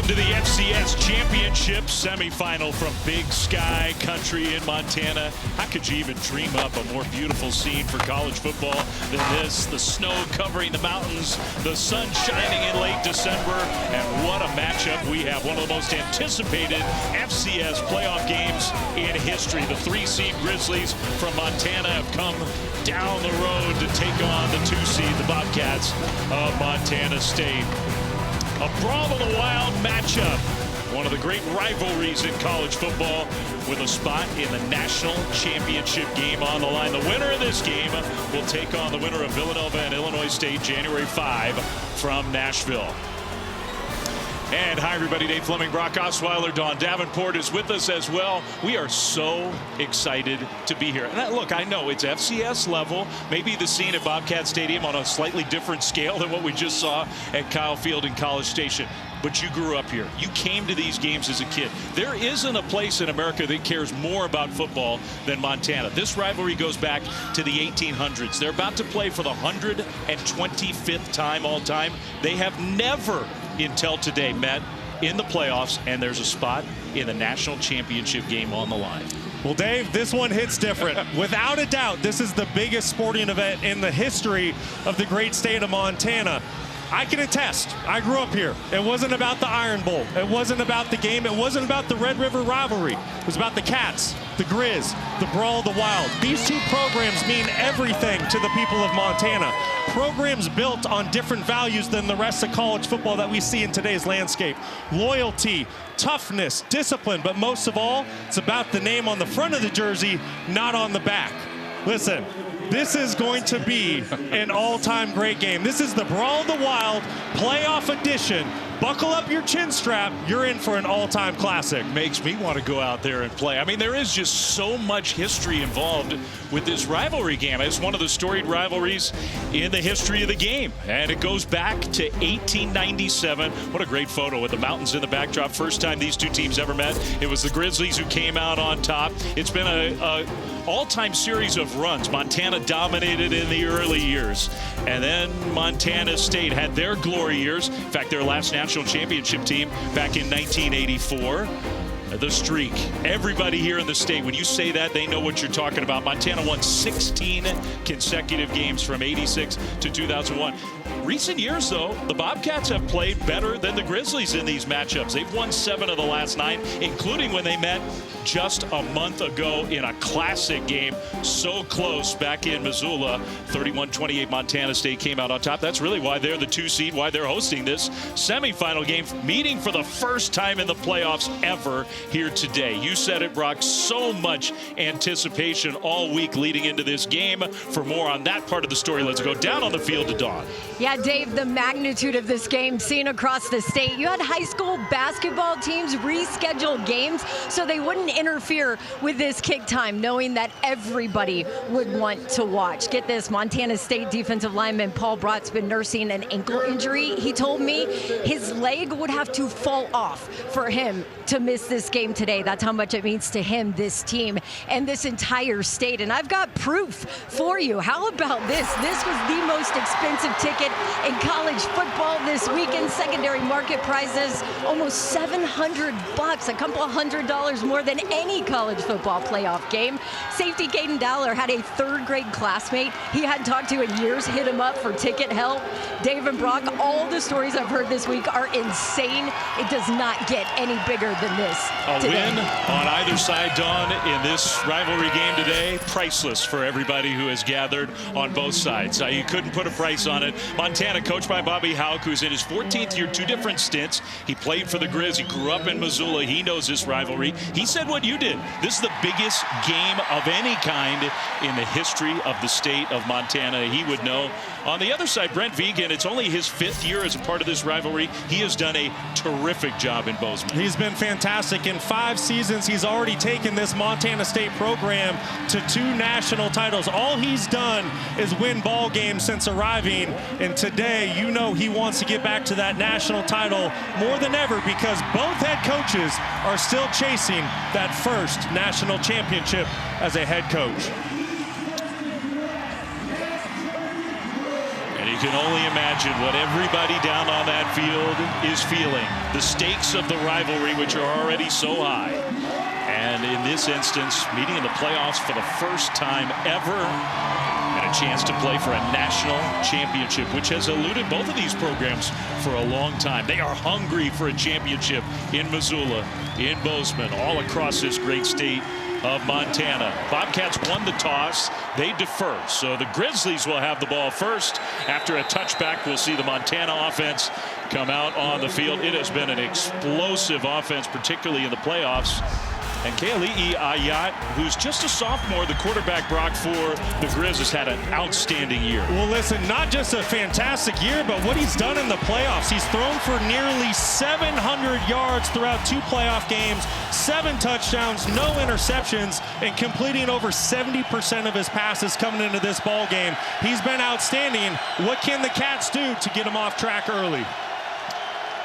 to the FCS Championship semifinal from Big Sky Country in Montana. How could you even dream up a more beautiful scene for college football than this? The snow covering the mountains, the sun shining in late December, and what a matchup we have. One of the most anticipated FCS playoff games in history. The 3-seed Grizzlies from Montana have come down the road to take on the 2-seed, the Bobcats of Montana State. A brawl of the wild matchup. One of the great rivalries in college football with a spot in the national championship game on the line. The winner of this game will take on the winner of Villanova and Illinois State January 5 from Nashville. And hi, everybody. Dave Fleming, Brock Osweiler, Dawn Davenport is with us as well. We are so excited to be here. And look, I know it's FCS level, maybe the scene at Bobcat Stadium on a slightly different scale than what we just saw at Kyle Field in College Station. But you grew up here. You came to these games as a kid. There isn't a place in America that cares more about football than Montana. This rivalry goes back to the 1800s. They're about to play for the 125th time all time. They have never until today met in the playoffs, and there's a spot in the national championship game on the line. Well, Dave, this one hits different. Without a doubt, this is the biggest sporting event in the history of the great state of Montana. I can attest, I grew up here. It wasn't about the Iron Bowl. It wasn't about the game. It wasn't about the Red River rivalry. It was about the Cats, the Grizz, the Brawl of the Wild. These two programs mean everything to the people of Montana. Programs built on different values than the rest of college football that we see in today's landscape. Loyalty, toughness, discipline, but most of all, it's about the name on the front of the jersey, not on the back. Listen, this is going to be an all-time great game. This is the Brawl of the Wild playoff edition. Buckle up your chin strap. You're in for an all-time classic. Makes me want to go out there and play. I mean, there is just so much history involved with this rivalry game. It's one of the storied rivalries in the history of the game. And it goes back to 1897. What a great photo with the mountains in the backdrop. First time these two teams ever met. It was the Grizzlies who came out on top. It's been a all-time series of runs. Montana dominated in the early years. And then Montana State had their glory years. In fact, their last national championship team back in 1984. The streak. Everybody here in the state, when you say that, they know what you're talking about. Montana won 16 consecutive games from 86 to 2001. Recent years, though, the Bobcats have played better than the Grizzlies in these matchups. They've won 7 of the last 9, including when they met just a month ago in a classic game. So close back in Missoula. 31-28 Montana State came out on top. That's really why they're the 2-seed, why they're hosting this semifinal game, meeting for the first time in the playoffs ever here today. You said it, Brock. So much anticipation all week leading into this game. For more on that part of the story, let's go down on the field to Dawn. Yeah, Dave, the magnitude of this game seen across the state. You had high school basketball teams reschedule games so they wouldn't interfere with this kick time, knowing that everybody would want to watch. Get this, Montana State defensive lineman Paul Brott's been nursing an ankle injury. He told me his leg would have to fall off for him to miss this game today. That's how much it means to him, this team, and this entire state. And I've got proof for you. How about this? This was the most expensive ticket in college football this weekend. Secondary market prizes almost $700, a couple of $100 more than any college football playoff game. Safety Caden Dowler had a 3rd grade classmate he hadn't talked to in years hit him up for ticket help. Dave and Brock, all the stories I've heard this week are insane. It does not get any bigger than this today. A win on either side, Dawn, in this rivalry game today. Priceless for everybody who has gathered on both sides. You couldn't put a price on it. Montana, coached by Bobby Houck, who's in his 14th year, 2 different stints. He played for the Grizz. He grew up in Missoula. He knows this rivalry. He said what you did. This is the biggest game of any kind in the history of the state of Montana. He would know. On the other side, Brent Vegan, it's only his 5th year as a part of this rivalry. He has done a terrific job in Bozeman. He's been fantastic. In 5 seasons, he's already taken this Montana State program to 2 national titles. All he's done is win ball games since arriving. And today, you know he wants to get back to that national title more than ever because both head coaches are still chasing that first national championship as a head coach. you can only imagine what everybody down on that field is feeling. The stakes of the rivalry, which are already so high. And in this instance, meeting in the playoffs for the first time ever, and a chance to play for a national championship, which has eluded both of these programs for a long time. They are hungry for a championship in Missoula, in Bozeman, all across this great state of Montana. Bobcats won the toss. They defer. So the Grizzlies will have the ball first. After a touchback, we'll see the Montana offense come out on the field. It has been an explosive offense, particularly in the playoffs. And Keali'i Ayat, who's just a sophomore, the quarterback Brock for the Grizz, has had an outstanding year. Well, listen, not just a fantastic year, but what he's done in the playoffs. He's thrown for nearly 700 yards throughout 2 playoff games, 7 touchdowns, no interceptions, and completing over 70% of his passes coming into this ball game. He's been outstanding. What can the Cats do to get him off track early?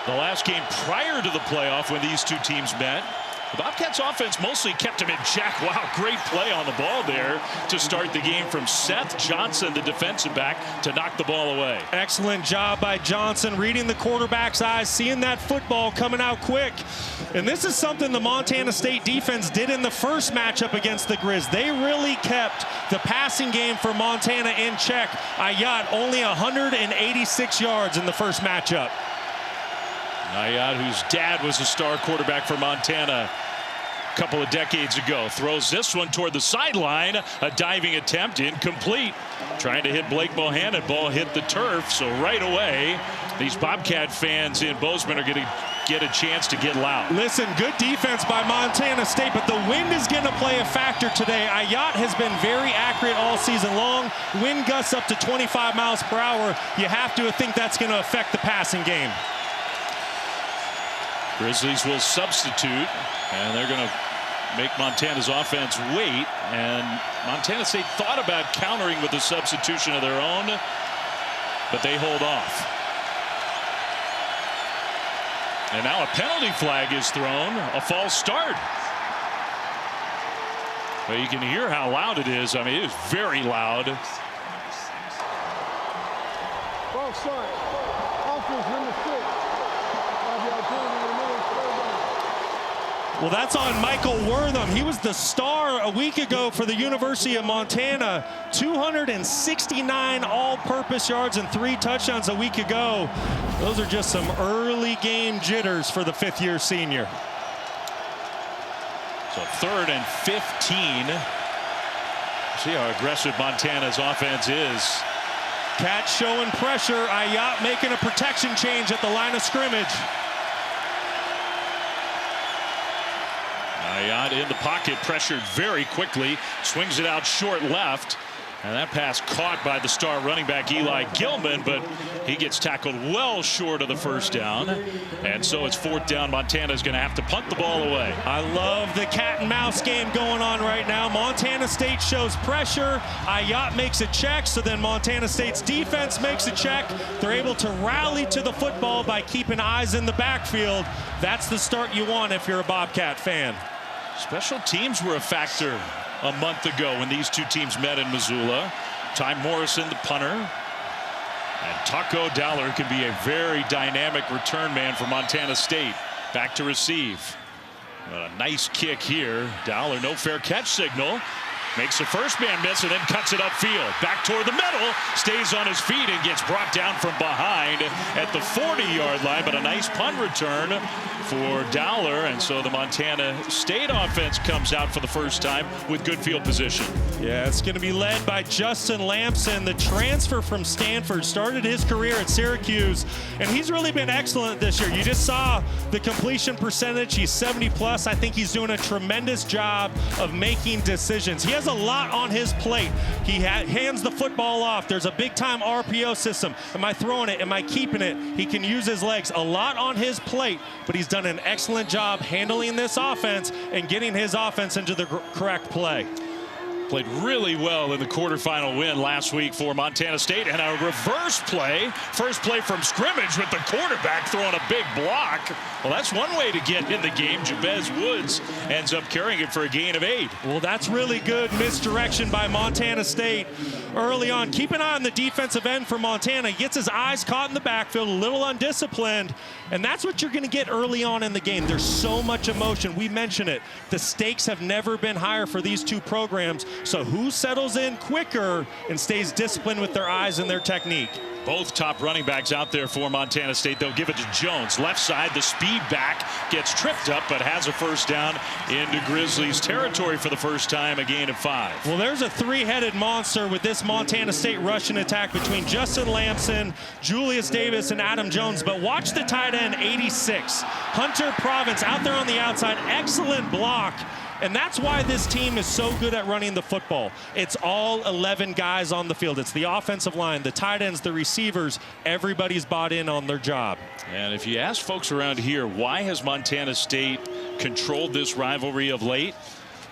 The last game prior to the playoff when these two teams met, the Bobcats offense mostly kept him in check. Wow, great play on the ball there to start the game from Seth Johnson, the defensive back, to knock the ball away. Excellent job by Johnson, reading the quarterback's eyes, seeing that football coming out quick. And this is something the Montana State defense did in the first matchup against the Grizz. They really kept the passing game for Montana in check. Ayat only 186 yards in the first matchup. Ayat, whose dad was a star quarterback for Montana a couple of decades ago, throws this one toward the sideline. A diving attempt, incomplete. Trying to hit Blake Bohannon. Ball hit the turf, so right away, these Bobcat fans in Bozeman are going to get a chance to get loud. Listen, good defense by Montana State, but the wind is going to play a factor today. Ayat has been very accurate all season long. Wind gusts up to 25 miles per hour. You have to think that's going to affect the passing game. Grizzlies will substitute, and they're going to make Montana's offense wait. And Montana State thought about countering with a substitution of their own, but they hold off. And now a penalty flag is thrown, a false start. But you can hear how loud it is. I mean, it is very loud. False start. Offense number 6. Well, that's on Michael Wortham. He was the star a week ago for the University of Montana. 269 all-purpose yards and 3 touchdowns a week ago. Those are just some early game jitters for the 5th-year senior. So 3rd and 15. See how aggressive Montana's offense is. Cats showing pressure. Ayat making a protection change at the line of scrimmage. Ayat in the pocket, pressured very quickly, swings it out short left, and that pass caught by the star running back Eli Gilman, but he gets tackled well short of the first down, and so it's 4th down. Montana's going to have to punt the ball away. I love the cat and mouse game going on right now. Montana State shows pressure. Ayat makes a check, so then Montana State's defense makes a check. They're able to rally to the football by keeping eyes in the backfield. That's the start you want if you're a Bobcat fan. Special teams were a factor a month ago when these two teams met in Missoula. Ty Morrison, the punter, and Taco Dowler can be a very dynamic return man for Montana State. Back to receive. A nice kick here. Dowler, no fair catch signal. Makes the first man miss and then cuts it upfield. Back toward the middle. Stays on his feet and gets brought down from behind at the 40-yard line. But a nice punt return for Dowler. And so the Montana State offense comes out for the first time with good field position. Yeah, it's going to be led by Justin Lamson, the transfer from Stanford. Started his career at Syracuse, and he's really been excellent this year. You just saw the completion percentage. He's 70+. I think he's doing a tremendous job of making decisions. He has a lot on his plate. He hands the football off. There's a big-time RPO system. Am I throwing it? Am I keeping it? He can use his legs. A lot on his plate, but he's done an excellent job handling this offense and getting his offense into the correct play. Played really well in the quarterfinal win last week for Montana State. And a reverse play. First play from scrimmage with the quarterback throwing a big block. Well, that's one way to get in the game. Jabez Woods ends up carrying it for a gain of 8. Well, that's really good misdirection by Montana State early on. Keep an eye on the defensive end for Montana. He gets his eyes caught in the backfield, a little undisciplined. And that's what you're going to get early on in the game. There's so much emotion. We mentioned it. The stakes have never been higher for these two programs. So who settles in quicker and stays disciplined with their eyes and their technique? Both top running backs out there for Montana State. They'll give it to Jones. Left side, the speed back gets tripped up, but has a first down into Grizzlies territory for the first time, a gain of 5. Well, there's a three-headed monster with this Montana State rushing attack between Justin Lamson, Julius Davis, and Adam Jones. But watch the tight end, 86. Hunter Province out there on the outside. Excellent block. And that's why this team is so good at running the football. It's all 11 guys on the field. It's the offensive line, the tight ends, the receivers. Everybody's bought in on their job. And if you ask folks around here, why has Montana State controlled this rivalry of late?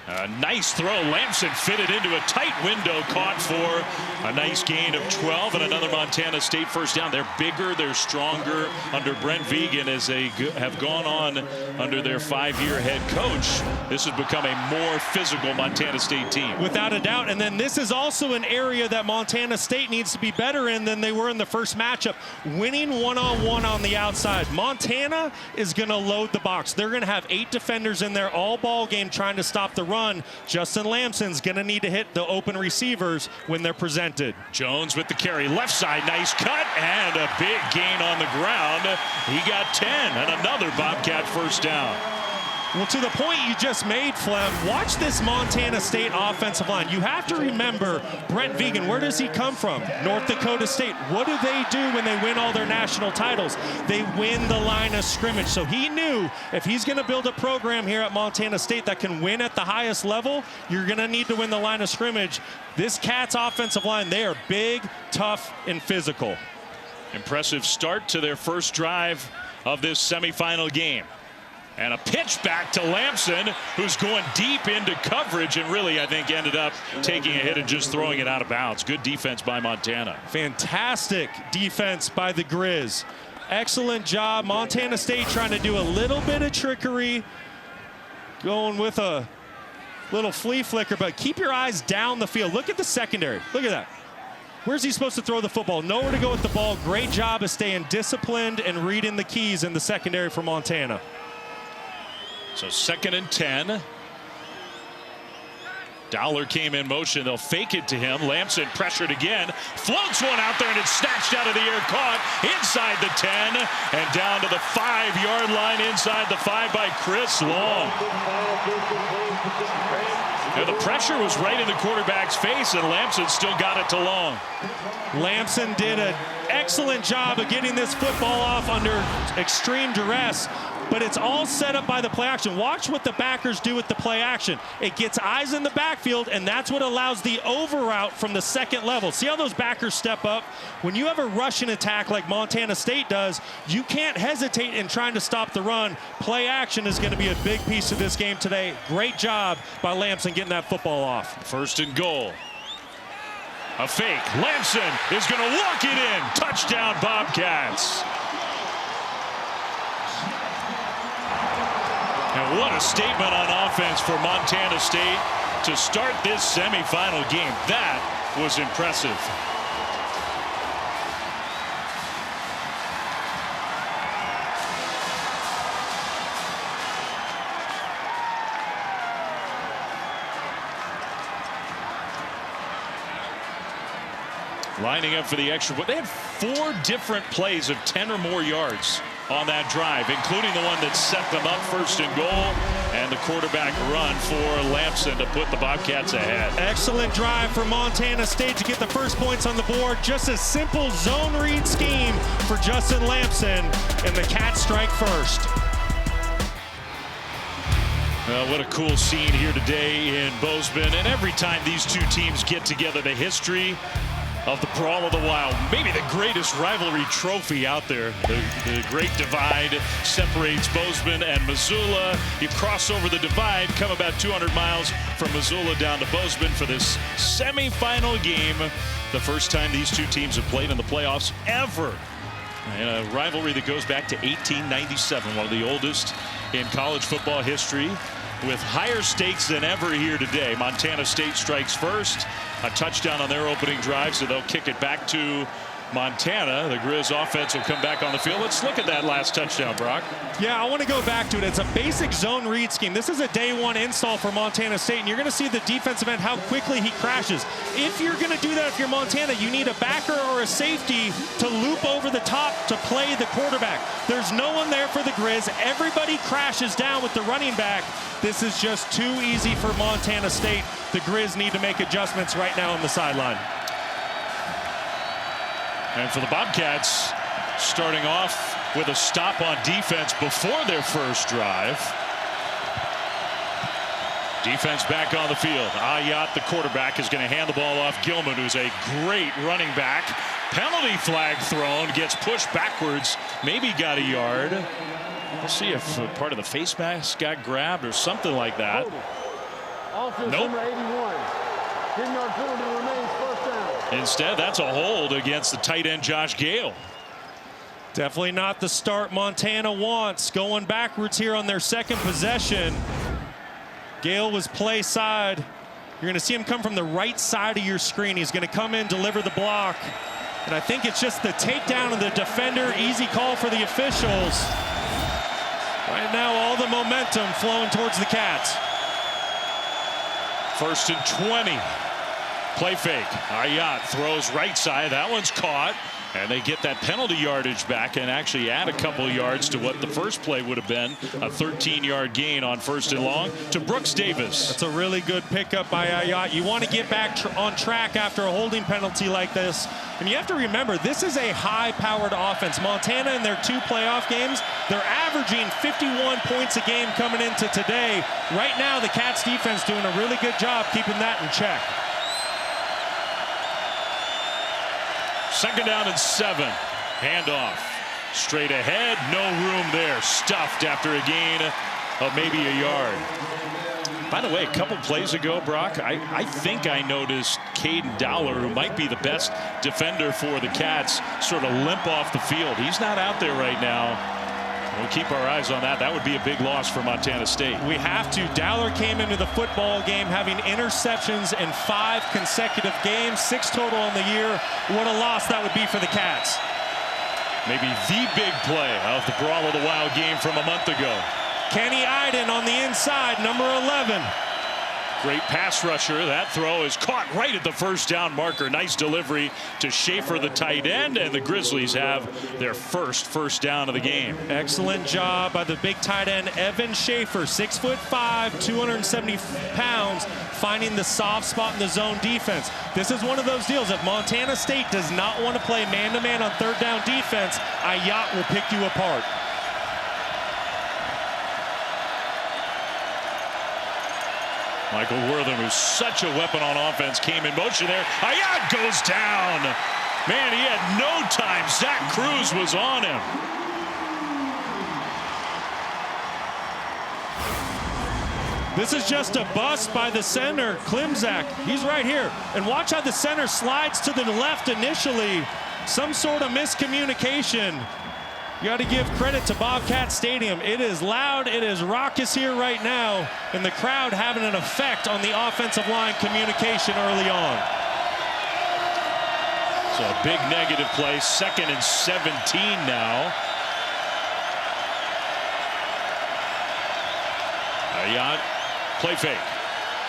A nice throw. Lamson fitted into a tight window, caught for a nice gain of 12 and another Montana State first down. They're bigger, they're stronger under Brent Vigen as they have gone on under their 5-year head coach. This has become a more physical Montana State team. Without a doubt. And then this is also an area that Montana State needs to be better in than they were in the first matchup. Winning one-on-one on the outside. Montana is going to load the box. They're going to have 8 defenders in there all ball game trying to stop the run. Justin Lamson's going to need to hit the open receivers when they're presented. Jones with the carry, left side, nice cut, and a big gain on the ground. He got 10 and another Bobcat first down. Well, to the point you just made, Flem, watch this Montana State offensive line. You have to remember Brent Vigen. Where does he come from? North Dakota State. What do they do when they win all their national titles? They win the line of scrimmage. So he knew if he's going to build a program here at Montana State that can win at the highest level, you're going to need to win the line of scrimmage. This Cats offensive line, they are big, tough, and physical. Impressive start to their first drive of this semifinal game. And a pitch back to Lamson, who's going deep into coverage and really, I think, ended up taking a hit and just throwing it out of bounds. Good defense by Montana. Fantastic defense by the Grizz. Excellent job. Montana State trying to do a little bit of trickery, going with a little flea flicker, but keep your eyes down the field. Look at the secondary. Look at that. Where's he supposed to throw the football? Nowhere to go with the ball. Great job of staying disciplined and reading the keys in the secondary for Montana. So 2nd and 10. Dowler came in motion. They'll fake it to him. Lamson pressured again. Floats one out there, and it's snatched out of the air. Caught inside the 10 and down to the 5-yard line inside the 5 by Chris Long. Now the pressure was right in the quarterback's face, and Lamson still got it to Long. Lamson did an excellent job of getting this football off under extreme duress. But it's all set up by the play action. Watch what the backers do with the play action. It gets eyes in the backfield, and that's what allows the over route from the second level. See how those backers step up? When you have a rushing attack like Montana State does, you can't hesitate in trying to stop the run. Play action is going to be a big piece of this game today. Great job by Lamson getting that football off. 1st and goal. A fake. Lamson is going to walk it in. Touchdown, Bobcats. And what a statement on offense for Montana State to start this semifinal game. That was impressive. Lining up for the extra point. They had 4 different plays of 10 or more yards on that drive, including the one that set them up 1st and goal, and the quarterback run for Lamson to put the Bobcats ahead. Excellent drive for Montana State to get the first points on the board. Just a simple zone read scheme for Justin Lamson, and the Cats strike first. Well, what a cool scene here today in Bozeman, and every time these two teams get together, the history of the Brawl of the Wild. Maybe the greatest rivalry trophy out there. The Great Divide separates Bozeman and Missoula. You cross over the divide, come about 200 miles from Missoula down to Bozeman for this semifinal game. The first time these two teams have played in the playoffs ever. And a rivalry that goes back to 1897, one of the oldest in college football history, with higher stakes than ever here today. Montana State strikes first, a touchdown on their opening drive, so they'll kick it back to Montana. The Grizz offense will come back on the field. Let's look at that last touchdown, Brock. Yeah, I want to go back to it. It's a basic zone read scheme. This is a day one install for Montana State, and you're going to see the defensive end, how quickly he crashes. If you're going to do that, if you're Montana, you need a backer or a safety to loop over the top to play the quarterback. There's no one there for the Grizz. Everybody crashes down with the running back. This is just too easy for Montana State. The Grizz need to make adjustments right now on the sideline. And for the Bobcats, starting off with a stop on defense before their first drive. Defense back on the field. Ayat, the quarterback, is going to hand the ball off Gilman, who's a great running back. Penalty flag thrown, gets pushed backwards, maybe got a yard. We'll see if part of the face mask got grabbed or something like that. Offense Nope. number 81. 10-yard penalty remains, first down. Instead, that's a hold against the tight end Josh Gale. Definitely not the start Montana wants. Going backwards here on their second possession. Gale was play side. You're going to see him come from the right side of your screen. He's going to come in, deliver the block. And I think it's just the takedown of the defender. Easy call for the officials. Right now, all the momentum flowing towards the Cats. 1st and 20. Play fake. Ayat throws right side. That one's caught. And they get that penalty yardage back and actually add a couple yards to what the first play would have been. A 13-yard gain on 1st and long to Brooks Davis. That's a really good pickup by Ayat. You want to get back on track after a holding penalty like this. And you have to remember, this is a high-powered offense. Montana, in their 2 playoff games, they're averaging 51 points a game coming into today. Right now, the Cats defense doing a really good job keeping that in check. 2nd down and 7. Handoff. Straight ahead. No room there. Stuffed after a gain of maybe a yard. By the way, a couple plays ago, Brock, I think I noticed Caden Dowler, who might be the best defender for the Cats, sort of limp off the field. He's not out there right now. We'll keep our eyes on that. That would be a big loss for Montana State. We have to. Dowler came into the football game having interceptions in 5 consecutive games, 6 total on the year. What a loss that would be for the Cats. Maybe the big play of the Brawl of the Wild game from a month ago. Kenny Iden on the inside, number 11. Great pass rusher. That throw is caught right at the 1st down marker. Nice delivery to Schaefer, the tight end, and the Grizzlies have their first down of the game. Excellent job by the big tight end, Evan Schaefer, 6'5", 270 pounds, finding the soft spot in the zone defense. This is one of those deals. If Montana State does not want to play man-to-man on 3rd down defense, Ayat will pick you apart. Michael Wortham, who's such a weapon on offense, came in motion there. Ayat goes down. Man, he had no time. Zach Cruz was on him. This is just a bust by the center, Klimzak. He's right here. And watch how the center slides to the left initially. Some sort of miscommunication. You got to give credit to Bobcat Stadium. It is loud, it is raucous here right now, and the crowd having an effect on the offensive line communication early on. So a big negative play, 2nd and 17 now. Ayat, play fake.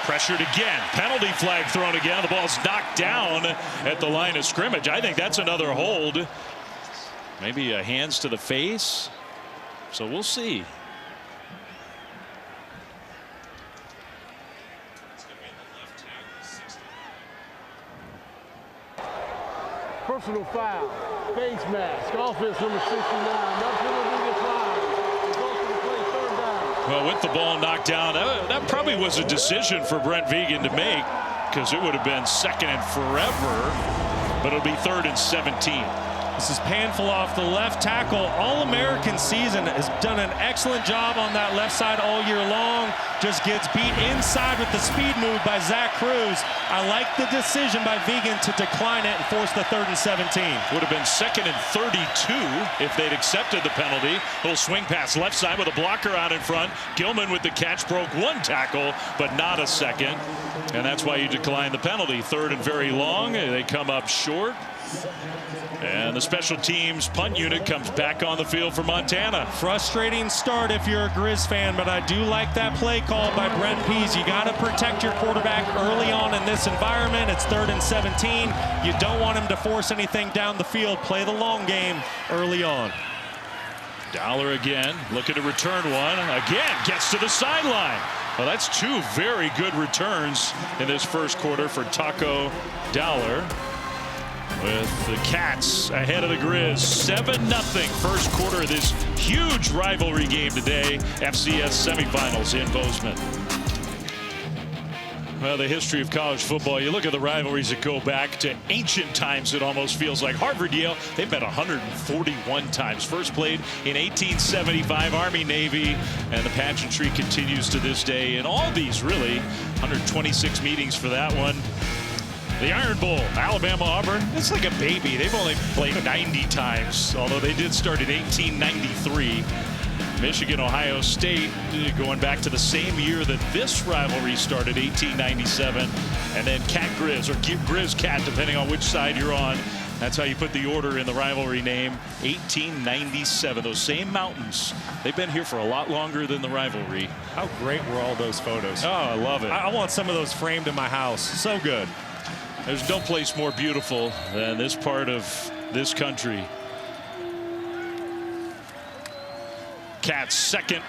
Pressured again. Penalty flag thrown again. The ball's knocked down at the line of scrimmage. I think that's another hold. Maybe hands to the face. So we'll see. Personal foul. Face mask. Offense number 69. No penalty declined. Result of the play, 3rd down. Well, with the ball knocked down, that probably was a decision for Brent Vigen to make, because it would have been 2nd and forever. but it'll be 3rd and 17. This is Panful off the left tackle. All-American season, has done an excellent job on that left side all year long. Just gets beat inside with the speed move by Zach Cruz. I like the decision by Vegan to decline it and force the 3rd and 17. Would have been 2nd and 32 if they'd accepted the penalty. Little swing pass left side with a blocker out in front. Gilman with the catch, broke 1 tackle, but not a second. And that's why you decline the penalty. 3rd and very long. They come up short. And the special teams punt unit comes back on the field for Montana. Frustrating start if you're a Grizz fan, but I do like that play call by Brent Pease. You got to protect your quarterback early on in this environment. It's 3rd and 17. You don't want him to force anything down the field. Play the long game early on. Dollar again, looking to return one. Again, gets to the sideline. Well, that's 2 very good returns in this first quarter for Taco Dollar. With the Cats ahead of the Grizz, 7-0 first quarter of this huge rivalry game today. FCS semifinals in Bozeman. Well, the history of college football, you look at the rivalries that go back to ancient times. It almost feels like Harvard-Yale. They've met 141 times. First played in 1875, Army-Navy, and the pageantry continues to this day. And all these, really, 126 meetings for that one. The Iron Bowl, Alabama-Auburn, it's like a baby. They've only played 90 times, although they did start in 1893. Michigan-Ohio State, going back to the same year that this rivalry started, 1897. And then Cat-Grizz, or Grizz-Cat, depending on which side you're on. That's how you put the order in the rivalry name, 1897. Those same mountains, they've been here for a lot longer than the rivalry. How great were all those photos? Oh, I love it. I want some of those framed in my house. So good. There's no place more beautiful than this part of this country. Cats' second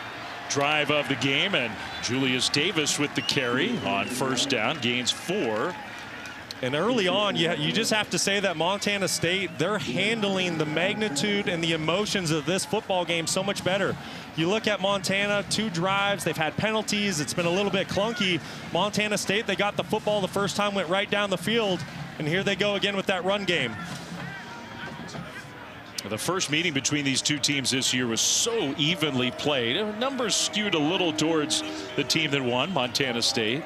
drive of the game, and Julius Davis with the carry on first down, gains 4. And early on, you just have to say that Montana State, they're handling the magnitude and the emotions of this football game so much better. You look at Montana, 2 drives, they've had penalties, it's been a little bit clunky. Montana State, they got the football the first time, went right down the field, and here they go again with that run game. The first meeting between these 2 teams this year was so evenly played. Numbers skewed a little towards the team that won, Montana State.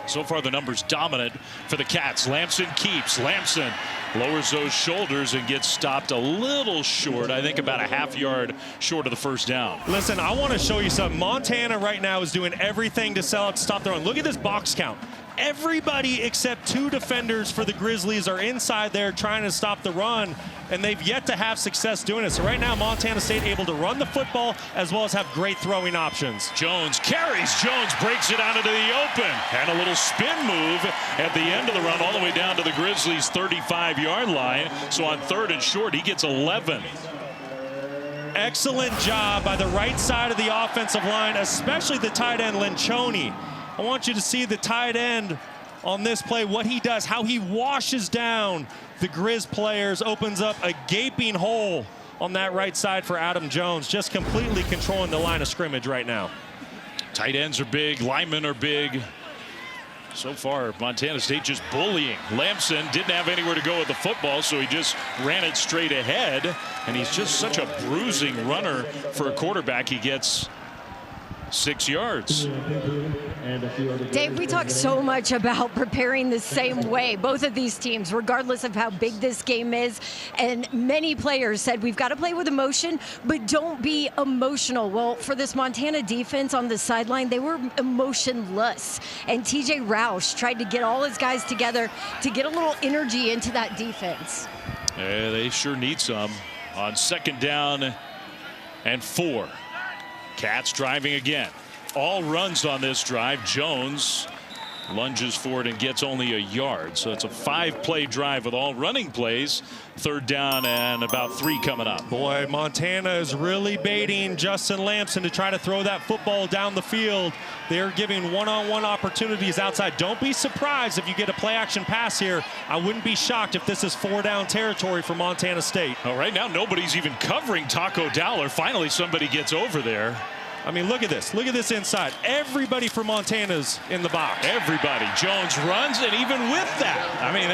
So far, the numbers dominant for the Cats. Lamson keeps. Lamson lowers those shoulders and gets stopped a little short. I think about a half yard short of the first down. Listen, I want to show you something. Montana right now is doing everything to sell out, stop the run. Look at this box count. Everybody except 2 defenders for the Grizzlies are inside there trying to stop the run, and they've yet to have success doing it. So right now, Montana State able to run the football as well as have great throwing options. Jones carries. Jones breaks it out into the open. And a little spin move at the end of the run all the way down to the Grizzlies' 35-yard line. So on 3rd and short, he gets 11. Excellent job by the right side of the offensive line, especially the tight end, Lencioni. I want you to see the tight end on this play, what he does, how he washes down the Grizz players, opens up a gaping hole on that right side for Adam Jones, just completely controlling the line of scrimmage right now. Tight ends are big, linemen are big. So far, Montana State just bullying. Lamson didn't have anywhere to go with the football, so he just ran it straight ahead. And he's just such a bruising runner for a quarterback. He gets 6 yards. Dave, we talk so much about preparing the same way, both of these teams, regardless of how big this game is. And many players said we've got to play with emotion, but don't be emotional. Well, for this Montana defense on the sideline, they were emotionless. And TJ Roush tried to get all his guys together to get a little energy into that defense. Yeah, they sure need some. On 2nd down and 4. Cats driving again. All runs on this drive. Jones lunges forward and gets only a yard. So it's a 5-play drive with all running plays. 3rd down and about 3 coming up. Boy, Montana is really baiting Justin Lamson to try to throw that football down the field. They're giving one-on-one opportunities outside. Don't be surprised if you get a play-action pass here. I wouldn't be shocked if this is 4-down territory for Montana State. Well, right now, nobody's even covering Taco Dollar. Finally, somebody gets over there. I mean, look at this. Look at this inside. Everybody from Montana's in the box. Everybody. Jones runs, and even with that, I mean,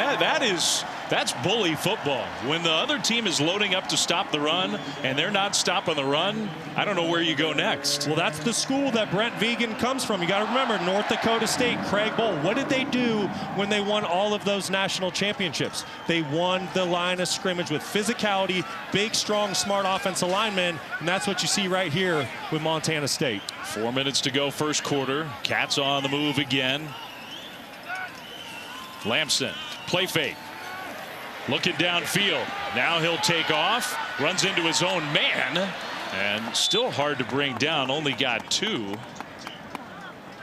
that's bully football. When the other team is loading up to stop the run, and they're not stopping the run, I don't know where you go next. Well, that's the school that Brent Vigen comes from. You got to remember, North Dakota State, Craig Bowl. What did they do when they won all of those national championships? They won the line of scrimmage with physicality, big, strong, smart offensive linemen, and that's what you see right here with Montana State. 4 minutes to go, first quarter. Cats on the move again. Lamson, play fake. Looking downfield. Now he'll take off. Runs into his own man. And still hard to bring down. Only got 2.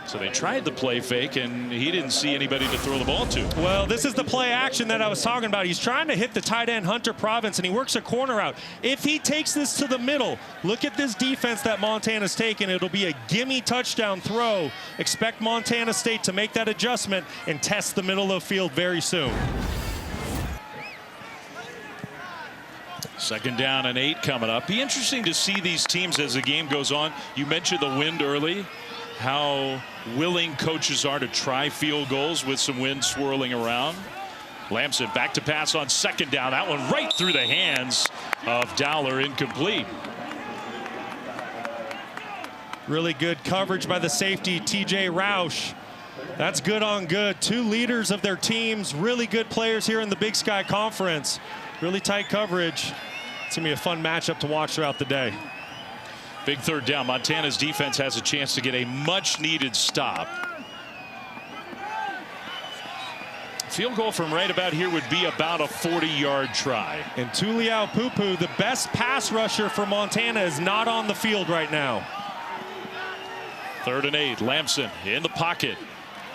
So they tried the play fake, and he didn't see anybody to throw the ball to. Well, this is the play action that I was talking about. He's trying to hit the tight end Hunter Province, and he works a corner out. If he takes this to the middle, look at this defense that Montana's taken. It'll be a gimme touchdown throw. Expect Montana State to make that adjustment and test the middle of the field very soon. 2nd down and 8 coming up. Be interesting to see these teams as the game goes on. You mentioned the wind early. How willing coaches are to try field goals with some wind swirling around. Lamson back to pass on 2nd down. That one right through the hands of Dowler, incomplete. Really good coverage by the safety, TJ Roush. That's good on good. 2 leaders of their teams, really good players here in the Big Sky Conference. Really tight coverage. It's going to be a fun matchup to watch throughout the day. Big 3rd down. Montana's defense has a chance to get a much-needed stop. Field goal from right about here would be about a 40-yard try. And Tuliau Pupu, the best pass rusher for Montana, is not on the field right now. 3rd and 8. Lamson in the pocket.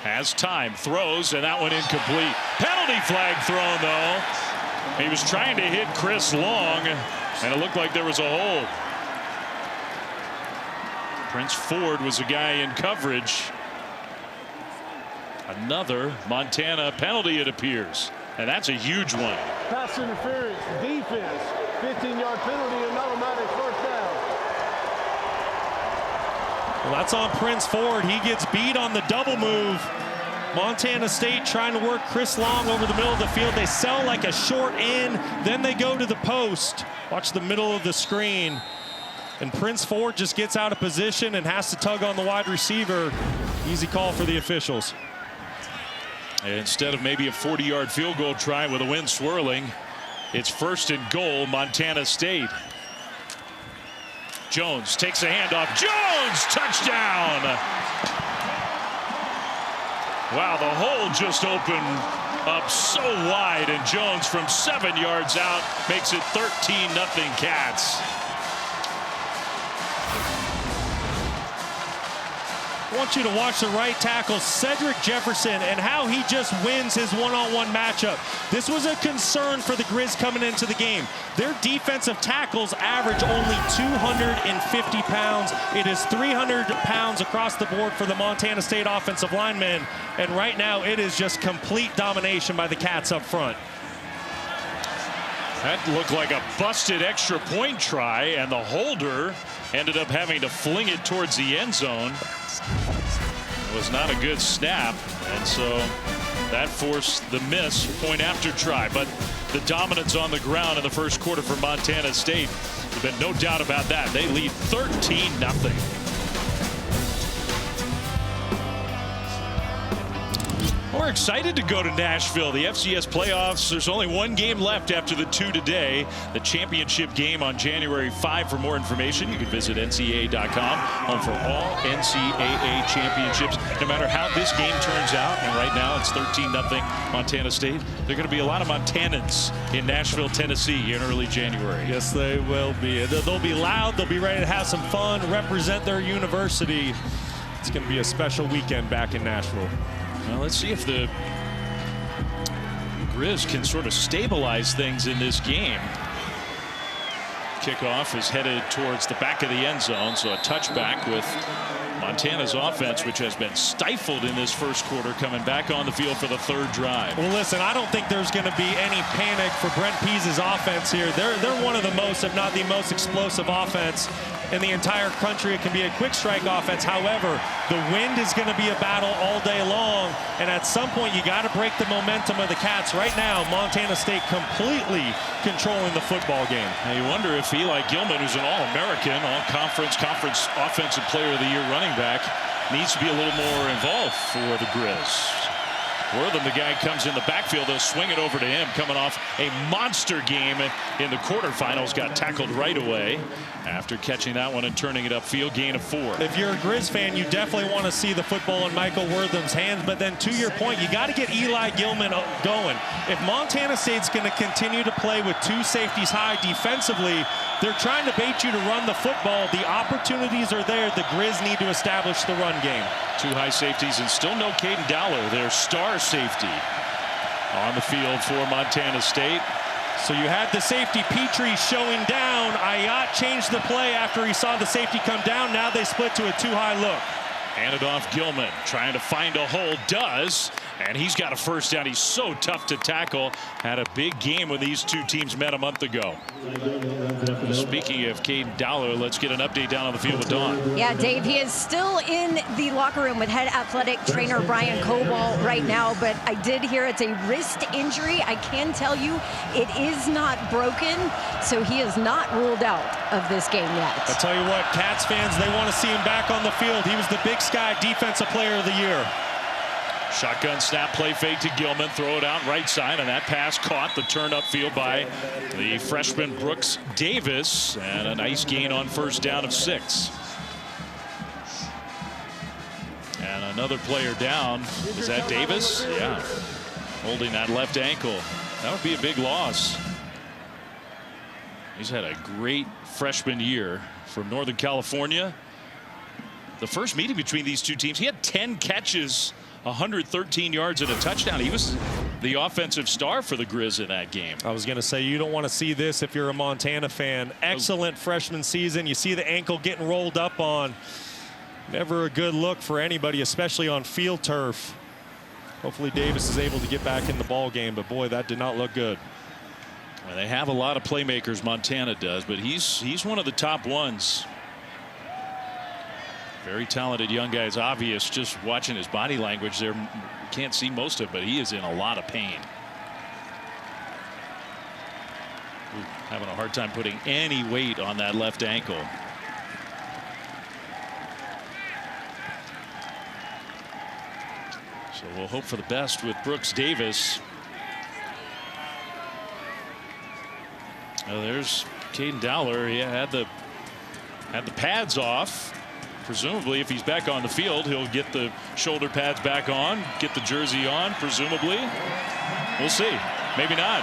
Has time. Throws, and that one incomplete. Penalty flag thrown, though. He was trying to hit Chris Long, and it looked like there was a hold. Prince Ford was a guy in coverage. Another Montana penalty, it appears, and that's a huge one. Pass interference, defense, 15-yard penalty, and automatic 1st down. Well, that's on Prince Ford. He gets beat on the double move. Montana State trying to work Chris Long over the middle of the field. They sell like a short in, then they go to the post. Watch the middle of the screen. And Prince Ford just gets out of position and has to tug on the wide receiver. Easy call for the officials. And instead of maybe a 40-yard field goal try with a wind swirling, it's 1st and goal, Montana State. Jones takes a handoff. Jones, touchdown! Wow, the hole just opened up so wide, and Jones from 7 yards out makes it 13-0 Cats. I want you to watch the right tackle, Cedric Jefferson, and how he just wins his one-on-one matchup. This was a concern for the Grizz coming into the game. Their defensive tackles average only 250 pounds. It is 300 pounds across the board for the Montana State offensive linemen. And right now, it is just complete domination by the Cats up front. That looked like a busted extra point try, and the holder ended up having to fling it towards the end zone. It was not a good snap, and so that forced the miss point after try. But the dominance on the ground in the first quarter for Montana State, there's been no doubt about that. They lead 13-0. We're excited to go to Nashville. The FCS playoffs, there's only 1 game left after the 2 today. The championship game on January 5. For more information, you can visit NCAA.com, home for all NCAA championships. No matter how this game turns out, and right now it's 13-0 Montana State, there are going to be a lot of Montanans in Nashville, Tennessee in early January. Yes, they will be. They'll be loud. They'll be ready to have some fun, represent their university. It's going to be a special weekend back in Nashville. Well, let's see if the Grizz can sort of stabilize things in this game. Kickoff is headed towards the back of the end zone, so a touchback with Montana's offense, which has been stifled in this first quarter, coming back on the field for the 3rd drive. Well, listen, I don't think there's going to be any panic for Brent Pease's offense here. They're one of the most, if not the most explosive offense in the entire country. It can be a quick strike offense. However, the wind is going to be a battle all day long, and at some point you got to break the momentum of the Cats. Right now, Montana State completely controlling the football game. Now you wonder if Eli Gilman, who's an All-American, All-Conference Offensive Player of the Year running back, needs to be a little more involved for the Grizz. Wortham, the guy comes in the backfield. They'll swing it over to him, coming off a monster game in the quarterfinals. Got tackled right away after catching that one and turning it upfield. Gain of 4. If you're a Grizz fan, you definitely want to see the football in Michael Wortham's hands. But then to your point, you got to get Eli Gilman going. If Montana State's going to continue to play with 2 safeties high defensively, they're trying to bait you to run the football. The opportunities are there. The Grizz need to establish the run game. 2 high safeties and still no Caden Dowler, their star safety, on the field for Montana State. So you had the safety Petrie showing down. Ayat changed the play after he saw the safety come down. Now they split to a 2-high look. Handed off Gilman, trying to find a hole, does, and he's got a first down. He's so tough to tackle. Had a big game when these 2 teams met a month ago. Speaking of Caden Dowler, let's get an update down on the field with Dawn. Yeah, Dave, he is still in the locker room with head athletic trainer Brian Cobalt right now, but I did hear it's a wrist injury. I can tell you it is not broken, so he is not ruled out of this game yet. I'll tell you what, Cats fans, they want to see him back on the field. He was the Big Sky Defensive Player of the Year. Shotgun snap, play fake to Gilman, throw it out right side, and that pass caught the turn upfield by the freshman Brooks Davis, and a nice gain on first down of 6. And another player down. Is that Davis? Yeah, holding that left ankle. That would be a big loss. He's had a great freshman year from Northern California. The first meeting between these 2 teams, he had 10 catches, 113 yards and a touchdown. He was the offensive star for the Grizz in that game. I was going to say, you don't want to see this if you're a Montana fan. Excellent freshman season. You see the ankle getting rolled up on. Never a good look for anybody, especially on field turf. Hopefully Davis is able to get back in the ball game, but boy, that did not look good. Well, they have a lot of playmakers, Montana does, but he's one of the top ones. Very talented young guy. It's obvious just watching his body language there. You can't see most of it, but he is in a lot of pain. Ooh, having a hard time putting any weight on that left ankle. So we'll hope for the best with Brooks Davis. Well, there's Caden Dowler. He had the pads off. Presumably, if he's back on the field, he'll get the shoulder pads back on, get the jersey on, presumably. We'll see. Maybe not.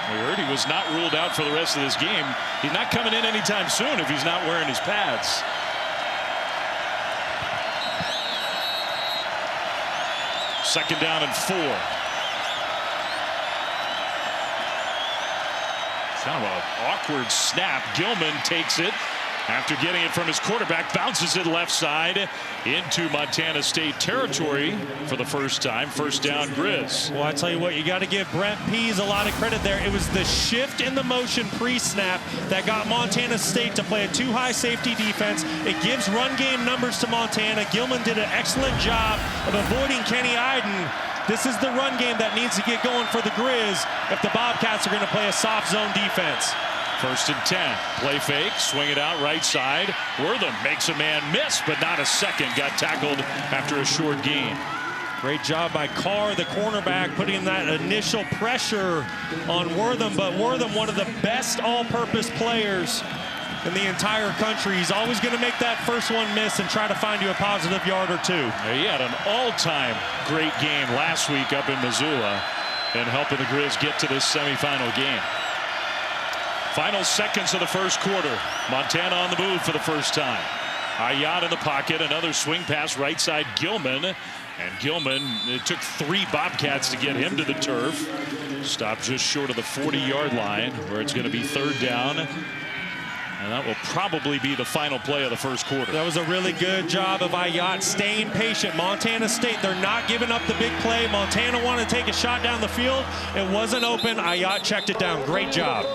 We heard he was not ruled out for the rest of this game. He's not coming in anytime soon if he's not wearing his pads. Second down and 4. Kind of an awkward snap. Gilman takes it after getting it from his quarterback, bounces it left side into Montana State territory for the first time. First down, Grizz. Well, I tell you what, you got to give Brent Pease a lot of credit there. It was the shift in the motion pre-snap that got Montana State to play a 2-high safety defense. It gives run game numbers to Montana. Gilman did an excellent job of avoiding Kenny Iden. This is the run game that needs to get going for the Grizz if the Bobcats are going to play a soft zone defense. First and 10. Play fake. Swing it out right side. Wortham makes a man miss, but not a second. Got tackled after a short gain. Great job by Carr, the cornerback, putting that initial pressure on Wortham. But Wortham, one of the best all-purpose players in the entire country. He's always going to make that first one miss and try to find you a positive yard or 2. He had an all-time great game last week up in Missoula and helping the Grizz get to this semifinal game. Final seconds of the first quarter. Montana on the move for the first time. Ayat in the pocket. Another swing pass right side. Gilman. And Gilman, it took 3 Bobcats to get him to the turf. Stopped just short of the 40-yard line where it's going to be third down. And that will probably be the final play of the first quarter. That was a really good job of Ayat staying patient. Montana State, they're not giving up the big play. Montana wanted to take a shot down the field. It wasn't open. Ayat checked it down. Great job.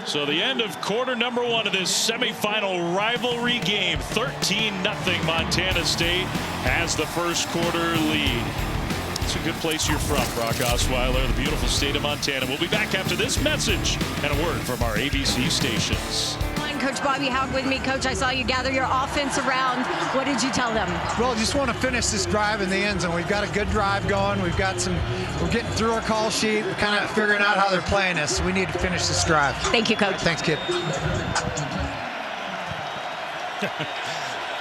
So the end of quarter number 1 of this semifinal rivalry game. 13-0 Montana State has the first quarter lead. It's a good place you're from, Brock Osweiler, the beautiful state of Montana. We'll be back after this message and a word from our ABC stations. Coach Bobby Houck with me. Coach, I saw you gather your offense around. What did you tell them? Well, just want to finish this drive in the end zone. We've got a good drive going. We're getting through our call sheet. We're kind of figuring out how they're playing us. So we need to finish this drive. Thank you, Coach. Thanks, kid.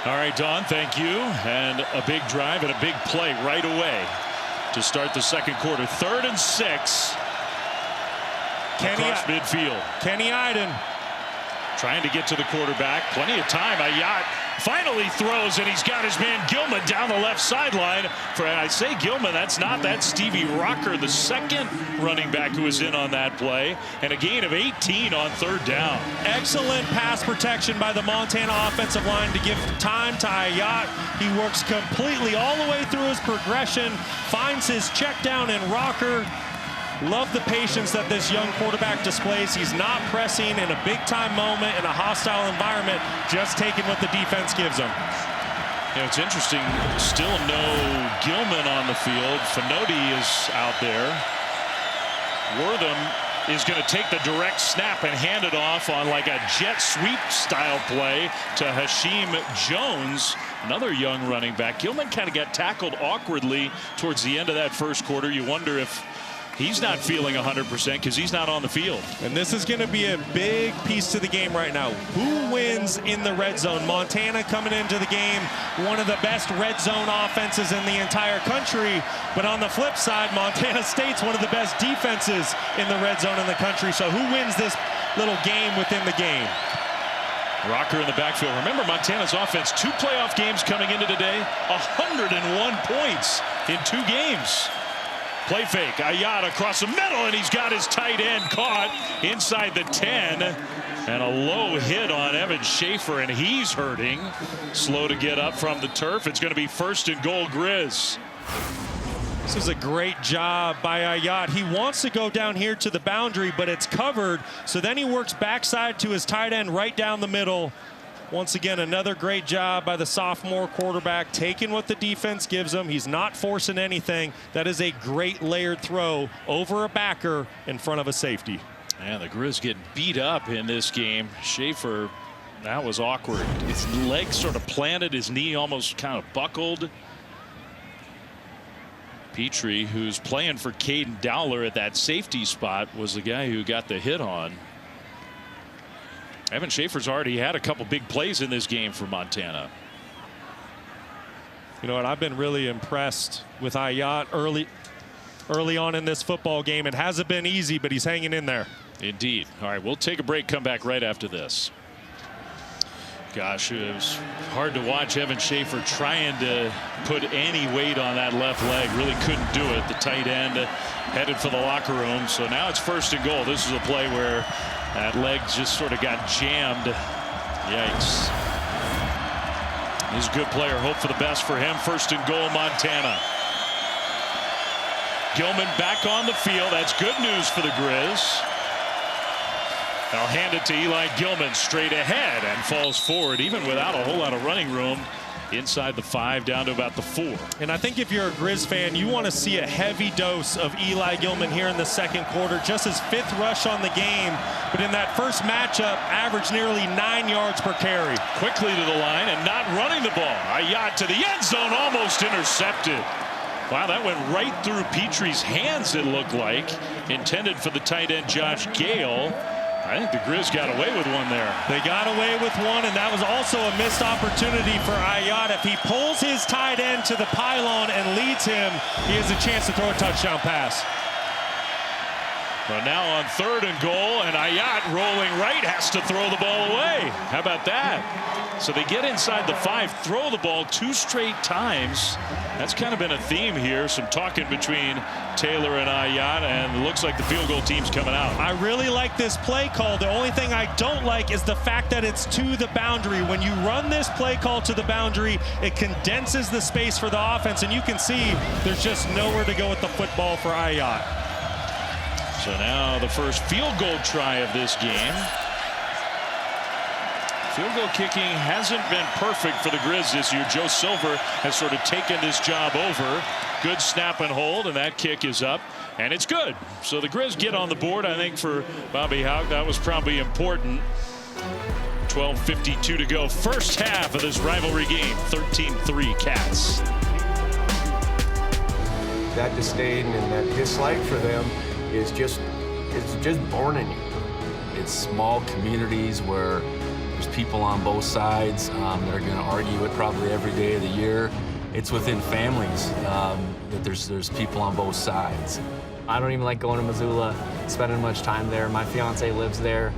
All right, Dawn, thank you. And a big drive and a big play right away to start the second quarter. 3rd and 6 across midfield. Kenny Iden trying to get to the quarterback. Plenty of time. Ayat finally throws, and he's got his man Gilman down the left sideline. I say Gilman, that's Stevie Rocker, the second running back who was in on that play, and a gain of 18 on 3rd down. Excellent pass protection by the Montana offensive line to give time to Ayat. He works completely all the way through his progression, finds his check down in Rocker. Love the patience that this young quarterback displays. He's not pressing in a big-time moment in a hostile environment, just taking what the defense gives him. You know, it's interesting, still no Gilman on the field. Finoti is out there. Wortham is going to take the direct snap and hand it off on like a jet sweep style play to Hashim Jones, another young running back. Gilman kind of got tackled awkwardly towards the end of that first quarter. You wonder if he's not feeling 100% because he's not on the field. And this is going to be a big piece to the game right now. Who wins in the red zone? Montana coming into the game, one of the best red zone offenses in the entire country. But on the flip side, Montana State's one of the best defenses in the red zone in the country. So who wins this little game within the game? Rocker in the backfield. Remember, Montana's offense, 2 playoff games coming into today, 101 points in 2 games. Play fake, Ayat across the middle, and he's got his tight end caught inside the 10. And a low hit on Evan Schaefer, and he's hurting. Slow to get up from the turf. It's going to be 1st and goal, Grizz. This is a great job by Ayat. He wants to go down here to the boundary, but it's covered. So then he works backside to his tight end right down the middle. Once again, another great job by the sophomore quarterback, taking what the defense gives him. He's not forcing anything. That is a great layered throw over a backer in front of a safety. And the Grizz get beat up in this game. Schaefer, that was awkward. His leg sort of planted, his knee almost kind of buckled. Petrie, who's playing for Caden Dowler at that safety spot, was the guy who got the hit on. Evan Schaefer's already had a couple big plays in this game for Montana. You know what? I've been really impressed with Ayat early on in this football game. It hasn't been easy, but he's hanging in there. Indeed. All right, we'll take a break, come back right after this. Gosh, it was hard to watch Evan Schaefer trying to put any weight on that left leg. Really couldn't do it. The tight end headed for the locker room. So now it's 1st and goal. This is a play where that leg just sort of got jammed. Yikes. He's a good player. Hope for the best for him. 1st and goal, Montana. Gilman back on the field. That's good news for the Grizz. I'll hand it to Eli Gilman straight ahead and falls forward even without a whole lot of running room inside the 5 down to about the 4. And I think if you're a Grizz fan, you want to see a heavy dose of Eli Gilman here in the second quarter. Just his 5th rush on the game. But in that first matchup, averaged nearly 9 yards per carry. Quickly to the line and not running the ball. Ayat to the end zone, almost intercepted. Wow, that went right through Petrie's hands, it looked like. Intended for the tight end, Josh Gale. I think the Grizz got away with one there. They got away with one, and that was also a missed opportunity for Ayat. If he pulls his tight end to the pylon and leads him, he has a chance to throw a touchdown pass. But now on 3rd and goal, and Ayat rolling right has to throw the ball away. How about that? So they get inside the 5, throw the ball 2 straight times. That's kind of been a theme here. Some talking between Taylor and Ayat, and it looks like the field goal team's coming out. I really like this play call. The only thing I don't like is the fact that it's to the boundary. When you run this play call to the boundary, it condenses the space for the offense, and you can see there's just nowhere to go with the football for Ayat. So now the first field goal try of this game. Field goal kicking hasn't been perfect for the Grizz this year. Joe Silver has sort of taken this job over. Good snap and hold, and that kick is up, and it's good. So the Grizz get on the board. I think for Bobby Houck, that was probably important. 12:52 to go. First half of this rivalry game. 13-3 Cats. That disdain and that dislike for them is just born in you. It's small communities where there's people on both sides that are going to argue it probably every day of the year. It's within families that there's people on both sides. I don't even like going to Missoula, spending much time there. My fiance lives there,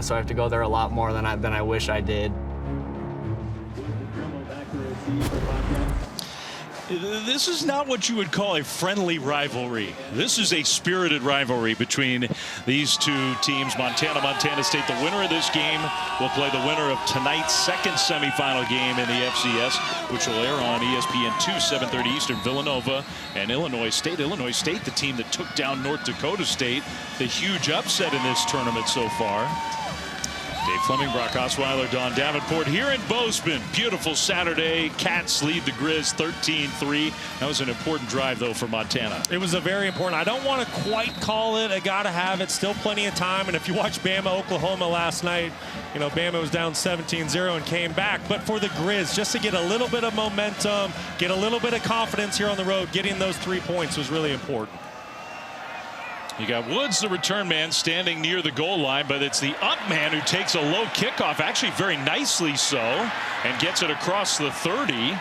so I have to go there a lot more than I wish I did. This is not what you would call a friendly rivalry. This is a spirited rivalry between these two teams. Montana State, the winner of this game, will play the winner of tonight's second semifinal game in the FCS, which will air on ESPN2, 7:30 Eastern. Villanova and Illinois State. Illinois State, the team that took down North Dakota State, the huge upset in this tournament so far. Dave Fleming, Brock Osweiler, Don Davenport here in Bozeman. Beautiful Saturday. Cats lead the Grizz 13-3. That was an important drive, though, for Montana. It was a very important. I don't want to quite call it a gotta have it. Still plenty of time. And if you watch Bama, Oklahoma last night, you know, Bama was down 17-0 and came back. But for the Grizz, just to get a little bit of momentum, get a little bit of confidence here on the road, getting those 3 points was really important. You got Woods, the return man, standing near the goal line, but it's the up man who takes a low kickoff, actually very nicely so, and gets it across the 30.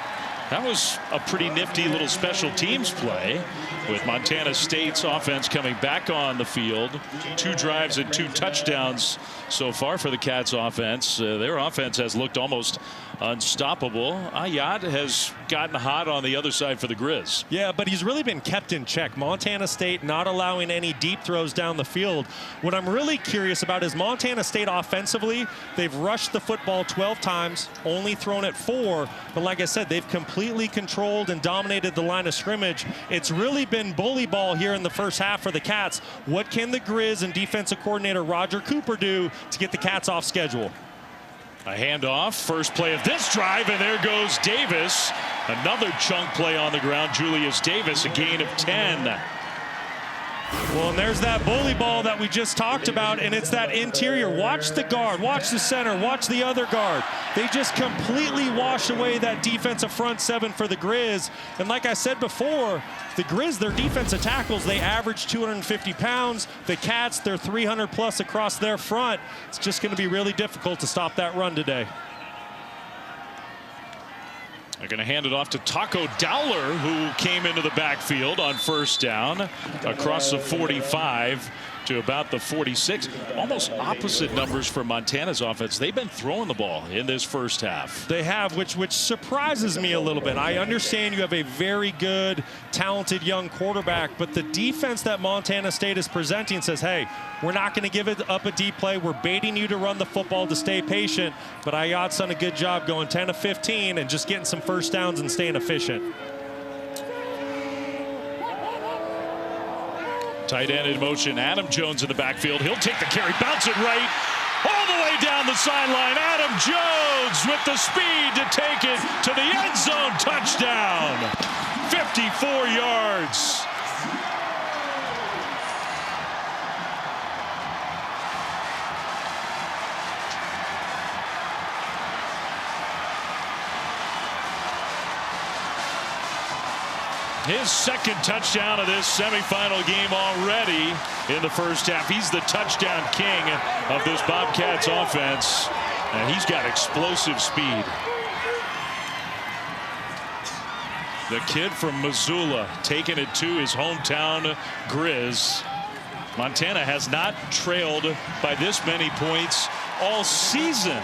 That was a pretty nifty little special teams play, with Montana State's offense coming back on the field. 2 drives and 2 touchdowns so far for the Cats offense. Their offense has looked almost unstoppable. Ayat has gotten hot on the other side for the Grizz. Yeah, but he's really been kept in check. Montana State not allowing any deep throws down the field. What I'm really curious about is Montana State offensively. They've rushed the football 12 times, only thrown it 4. But like I said, they've completely controlled and dominated the line of scrimmage. It's really been bully ball here in the first half for the Cats. What can the Grizz and defensive coordinator Roger Cooper do to get the Cats off schedule? A handoff, first play of this drive, and there goes Davis. Another chunk play on the ground. Julius Davis, a gain of 10. Well, and there's that bully ball that we just talked about, and it's that interior. Watch the guard, watch the center, watch the other guard. They just completely wash away that defensive front 7 for the Grizz. And like I said before, the Grizz, their defensive tackles, they average 250 pounds. The Cats, they're 300 plus across their front. It's just going to be really difficult to stop that run today. They're going to hand it off to Taco Dowler, who came into the backfield on first down across the 45 to about the 46. Almost opposite numbers for Montana's offense. They've been throwing the ball in this first half. They have, which surprises me a little bit. I understand you have a very good, talented young quarterback, but the defense that Montana State is presenting says, hey, we're not going to give it up a deep play. We're baiting you to run the football to stay patient. But Ayat's done a good job going 10 of 15 and just getting some first downs and staying efficient. Tight end in motion. Adam Jones in the backfield. He'll take the carry, bounce it right, all the way down the sideline. Adam Jones with the speed to take it to the end zone. Touchdown. 54 yards. His second touchdown of this semifinal game already in the first half. He's the touchdown king of this Bobcats offense, and he's got explosive speed. The kid from Missoula taking it to his hometown Grizz. Montana has not trailed by this many points all season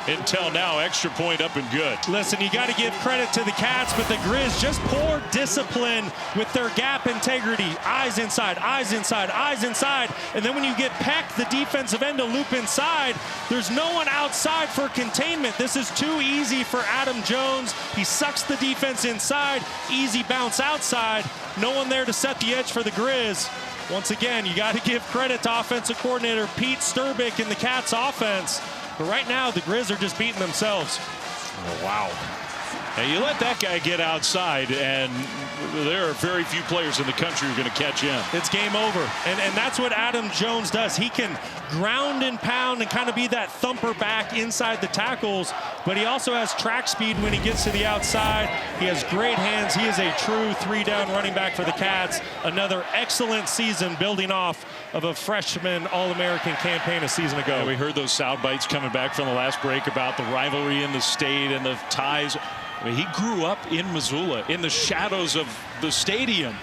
until now. Extra point up and good. Listen, you got to give credit to the Cats, but the Grizz just poor discipline with their gap integrity. Eyes inside, eyes inside, eyes inside. And then when you get pecked, the defensive end to loop inside, there's no one outside for containment. This is too easy for Adam Jones. He sucks the defense inside. Easy bounce outside. No one there to set the edge for the Grizz. once again, you got to give credit to offensive coordinator Pete Sturbick and the Cats offense. But right now, the Grizz are just beating themselves. Oh, wow. And you let that guy get outside, and there are very few players in the country who are going to catch him. It's game over. And that's what Adam Jones does. He can ground and pound and kind of be that thumper back inside the tackles, but he also has track speed when he gets to the outside. He has great hands. He is a true three-down running back for the Cats. Another excellent season building off of a freshman All-American campaign a season ago. Yeah, we heard those sound bites coming back from the last break about the rivalry in the state and the ties. I mean, he grew up in Missoula, in the shadows of the stadium,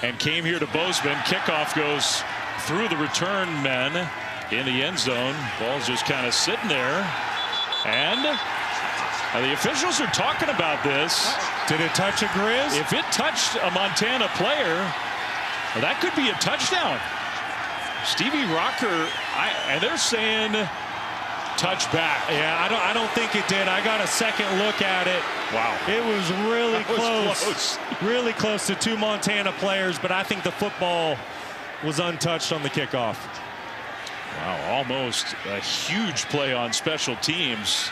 and came here to Bozeman. Kickoff goes through the return men in the end zone. Ball's just kind of sitting there. And the officials are talking about this. Did it touch a Grizz? If it touched a Montana player, that could be a touchdown. Stevie Rocker, and they're saying touch back. Yeah, I don't think it did. I got a second look at it. Wow. It was really close. Really close to two Montana players, but I think the football was untouched on the kickoff. Wow, almost a huge play on special teams.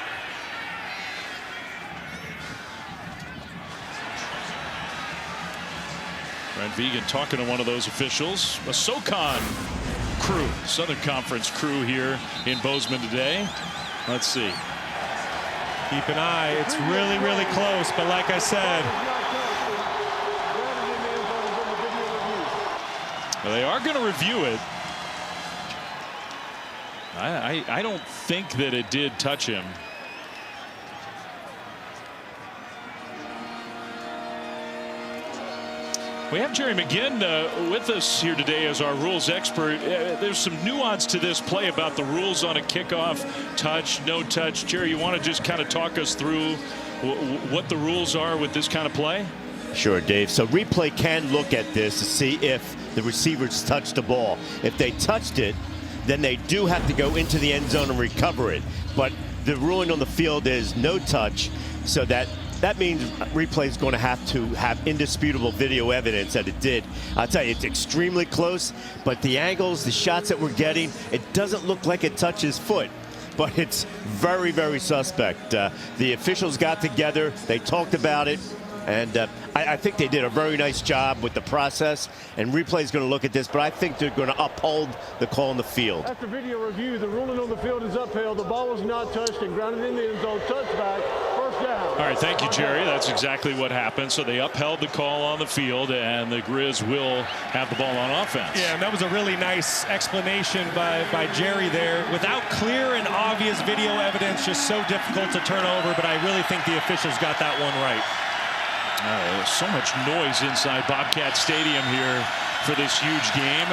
Brent Vigen talking to one of those officials. A SoCon crew, Southern Conference crew here in Bozeman today. Let's see. Keep an eye. It's really, really close, but like I said, well, they are going to review it. I don't think that it did touch him. We have Jerry McGinn with us here today as our rules expert. There's some nuance to this play about the rules on a kickoff, touch, no touch. Jerry, you want to just kind of talk us through what the rules are with this kind of play? Sure, Dave. So replay can look at this to see if the receivers touched the ball. If they touched it, then they do have to go into the end zone and recover it. But the ruling on the field is no touch, so that means replay is going to have indisputable video evidence that it did. I'll tell you, it's extremely close, but the angles, the shots that we're getting, it doesn't look like it touches foot. But it's very, very suspect. The officials got together, they talked about it, and I think they did a very nice job with the process, and replay is going to look at this, but I think they're going to uphold the call in the field. After video review, the ruling on the field is upheld. The ball was not touched and grounded in the end zone. Touchback, first down. All right, thank you, Jerry. That's exactly what happened. So they upheld the call on the field, and the Grizz will have the ball on offense. Yeah, and that was a really nice explanation by Jerry there. Without clear and obvious video evidence, just so difficult to turn over, but I really think the officials got that one right. So much noise inside Bobcat Stadium here for this huge game.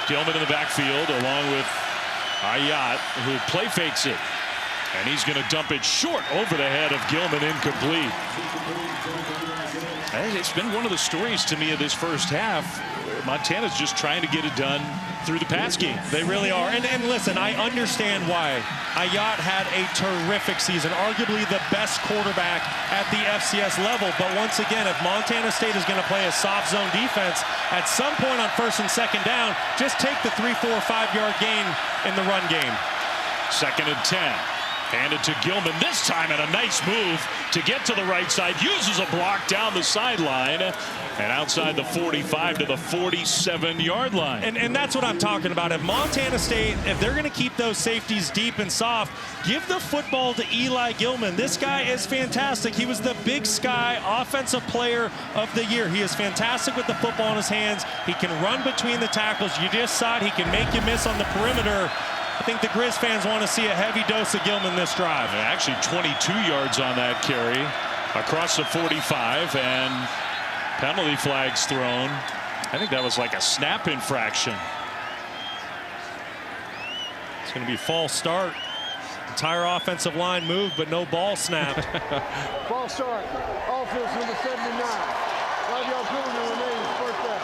Gilman in the backfield along with Ayat, who play fakes it. And he's going to dump it short over the head of Gilman, incomplete. It's been one of the stories to me of this first half. Montana's just trying to get it done through the pass game. They really are. And listen, I understand why. Ayat had a terrific season, arguably the best quarterback at the FCS level. But once again, if Montana State is going to play a soft zone defense, at some point on first and second down, just take the 3, 4, 5-yard gain in the run game. 2nd and 10. Handed to Gilman this time, and a nice move to get to the right side. Uses a block down the sideline and outside the 45 to the 47-yard line. And that's what I'm talking about. If Montana State, if they're going to keep those safeties deep and soft, give the football to Eli Gilman. This guy is fantastic. He was the Big Sky Offensive Player of the Year. He is fantastic with the football in his hands. He can run between the tackles. You just saw it. He can make you miss on the perimeter. I think the Grizz fans want to see a heavy dose of Gilman this drive. Actually 22 yards on that carry across the 45, and penalty flags thrown. I think that was like a snap infraction. It's going to be false start. Entire offensive line moved, but no ball snapped. False start. Offense number 79. 5-yard penalty remains, first down.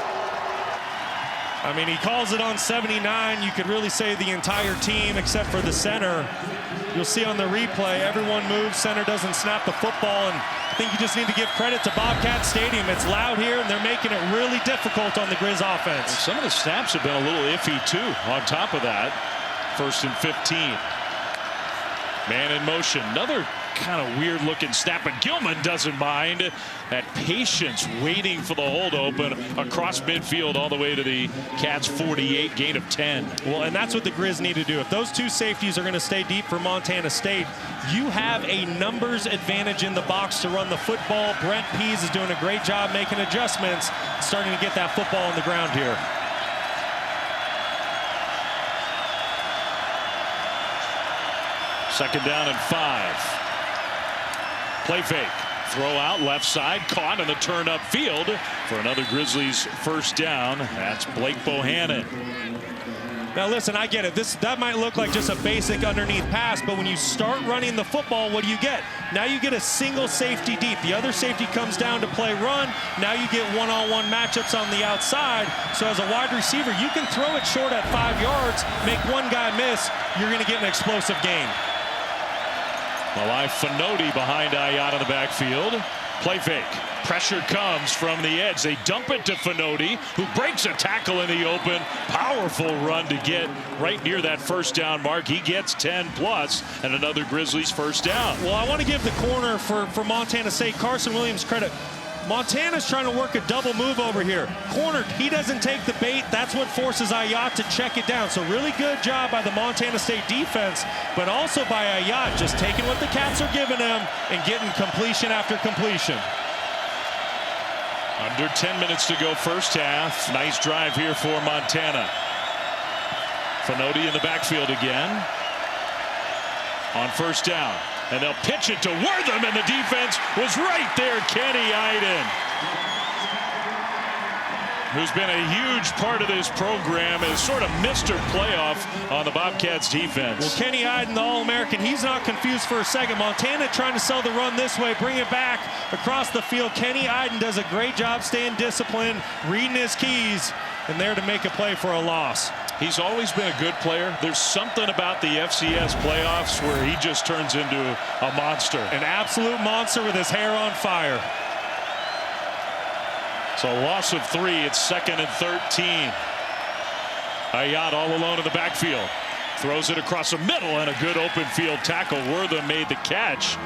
I mean, he calls it on 79. You could really say the entire team except for the center. You'll see on the replay, everyone moves, center doesn't snap the football, and I think you just need to give credit to Bobcat Stadium. It's loud here, and they're making it really difficult on the Grizz offense. And some of the snaps have been a little iffy, too, on top of that. 1st and 15. Man in motion. Another kind of weird looking snap, but Gilman doesn't mind. That patience waiting for the hole to open across midfield all the way to the Cats 48, gain of 10. Well, and that's what the Grizz need to do. If those two safeties are going to stay deep for Montana State, you have a numbers advantage in the box to run the football. Brent Pease is doing a great job making adjustments, starting to get that football on the ground here. Second down and 5. Play fake. Throw out left side. Caught in the turn upfield for another Grizzlies first down. That's Blake Bohannon. Now listen, I get it. That might look like just a basic underneath pass, but when you start running the football, what do you get? Now you get a single safety deep. The other safety comes down to play run. Now you get one-on-one matchups on the outside. So as a wide receiver, you can throw it short at 5 yards, make one guy miss, you're going to get an explosive gain. Malai Finoti behind Ayat in the backfield. Play fake. Pressure comes from the edge. They dump it to Finoti, who breaks a tackle in the open. Powerful run to get right near that first down mark. He gets 10 plus and another Grizzlies first down. Well, I want to give the corner for Montana State, Carson Williams, credit. Montana's trying to work a double move over here. Cornered, he doesn't take the bait. That's what forces Ayat to check it down. So really good job by the Montana State defense, but also by Ayat just taking what the Cats are giving him and getting completion after completion. Under 10 minutes to go first half. Nice drive here for Montana. Finoti in the backfield again. On first down. And they'll pitch it to Wortham, and the defense was right there. Kenny Iden, who's been a huge part of this program, is sort of Mr. Playoff on the Bobcats defense. Well, Kenny Iden, the All-American, he's not confused for a second. Montana trying to sell the run this way, bring it back across the field. Kenny Iden does a great job staying disciplined, reading his keys, and there to make a play for a loss. He's always been a good player. There's something about the FCS playoffs where he just turns into a monster. An absolute monster with his hair on fire. So a loss of 3. It's 2nd and 13. Ayat all alone in the backfield. Throws it across the middle and a good open field tackle. Wortham made the catch,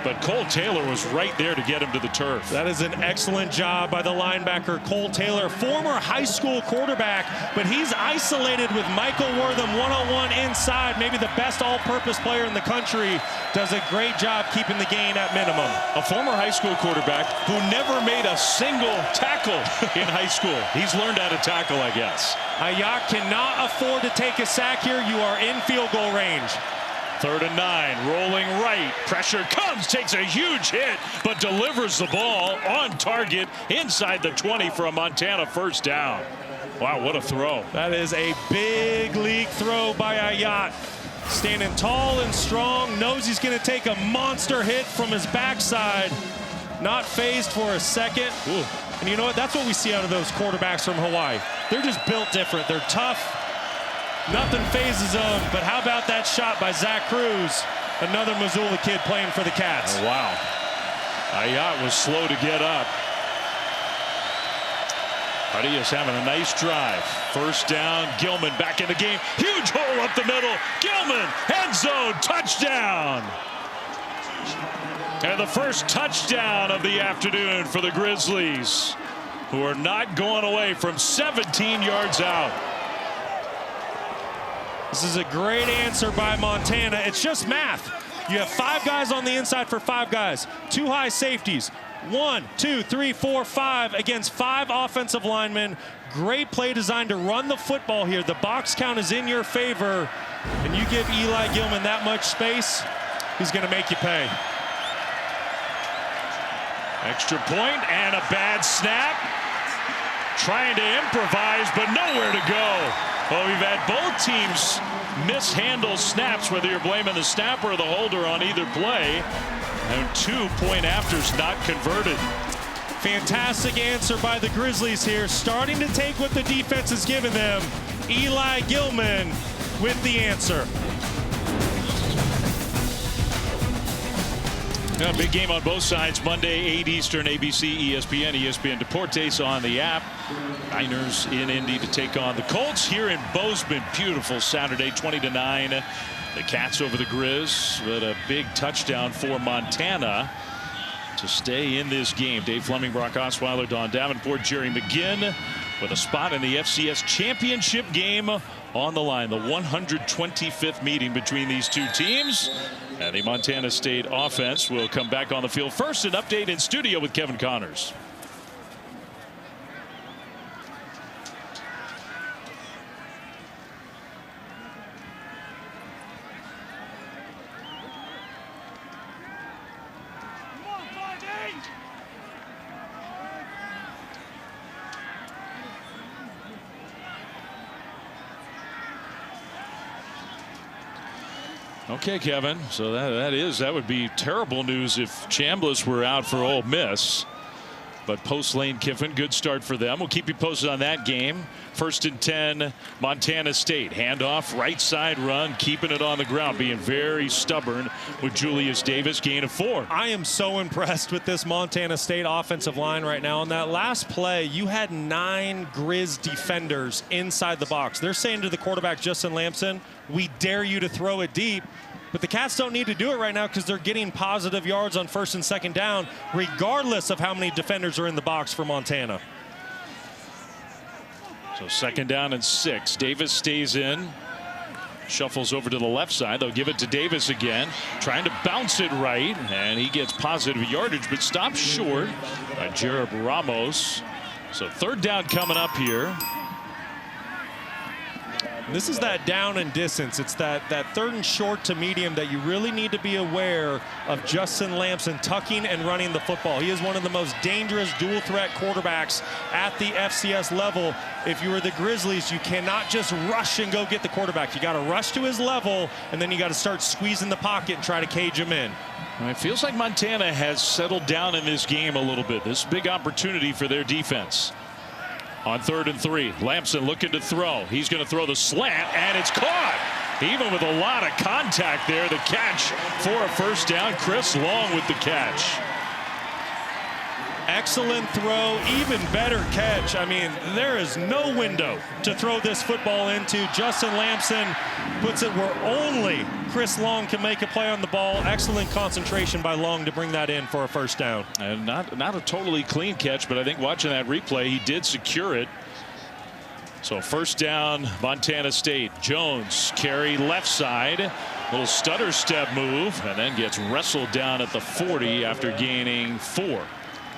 but Cole Taylor was right there to get him to the turf. That is an excellent job by the linebacker, Cole Taylor, former high school quarterback, but he's isolated with Michael Wortham one-on-one inside, maybe the best all-purpose player in the country. Does a great job keeping the gain at minimum. A former high school quarterback who never made a single tackle in high school. He's learned how to tackle, I guess. Ayat cannot afford to take a sack here. You are in field goal range. 3rd and 9, rolling right. Pressure comes, takes a huge hit, but delivers the ball on target inside the 20 for a Montana first down. Wow, what a throw. That is a big league throw by Ayat. Standing tall and strong, knows he's going to take a monster hit from his backside. Not phased for a second. Ooh. And you know what? That's what we see out of those quarterbacks from Hawaii. They're just built different. They're tough. Nothing phases them, but how about that shot by Zach Cruz, another Missoula kid playing for the Cats. Oh, wow. Ayat was slow to get up. Huddy is having a nice drive. First down, Gilman back in the game. Huge hole up the middle. Gilman, end zone, touchdown. And the first touchdown of the afternoon for the Grizzlies, who are not going away from 17 yards out. This is a great answer by Montana. It's just math. You have 5 guys on the inside for 5 guys. 2 high safeties. 1, 2, 3, 4, 5 against 5 offensive linemen. Great play design to run the football here. The box count is in your favor, and you give Eli Gilman that much space, he's going to make you pay. Extra point and a bad snap. Trying to improvise, but nowhere to go. Well, we've had both teams mishandle snaps, whether you're blaming the snapper or the holder on either play. And 2 point afters not converted. Fantastic answer by the Grizzlies here, starting to take what the defense has given them. Eli Gilman with the answer. A big game on both sides. Monday, 8 Eastern, ABC, ESPN, ESPN Deportes on the app. Niners in Indy to take on the Colts here in Bozeman. Beautiful Saturday, 20-9. The Cats over the Grizz with a big touchdown for Montana to stay in this game. Dave Fleming, Brock Osweiler, Don Davenport, Jerry McGinn with a spot in the FCS championship game on the line. The 125th meeting between these two teams. And the Montana State offense will come back on the field first. An update in studio with Kevin Connors. Okay, Kevin. So that would be terrible news if Chambliss were out for Ole Miss. But post Lane Kiffin, good start for them. We'll keep you posted on that game. 1st and 10, Montana State. Handoff, right side run, keeping it on the ground, being very stubborn with Julius Davis, gain of 4. I am so impressed with this Montana State offensive line right now. On that last play, you had 9 Grizz defenders inside the box. They're saying to the quarterback, Justin Lamson, we dare you to throw it deep. But the Cats don't need to do it right now because they're getting positive yards on 1st and 2nd down, regardless of how many defenders are in the box for Montana. So 2nd down and 6. Davis stays in. Shuffles over to the left side. They'll give it to Davis again. Trying to bounce it right. And he gets positive yardage, but stopped short by Jared Ramos. So 3rd down coming up here. This is that down and distance. It's that 3rd and short to medium that you really need to be aware of Justin Lamson tucking and running the football. He is one of the most dangerous dual threat quarterbacks at the FCS level. If you were the Grizzlies, you cannot just rush and go get the quarterback. You got to rush to his level, and then you got to start squeezing the pocket and try to cage him in. It feels like Montana has settled down in this game a little bit. This big opportunity for their defense. On 3rd and 3, Lamson looking to throw. He's going to throw the slant, and it's caught. Even with a lot of contact there, the catch for a 1st down. Chris Long with the catch. Excellent throw, even better catch. I mean, there is no window to throw this football into. Justin Lamson puts it where only Chris Long can make a play on the ball. Excellent concentration by Long to bring that in for a 1st down. And not a totally clean catch, but I think watching that replay, he did secure it. So 1st down, Montana State. Jones carry left side. Little stutter step move, and then gets wrestled down at the 40 after gaining 4.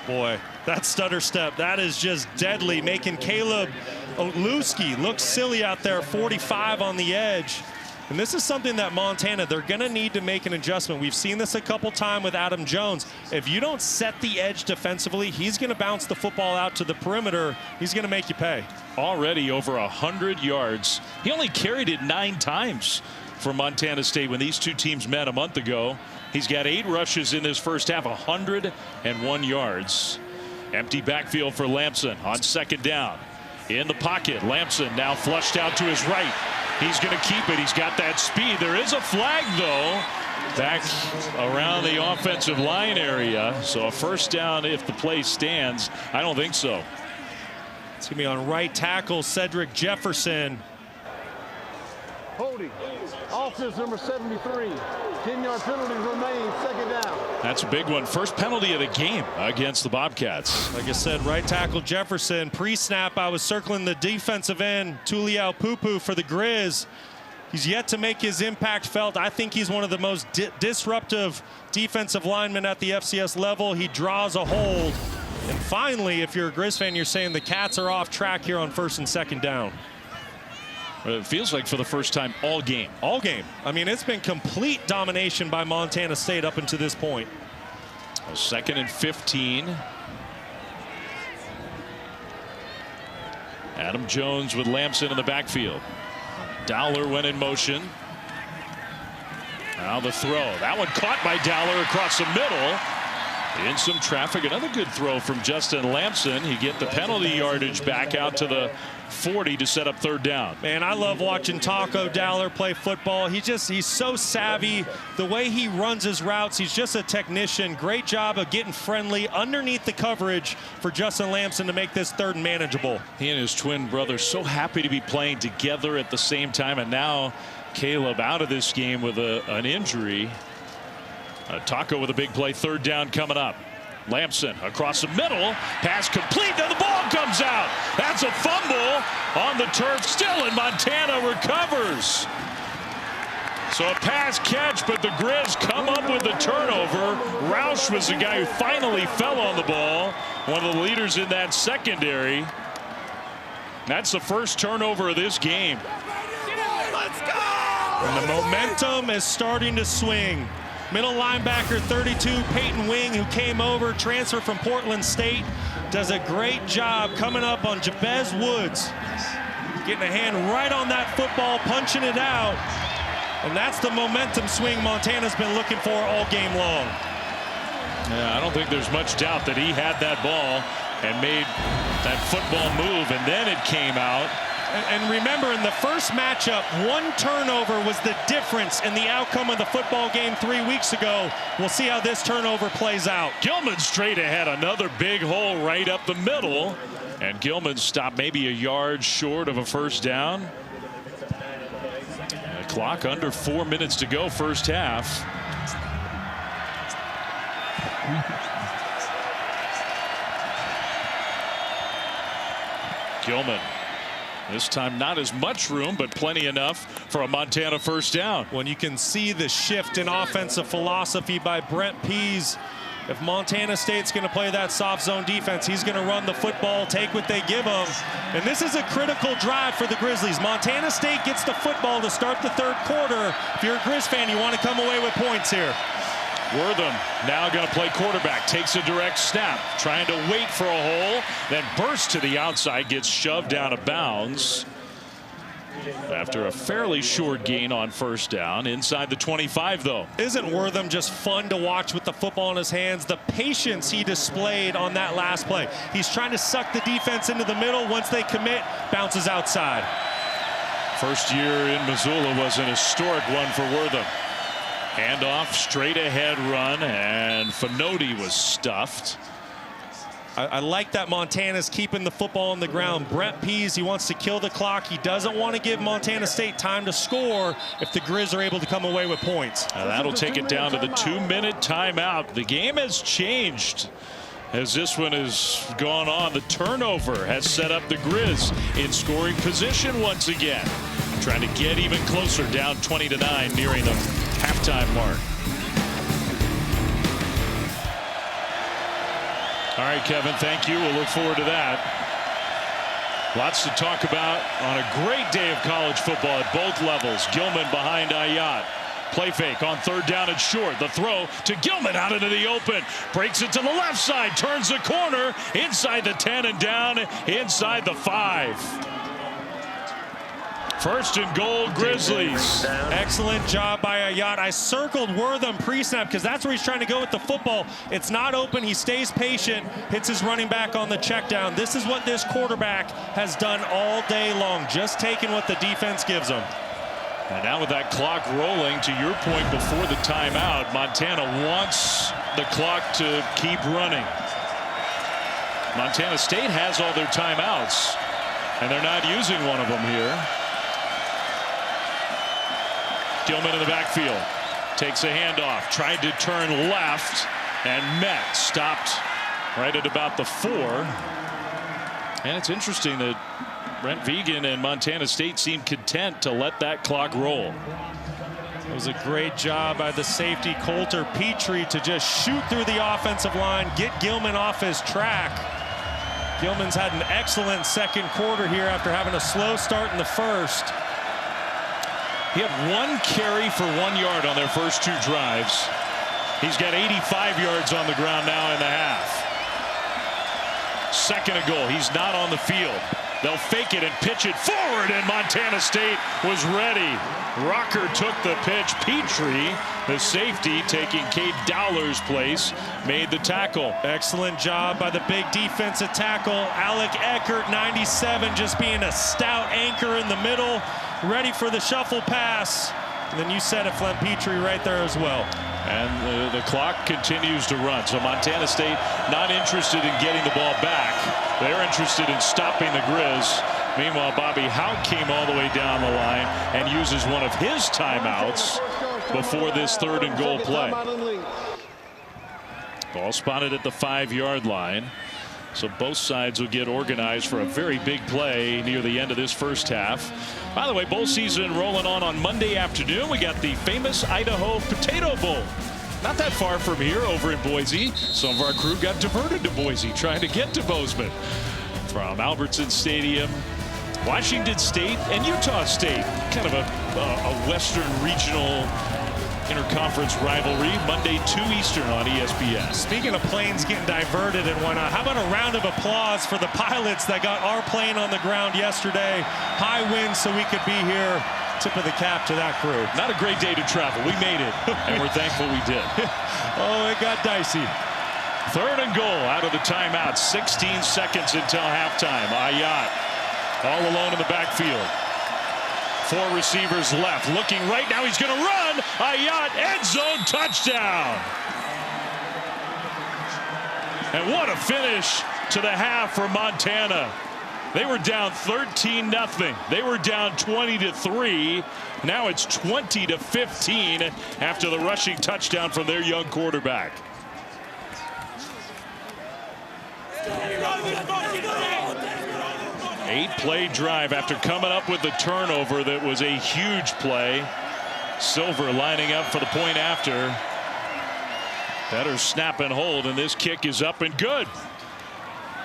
Boy, that stutter step, that is just deadly, making Caleb Olewski look silly out there, 45 on the edge. And this is something that Montana, they're going to need to make an adjustment. We've seen this a couple times with Adam Jones. If you don't set the edge defensively, he's going to bounce the football out to the perimeter. He's going to make you pay. Already over 100 yards. He only carried it 9 times for Montana State when these two teams met a month ago. He's got 8 rushes in this first half, 101 yards. Empty backfield for Lamson on 2nd down. In the pocket, Lamson now flushed out to his right. He's going to keep it. He's got that speed. There is a flag, though, back around the offensive line area. So a 1st down if the play stands. I don't think so. It's going to be on right tackle, Cedric Jefferson. Holding. Offense number 73. 10-yard penalties remain. 2nd down. That's a big one. First penalty of the game against the Bobcats. Like I said, right tackle Jefferson. Pre-snap, I was circling the defensive end, Tuliau Pupu for the Grizz. He's yet to make his impact felt. I think he's one of the most disruptive defensive linemen at the FCS level. He draws a hold. And finally, if you're a Grizz fan, you're saying the Cats are off track here on 1st and 2nd down. It feels like for the first time all game. All game. I mean, it's been complete domination by Montana State up until this point. 2nd and 15. Adam Jones with Lamson in the backfield. Dowler went in motion. Now the throw. That one caught by Dowler across the middle. In some traffic, another good throw from Justin Lamson. He get the penalty yardage back out to the 40 to set up third down. Man, I love watching Taco Dowler play football. He's so savvy. The way he runs his routes, he's just a technician. Great job of getting friendly underneath the coverage for Justin Lamson to make this third and manageable. He and his twin brother so happy to be playing together at the same time, and now Caleb out of this game with an injury. Taco with a big play, third down coming up. Lamson across the middle, pass complete, and the ball comes out. That's a fumble on the turf still, and Montana recovers. So a pass catch, but the Grizz come up with the turnover. Roush was the guy who finally fell on the ball, one of the leaders in that secondary. That's the first turnover of this game. Let's go! And the momentum is starting to swing. Middle linebacker 32 Peyton Wing, who came over, transfer from Portland State, does a great job coming up on Jabez Woods, getting a hand right on that football, punching it out, and that's the momentum swing Montana's been looking for all game long. Yeah, I don't think there's much doubt that he had that ball and made that football move, and then it came out. And remember, in the first matchup, one turnover was the difference in the outcome of the football game 3 weeks ago. We'll see how this turnover plays out. Gilman straight ahead, another big hole right up the middle, and Gilman stopped maybe a yard short of a first down. The clock under 4 minutes to go, first half. Gilman. This time not as much room, but plenty enough for a Montana first down. When you can see the shift in offensive philosophy by Brent Pease, if Montana State's going to play that soft zone defense, he's going to run the football, take what they give him. And this is a critical drive for the Grizzlies. Montana State gets the football to start the third quarter. If you're a Grizz fan, you want to come away with points here. Wortham now going to play quarterback, takes a direct snap, trying to wait for a hole, then bursts to the outside, gets shoved out of bounds after a fairly short gain on first down inside the 25, though. Isn't Wortham just fun to watch with the football in his hands? The patience he displayed on that last play. He's trying to suck the defense into the middle. Once they commit, bounces outside. First year in Missoula was an historic one for Wortham. Handoff, straight ahead run, and Finoti was stuffed. I like that Montana's keeping the football on the ground. Brent Pease, he wants to kill the clock. He doesn't want to give Montana State time to score if the Grizz are able to come away with points. That'll take it down to the 2-minute timeout. The game has changed as this one has gone on. The turnover has set up the Grizz in scoring position once again. Trying to get even closer, down 20-9, nearing the halftime mark. All right, Kevin, thank you. We'll look forward to that. Lots to talk about on a great day of college football at both levels. Gilman behind Ayat. Play fake on third down and short. The throw to Gilman out into the open. Breaks it to the left side. Turns the corner. Inside the 10 and down inside the 5. First and goal, Grizzlies. Excellent job by Ayat. I circled Wortham pre-snap because that's where he's trying to go with the football. It's not open. He stays patient, hits his running back on the check down. This is what this quarterback has done all day long, just taking what the defense gives him. And now with that clock rolling, to your point before the timeout, Montana wants the clock to keep running. Montana State has all their timeouts, and they're not using one of them here. Gilman in the backfield, takes a handoff, tried to turn left and met, stopped right at about the 4. And it's interesting that Brent Vigen and Montana State seem content to let that clock roll. It was a great job by the safety Coulter Petrie to just shoot through the offensive line, get Gilman off his track. Gilman's had an excellent second quarter here after having a slow start in the first. He had 1 carry for 1 yard on their first 2 drives. He's got 85 yards on the ground now in the half. Second and goal. He's not on the field. They'll fake it and pitch it forward, and Montana State was ready. Rocker took the pitch. Petrie, the safety, taking Cade Dowler's place, made the tackle. Excellent job by the big defensive tackle. Alec Eckert, 97, just being a stout anchor in the middle, ready for the shuffle pass. And then you said it, Flem Petrie right there as well. And the clock continues to run. So Montana State not interested in getting the ball back. They're interested in stopping the Grizz. Meanwhile, Bobby Houck came all the way down the line and uses one of his timeouts before this 3rd and goal play. Ball spotted at the 5-yard line. So both sides will get organized for a very big play near the end of this first half. By the way, bowl season rolling on Monday afternoon. We got the famous Idaho Potato Bowl. Not that far from here over in Boise. Some of our crew got diverted to Boise trying to get to Bozeman. From Albertson Stadium, Washington State and Utah State. Kind of a Western regional interconference rivalry. Monday 2 Eastern on ESPN. Speaking of planes getting diverted and whatnot, how about a round of applause for the pilots that got our plane on the ground yesterday? High winds so we could be here. Tip of the cap to that crew. Not a great day to travel. We made it, and we're thankful we did. Oh, it got dicey. 3rd and goal out of the timeout. 16 seconds until halftime. Ayat all alone in the backfield. 4 receivers left. Looking right now. He's going to run. Ayat, end zone, touchdown. And what a finish to the half for Montana. They were down 13-0. They were down 20-3. Now it's 20-15 after the rushing touchdown from their young quarterback. Eight-play drive after coming up with the turnover that was a huge play. Silver lining up for the point after. Better snap and hold, and this kick is up and good.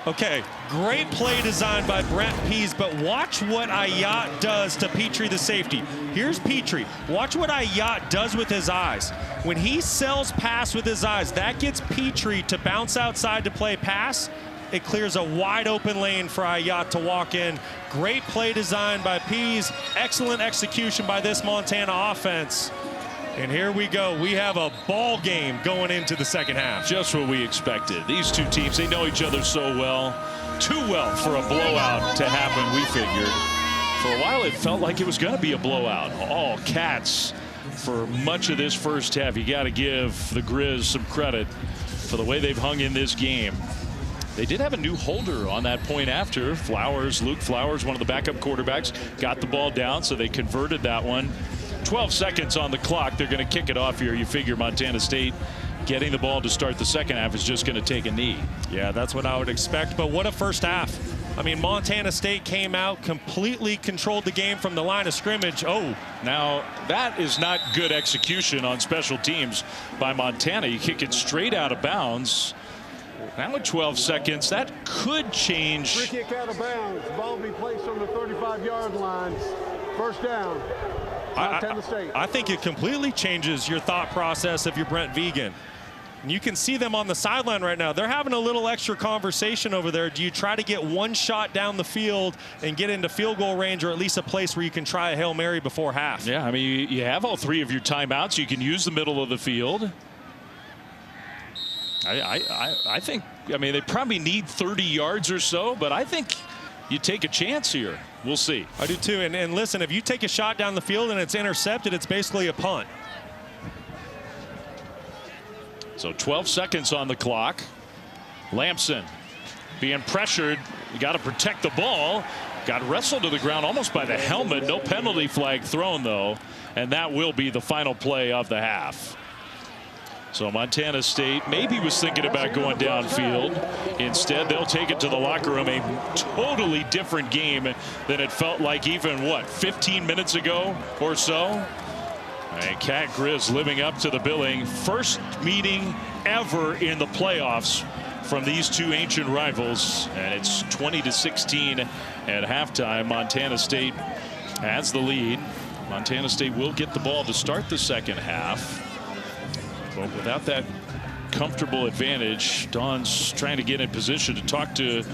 Okay, great play design by Brent Pease, but watch what Ayat does to Petrie, the safety. Here's Petrie. Watch what Ayat does with his eyes. When he sells pass with his eyes, that gets Petrie to bounce outside to play pass. It clears a wide open lane for Ayat to walk in. Great play design by Pease. Excellent execution by this Montana offense. And here we go. We have a ball game going into the second half. Just what we expected. These two teams, they know each other so well. Too well for a blowout to happen, we figured. For a while, it felt like it was going to be a blowout. All Cats for much of this first half. You got to give the Grizz some credit for the way they've hung in this game. They did have a new holder on that point after. Flowers, Luke Flowers, one of the backup quarterbacks, got the ball down, so they converted that one. 12 seconds on the clock. They're going to kick it off here. You figure Montana State getting the ball to start the second half is just going to take a knee. Yeah, that's what I would expect. But what a first half. I mean, Montana State came out, completely controlled the game from the line of scrimmage. Oh, now that is not good execution on special teams by Montana. You kick it straight out of bounds. Now with 12 seconds, that could change. Free kick out of bounds. The ball will be placed on the 35-yard line. First down. I think it completely changes your thought process if you're Brent Vegan. And you can see them on the sideline right now. They're having a little extra conversation over there. Do you try to get one shot down the field and get into field goal range, or at least a place where you can try a Hail Mary before half? Yeah, I mean, you have all 3 of your timeouts. You can use the middle of the field. I think, I mean, they probably need 30 yards or so, but I think you take a chance here. We'll see. I do too. And listen, if you take a shot down the field and it's intercepted, it's basically a punt. So 12 seconds on the clock. Lampson being pressured. You got to protect the ball. Got wrestled to the ground almost by the helmet. No penalty flag thrown, though. And that will be the final play of the half. So Montana State maybe was thinking about going downfield. Instead, they'll take it to the locker room. A totally different game than it felt like even, what, 15 minutes ago or so? And Cat Grizz living up to the billing. First meeting ever in the playoffs from these two ancient rivals. And it's 20-16 at halftime. Montana State has the lead. Montana State will get the ball to start the second half. But without that comfortable advantage, Dawn's trying to get in position to talk to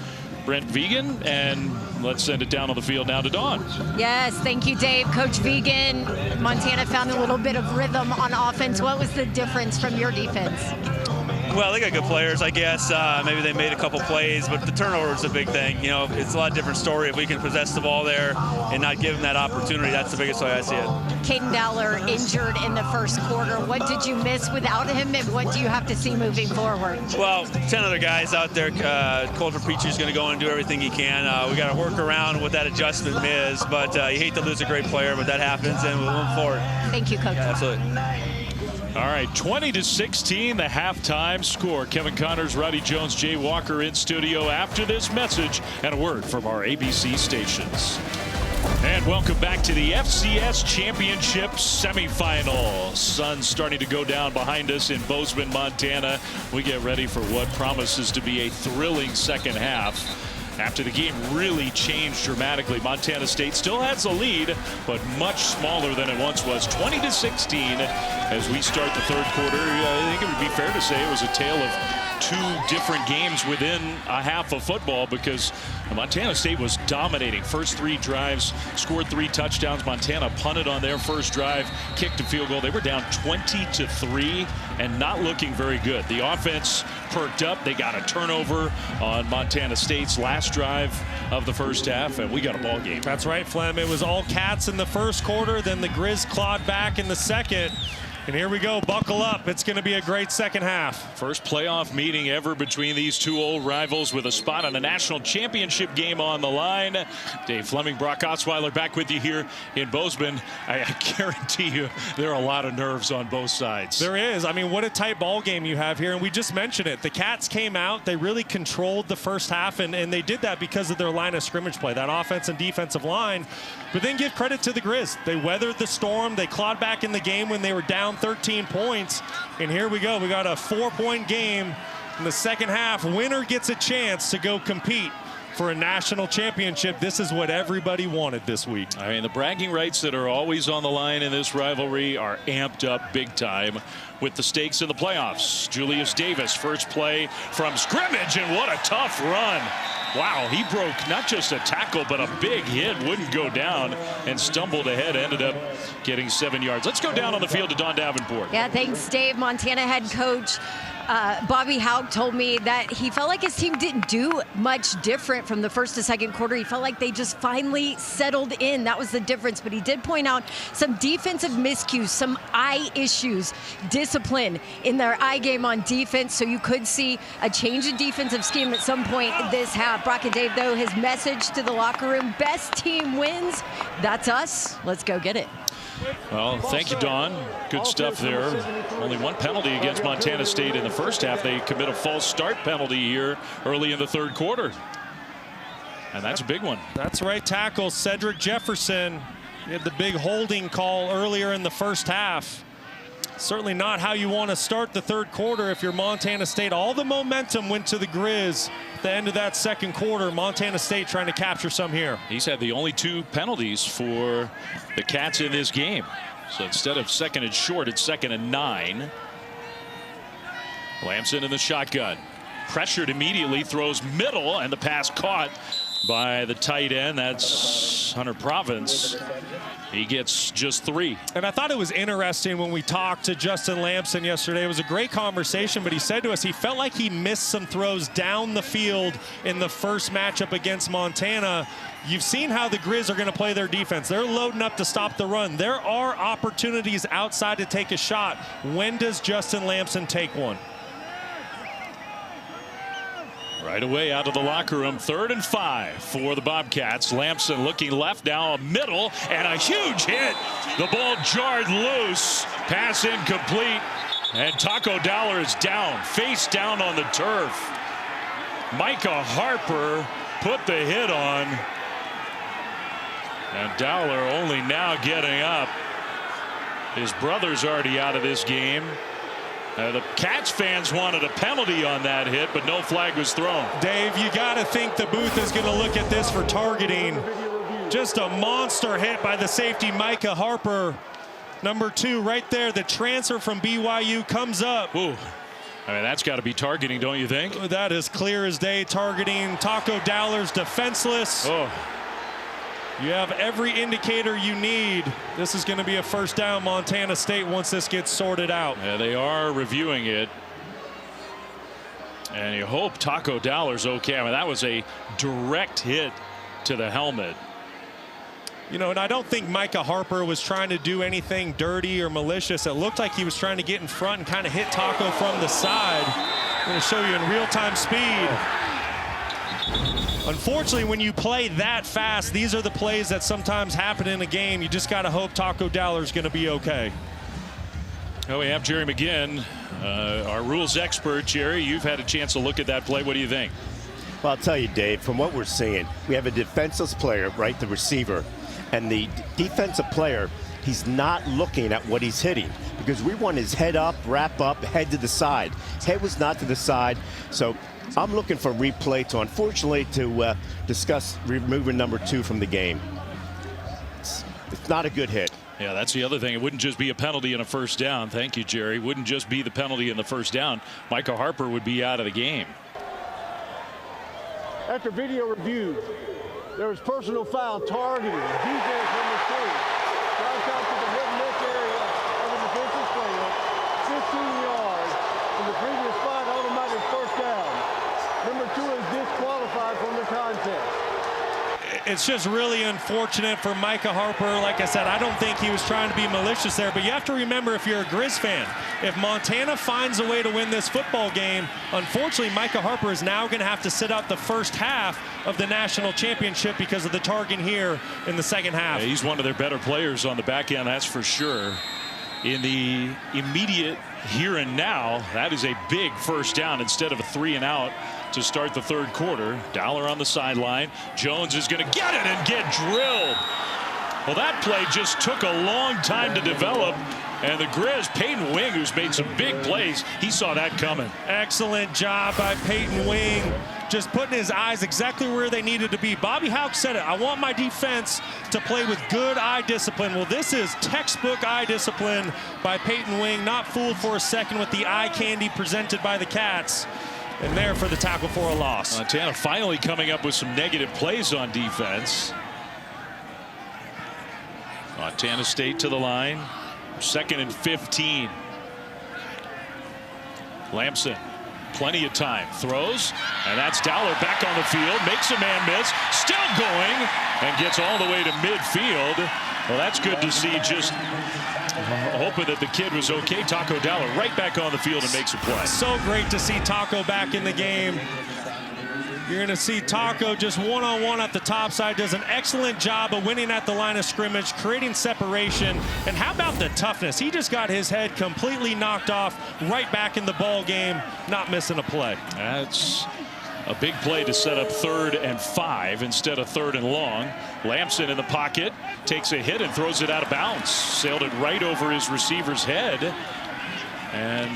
Brent Vegan, and Let's send it down on the field now to Dawn. Yes, thank you, Dave. Coach Vegan, Montana found a little bit of rhythm on offense. What was the difference from your defense? Well, they got good players, I guess. Maybe they made a couple plays, but the turnover is a big thing. You know, it's a lot different story if we can possess the ball there and not give them that opportunity. That's the biggest way I see it. Caden Dowler injured in the first quarter. What did you miss without him, and what do you have to see moving forward? Well, 10 other guys out there. Colter Preacher's going to go in and do everything he can. We got to work around what that adjustment is, but you hate to lose a great player, but that happens, and we'll move forward. Thank you, Coach. Yeah, absolutely. All right, 20-16, the halftime score. Kevin Connors, Roddy Jones, Jay Walker in studio after this message and a word from our ABC stations. And welcome back to the FCS Championship semifinal. Sun starting to go down behind us in Bozeman, Montana. We get ready for what promises to be a thrilling second half. After the game really changed dramatically, Montana State still has a lead, but much smaller than it once was. 20-16 as we start the third quarter. I think it would be fair to say it was a tale of two different games within a half of football, because Montana State was dominating. First three drives, scored 3 touchdowns. Montana punted on their first drive, kicked a field goal. They were down 20-3 and not looking very good. The offense perked up. They got a turnover on Montana State's last drive of the first half, and we got a ball game. That's right, Flem. It was all Cats in the first quarter, then the Grizz clawed back in the second. And here we go. Buckle up. It's going to be a great second half. First playoff meeting ever between these two old rivals, with a spot on a national championship game on the line. Dave Fleming, Brock Osweiler back with you here in Bozeman. I guarantee you there are a lot of nerves on both sides. There is. I mean, what a tight ball game you have here. And we just mentioned it. The Cats came out. They really controlled the first half, and they did that because of their line of scrimmage play, that offense and defensive line. But then give credit to the Grizz. They weathered the storm. They clawed back in the game when they were down 13 points. And here we go. We got a 4-point game in the second half. Winner gets a chance to go compete for a national championship. This is what everybody wanted this week. I mean, the bragging rights that are always on the line in this rivalry are amped up big time with the stakes in the playoffs. Julius Davis, first play from scrimmage, and what a tough run. Wow, he broke not just a tackle, but a big hit, wouldn't go down, and stumbled ahead, ended up getting 7 yards. Let's go down on the field to Don Davenport. Yeah, thanks, Dave. Montana head coach Bobby Houck told me that he felt like his team didn't do much different from the first to second quarter. He felt like they just finally settled in. That was the difference. But he did point out some defensive miscues, some eye issues, discipline in their eye game on defense. So you could see a change in defensive scheme at some point this half. Brock and Dave, though, his message to the locker room: best team wins. That's us. Let's go get it. Well, thank you, Don. Good stuff there. Only one penalty against Montana State in the first half. They commit a false start penalty here early in the third quarter. And that's a big one. That's right tackle, Cedric Jefferson. He had the big holding call earlier in the first half. Certainly not how you want to start the third quarter if you're Montana State. All the momentum went to the Grizz at the end of that second quarter. Montana State trying to capture some here. He's had the only 2 penalties for the Cats in this game. So instead of second and short, it's second and 9. Lamson in the shotgun. Pressured immediately, throws middle, and the pass caught by the tight end. That's Hunter Province. He gets just 3. And I thought it was interesting when we talked to Justin Lamson yesterday. It was a great conversation, but he said to us he felt like he missed some throws down the field in the first matchup against Montana. You've seen how the Grizz are going to play their defense. They're loading up to stop the run. There are opportunities outside to take a shot. When does Justin Lamson take one? Right away out of the locker room, 3rd and 5 for the Bobcats. Lamson looking left, now a middle, and a huge hit. The ball jarred loose, pass incomplete, and Taco Dowler is down, face down on the turf. Micah Harper put the hit on, and Dowler only now getting up. His brother's already out of this game. The Cats fans wanted a penalty on that hit, but no flag was thrown. Dave, you got to think the booth is going to look at this for targeting. Just a monster hit by the safety, Micah Harper. Number 2 right there. The transfer from BYU comes up. Ooh. I mean, that's got to be targeting, don't you think? That is clear as day, targeting. Taco Dowler's defenseless. Oh. You have every indicator you need. This is going to be a first down, Montana State, once this gets sorted out. Yeah, they are reviewing it. And you hope Taco Dowler's okay. I mean, that was a direct hit to the helmet. You know, and I don't think Micah Harper was trying to do anything dirty or malicious. It looked like he was trying to get in front and kind of hit Taco from the side. I'm going to show you in real-time speed. Unfortunately, when you play that fast, these are the plays that sometimes happen in a game. You just got to hope Taco Dowler's going to be okay. Well, we have Jerry McGinn, our rules expert. Jerry, you've had a chance to look at that play. What do you think? Well, I'll tell you, Dave, from what we're seeing, we have a defenseless player, right, the receiver, and the defensive player, he's not looking at what he's hitting because we want his head up, wrap up, head to the side. His head was not to the side, so I'm looking for replay to, unfortunately, to discuss removing number 2 from the game. It's not a good hit. Yeah, that's the other thing. It wouldn't just be a penalty and a first down. Thank you, Jerry. It wouldn't just be the penalty and the first down. Micah Harper would be out of the game. After video review, there was personal foul targeting. Defense number 2. Drives out to the head and neck area of the defensive player. 15 yards. In the previous spot, automatic first down. Number 2 is disqualified from the contest. It's just really unfortunate for Micah Harper. Like I said, I don't think he was trying to be malicious there, but you have to remember, if you're a Grizz fan, if Montana finds a way to win this football game, unfortunately, Micah Harper is now going to have to sit out the first half of the national championship because of the targeting here in the second half. Yeah, he's one of their better players on the back end, that's for sure. In the immediate here and now, that is a big first down instead of a 3 and out to start the third quarter. Dowler on the sideline. Jones is going to get it and get drilled. Well, that play just took a long time to develop. And the Grizz, Peyton Wing, who's made some big plays, he saw that coming. Excellent job by Peyton Wing, just putting his eyes exactly where they needed to be. Bobby Houck said it, I want my defense to play with good eye discipline. Well, this is textbook eye discipline by Peyton Wing, not fooled for a second with the eye candy presented by the Cats. And there for the tackle for a loss. Montana finally coming up with some negative plays on defense. Montana State to the line. 2nd and 15. Lamson, plenty of time, throws, and that's Dowler back on the field, makes a man miss, still going, and gets all the way to midfield. Well, that's good to see, just hoping that the kid was okay. Taco Dowler right back on the field and makes a play. So great to see Taco back in the game. You're going to see Taco just one-on-one at the top side, does an excellent job of winning at the line of scrimmage, creating separation. And how about the toughness? He just got his head completely knocked off, right back in the ball game, not missing a play. That's a big play to set up 3rd and 5 instead of 3rd and long. Lamson in the pocket, takes a hit and throws it out of bounds. Sailed it right over his receiver's head. And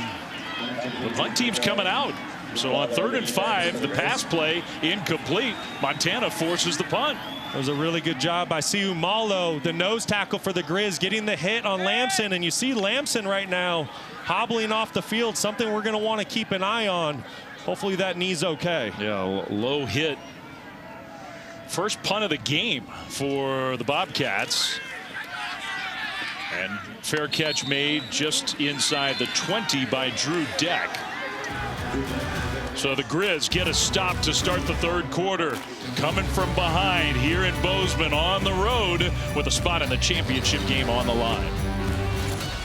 the punt team's coming out. So on 3rd and 5, the pass play incomplete. Montana forces the punt. It was a really good job by Siu Malo, the nose tackle for the Grizz, getting the hit on Lamson. And you see Lamson right now hobbling off the field, something we're going to want to keep an eye on. Hopefully that knee's okay. Yeah, low hit. First punt of the game for the Bobcats. And fair catch made just inside the 20 by Drew Deck. So the Grizz get a stop to start the third quarter. Coming from behind here in Bozeman on the road with a spot in the championship game on the line.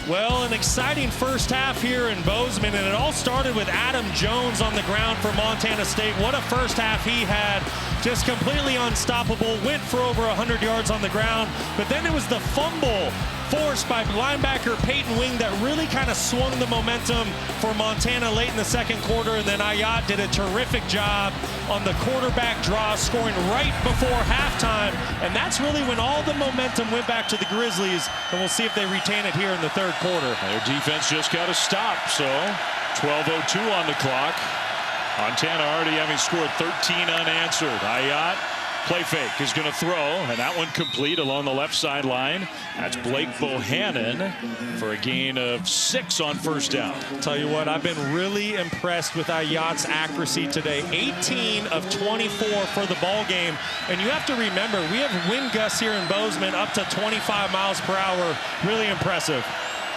Well, an exciting first half here in Bozeman, and it all started with Adam Jones on the ground for Montana State. What a first half he had. Just completely unstoppable, went for over 100 yards on the ground, but then it was the fumble forced by linebacker Peyton Wing that really kind of swung the momentum for Montana late in the second quarter, and then Ayat did a terrific job on the quarterback draw, scoring right before halftime, and that's really when all the momentum went back to the Grizzlies, and we'll see if they retain it here in the third quarter. Their defense just got to stop, so 12:02 on the clock. Montana already having scored 13 unanswered. Ayat Play fake is going to throw, and that one complete along the left sideline. That's Blake Bohannon for a gain of 6 on first down. Tell you what, I've been really impressed with Ayat's accuracy today. 18 of 24 for the ball game. And you have to remember, we have wind gusts here in Bozeman up to 25 miles per hour. Really impressive.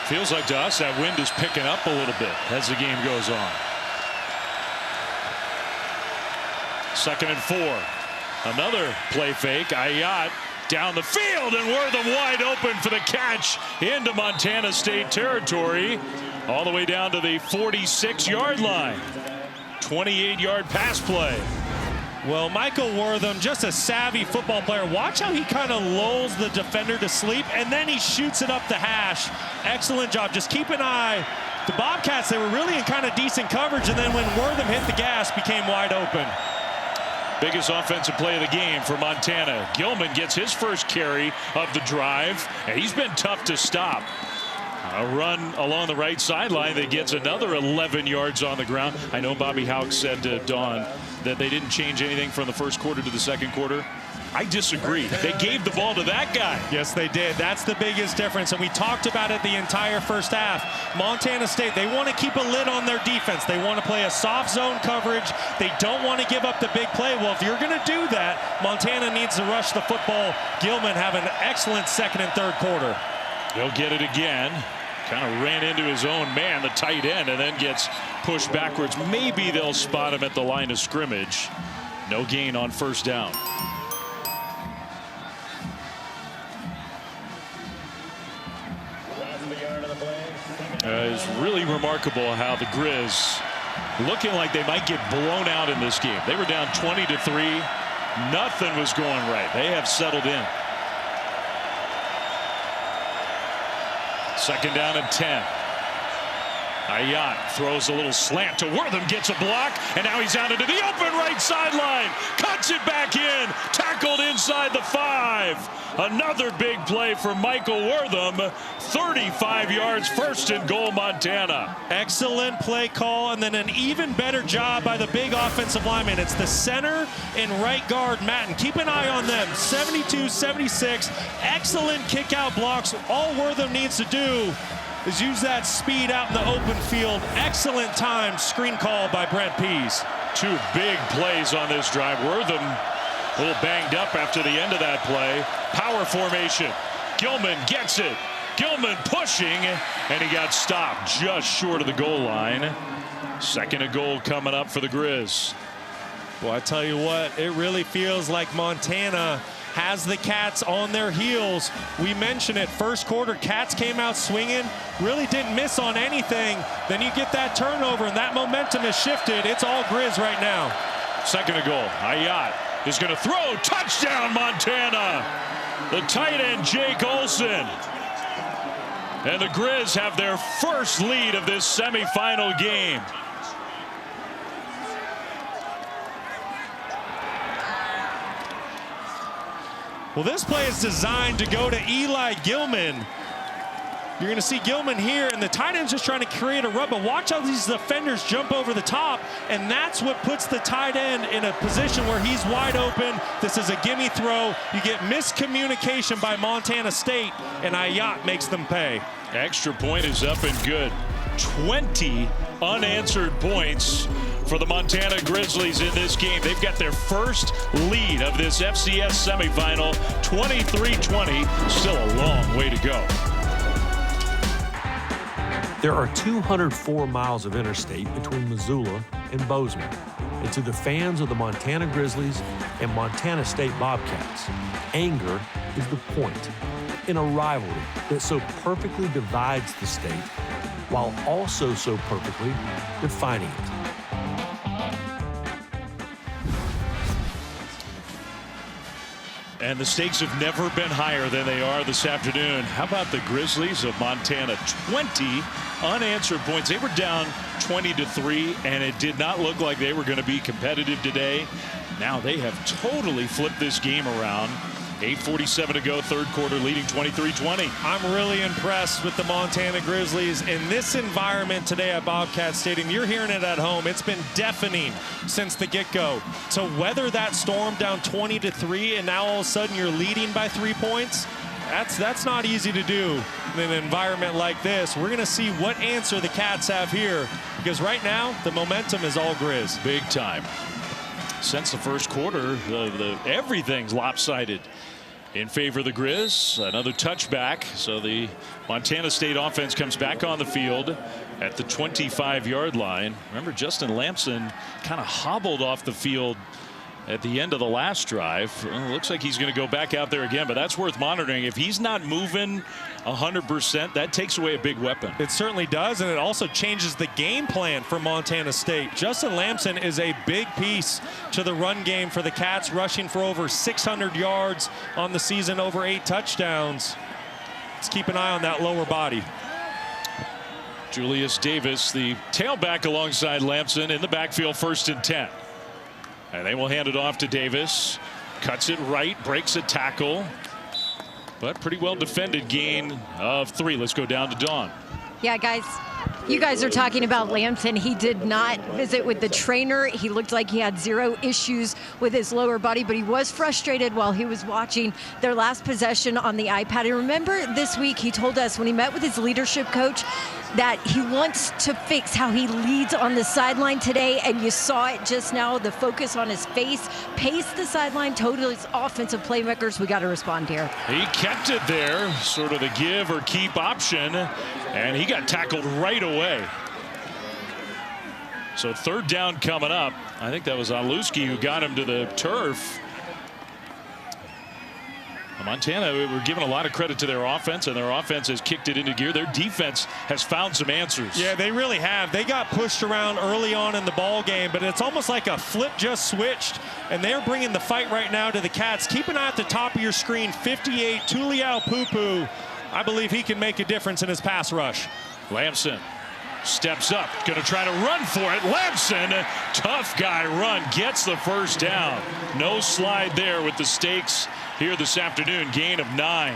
Feels like to us that wind is picking up a little bit as the game goes on. 2nd and 4. Another play fake. Ayat down the field, and Wortham wide open for the catch into Montana State territory, all the way down to the 46-yard line. 28-yard pass play. Well, Michael Wortham, just a savvy football player. Watch how he kind of lulls the defender to sleep, and then he shoots it up the hash. Excellent job. Just keep an eye. The Bobcats, they were really in kind of decent coverage, and then when Wortham hit the gas, became wide open. Biggest offensive play of the game for Montana. Gilman gets his first carry of the drive, and he's been tough to stop. A run along the right sideline that gets another 11 yards on the ground. I know Bobby Houck said to Dawn that they didn't change anything from the first quarter to the second quarter. I disagree. They gave the ball to that guy. Yes, they did. That's the biggest difference, and we talked about it the entire first half. Montana State, they want to keep a lid on their defense. They want to play a soft zone coverage. They don't want to give up the big play. Well, if you're going to do that, Montana needs to rush the football. Gilman have an excellent second and third quarter. He'll get it again. Kind of ran into his own man, the tight end, and then gets pushed backwards. Maybe they'll spot him at the line of scrimmage. No gain on first down. It's really remarkable how the Grizz looking like they might get blown out in this game. They were down 20-3. Nothing was going right. They have settled in. 2nd down and 10. Ayat throws a little slant to Wortham, gets a block, and now he's out into the open right sideline. Cuts it back in. Tackled inside the 5. Another big play for Michael Wortham. 35 yards, 1st and goal, Montana. Excellent play call, and then an even better job by the big offensive lineman. It's the center and right guard, Matten. Keep an eye on them. 72-76. Excellent kick out blocks. All Wortham needs to do is use that speed out in the open field. Excellent time. Screen call by Brent Pease. 2 big plays on this drive. Wortham a little banged up after the end of that play. Power formation. Gilman gets it. Gilman pushing, and he got stopped just short of the goal line. 2nd and goal coming up for the Grizz. Well, I tell you what, it really feels like Montana has the Cats on their heels. We mentioned it, first quarter, Cats came out swinging, really didn't miss on anything. Then you get that turnover, and that momentum has shifted. It's all Grizz right now. 2nd and goal. Ayat is going to throw. Touchdown, Montana. The tight end, Jake Olson. And the Grizz have their first lead of this semifinal game. Well, this play is designed to go to Eli Gilman. You're going to see Gilman here, and the tight end's just trying to create a run, but watch how these defenders jump over the top, and that's what puts the tight end in a position where he's wide open. This is a gimme throw. You get miscommunication by Montana State, and Ayat makes them pay. Extra point is up and good. 20 unanswered points for the Montana Grizzlies in this game. They've got their first lead of this FCS semifinal, 23-20. Still a long way to go. There are 204 miles of interstate between Missoula and Bozeman. And to the fans of the Montana Grizzlies and Montana State Bobcats, anger is the point in a rivalry that so perfectly divides the state while also so perfectly defining it. And the stakes have never been higher than they are this afternoon. How about the Grizzlies of Montana? 20 unanswered points. They were down 20-3, and it did not look like they were going to be competitive today. Now they have totally flipped this game around. 8:47 to go, third quarter, leading 23-20. I'm really impressed with the Montana Grizzlies in this environment today at Bobcat Stadium. You're hearing it at home. It's been deafening since the get-go. To weather that storm down 20-3, and now all of a sudden you're leading by 3 points, that's not easy to do in an environment like this. We're going to see what answer the Cats have here, because right now the momentum is all Grizz. Big time. Since the first quarter, everything's lopsided in favor of the Grizz. Another touchback, so the Montana State offense comes back on the field at the 25-yard line. Remember, Justin Lamson kind of hobbled off the field at the end of the last drive. Well, it looks like he's going to go back out there again, but that's worth monitoring. If he's not moving 100%, that takes away a big weapon. It certainly does, and it also changes the game plan for Montana State. Justin Lamson is a big piece to the run game for the Cats, rushing for over 600 yards on the season, over 8 touchdowns. Let's keep an eye on that lower body. Julius Davis, the tailback alongside Lamson, in the backfield, 1st and 10. And they will hand it off to Davis. Cuts it right, breaks a tackle. But pretty well defended, gain of 3. Let's go down to Dawn. Yeah, guys, you guys are talking about Lamson. He did not visit with the trainer. He looked like he had 0 issues with his lower body, but he was frustrated while he was watching their last possession on the iPad. And remember, this week he told us when he met with his leadership coach that he wants to fix how he leads on the sideline today, and you saw it just now, the focus on his face, paced the sideline, told his offensive playmakers, we got to respond here. He kept it there, sort of the give or keep option, and he got tackled right away. So 3rd down coming up. I think that was Aluski who got him to the turf. Montana, we're giving a lot of credit to their offense, and their offense has kicked it into gear. Their defense has found some answers. Yeah, they really have. They got pushed around early on in the ball game, but it's almost like a flip just switched, and they're bringing the fight right now to the Cats. Keep an eye at the top of your screen. 58, Tuliau Pupu. I believe he can make a difference in his pass rush. Lamson steps up, going to try to run for it. Lamson, tough guy run, gets the 1st down. No slide there with the stakes here this afternoon, gain of 9.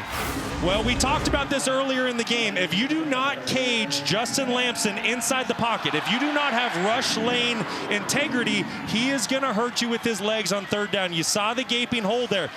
Well, we talked about this earlier in the game. If you do not cage Justin Lamson inside the pocket, if you do not have rush lane integrity, he is going to hurt you with his legs on 3rd down. You saw the gaping hole there.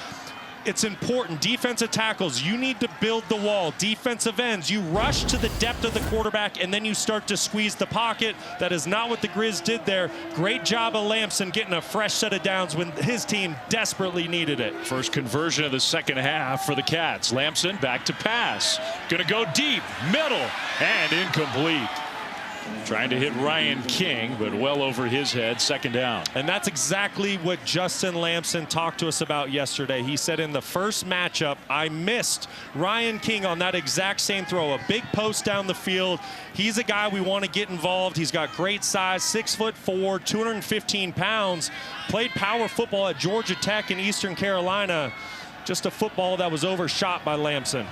It's important. Defensive tackles, you need to build the wall. Defensive ends, you rush to the depth of the quarterback and then you start to squeeze the pocket. That is not what the Grizz did there. Great job of Lamson getting a fresh set of downs when his team desperately needed it. First conversion of the 2nd half for the Cats. Lamson back to pass. Going to go deep, middle, and incomplete. Trying to hit Ryan King, but well over his head, 2nd down. And that's exactly what Justin Lamson talked to us about yesterday. He said in the first matchup, I missed Ryan King on that exact same throw, a big post down the field. He's a guy we want to get involved. He's got great size, 6'4", 215 pounds, played power football at Georgia Tech in Eastern Carolina. Just a football that was overshot by Lamson.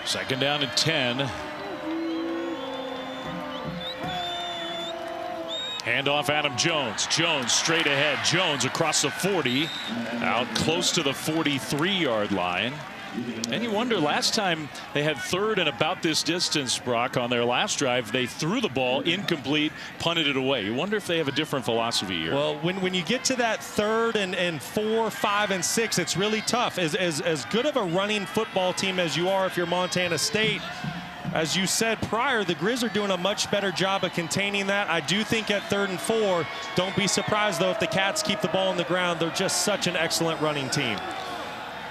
2nd down and 10. Handoff Adam Jones. Jones straight ahead. Jones across the 40. Out close to the 43-yard line. And you wonder, last time they had 3rd and about this distance, Brock, on their last drive, they threw the ball incomplete, punted it away. You wonder if they have a different philosophy here. Well, when you get to that 3rd and 4, 5, and 6, it's really tough. As good of a running football team as you are if you're Montana State, as you said prior, the Grizz are doing a much better job of containing that. I do think at 3rd and 4, don't be surprised, though, if the Cats keep the ball on the ground. They're just such an excellent running team.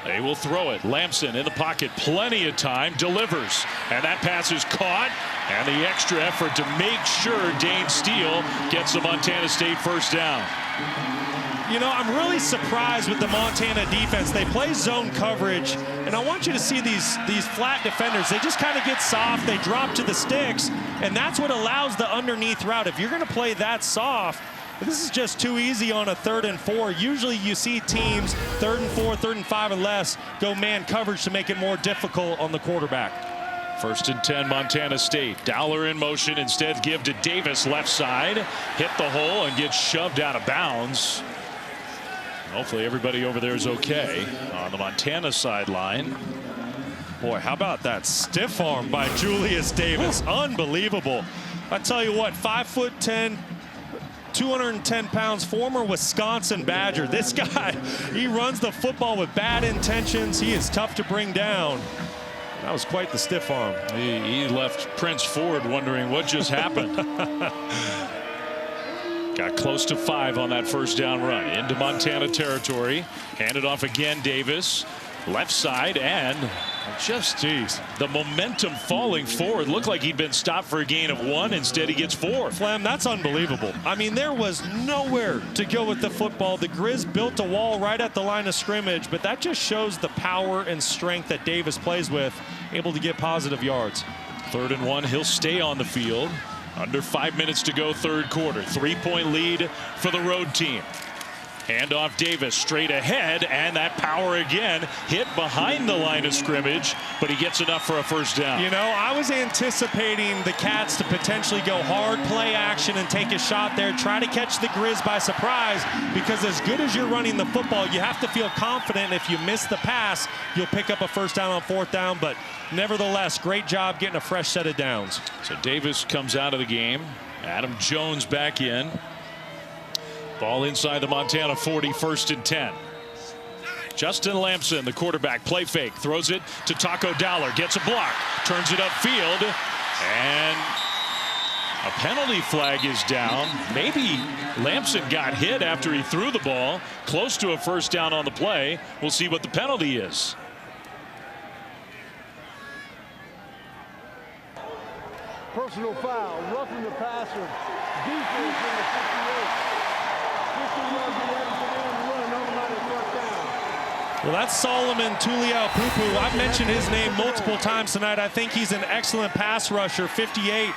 They will throw it. Lamson in the pocket, plenty of time, delivers. And that pass is caught. And the extra effort to make sure Dane Steele gets the Montana State 1st down. You know, I'm really surprised with the Montana defense. They play zone coverage, and I want you to see these flat defenders. They just kind of get soft. They drop to the sticks, and that's what allows the underneath route. If you're going to play that soft, this is just too easy on a 3rd and 4. Usually you see teams 3rd and 4, 3rd and 5 or less go man coverage to make it more difficult on the quarterback. 1st and 10, Montana State. Dowler in motion, instead give to Davis left side. Hit the hole and gets shoved out of bounds. Hopefully everybody over there is okay on the Montana sideline. Boy, how about that stiff arm by Julius Davis? Unbelievable. I tell you what, 5'10", 210 pounds, former Wisconsin Badger. This guy, he runs the football with bad intentions. He is tough to bring down. That was quite the stiff arm. He left Prince Ford wondering what just happened. Got close to 5 on that first down run into Montana territory. Handed off again, Davis. Left side, and just the momentum falling forward. Looked like he'd been stopped for a gain of 1. Instead, he gets 4. Flem, that's unbelievable. I mean, there was nowhere to go with the football. The Grizz built a wall right at the line of scrimmage, but that just shows the power and strength that Davis plays with, able to get positive yards. 3rd and 1. He'll stay on the field. Under 5 minutes to go, third quarter. 3-point lead for the road team. Handoff Davis straight ahead, and that power again hit behind the line of scrimmage, but he gets enough for a first down. You know, I was anticipating the Cats to potentially go hard play action and take a shot there, try to catch the Grizz by surprise, because as good as you're running the football, you have to feel confident if you miss the pass, you'll pick up a first down on 4th down, but nevertheless, great job getting a fresh set of downs. So Davis comes out of the game. Adam Jones back in. Ball inside the Montana 40, 1st and 10. Justin Lamson, the quarterback, play fake, throws it to Taco Dowler, gets a block, turns it upfield, and a penalty flag is down. Maybe Lamson got hit after he threw the ball, close to a first down on the play. We'll see what the penalty is. Personal foul, roughing the passer, defense in the 58. 15 yards away from the end, running automatic first down. Well, that's Solomon Tuliaupupu. I've mentioned his name multiple times tonight. I think he's an excellent pass rusher, 58.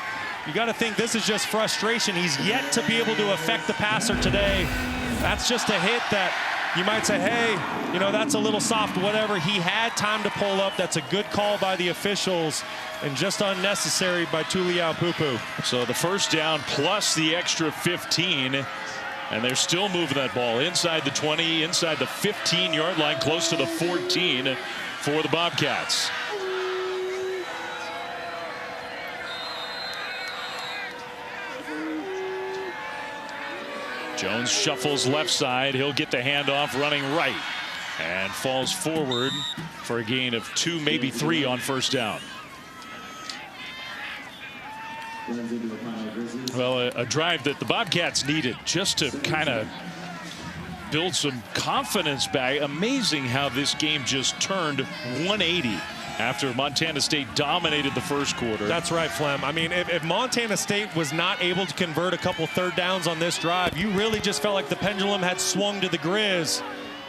You got to think this is just frustration. He's yet to be able to affect the passer today. That's just a hit that you might say, hey, you know, that's a little soft, whatever. He had time to pull up. That's a good call by the officials and just unnecessary by Tuliaupupu. So the first down plus the extra 15. And they're still moving that ball inside the 20, inside the 15-yard line, close to the 14 for the Bobcats. Jones shuffles left side. He'll get the handoff running right and falls forward for a gain of 2, maybe 3 on first down. Well, a drive that the Bobcats needed just to kind of build some confidence back. Amazing how this game just turned 180 after Montana State dominated the first quarter. That's right, Flem. I mean, if Montana State was not able to convert a couple 3rd downs on this drive, you really just felt like the pendulum had swung to the Grizz.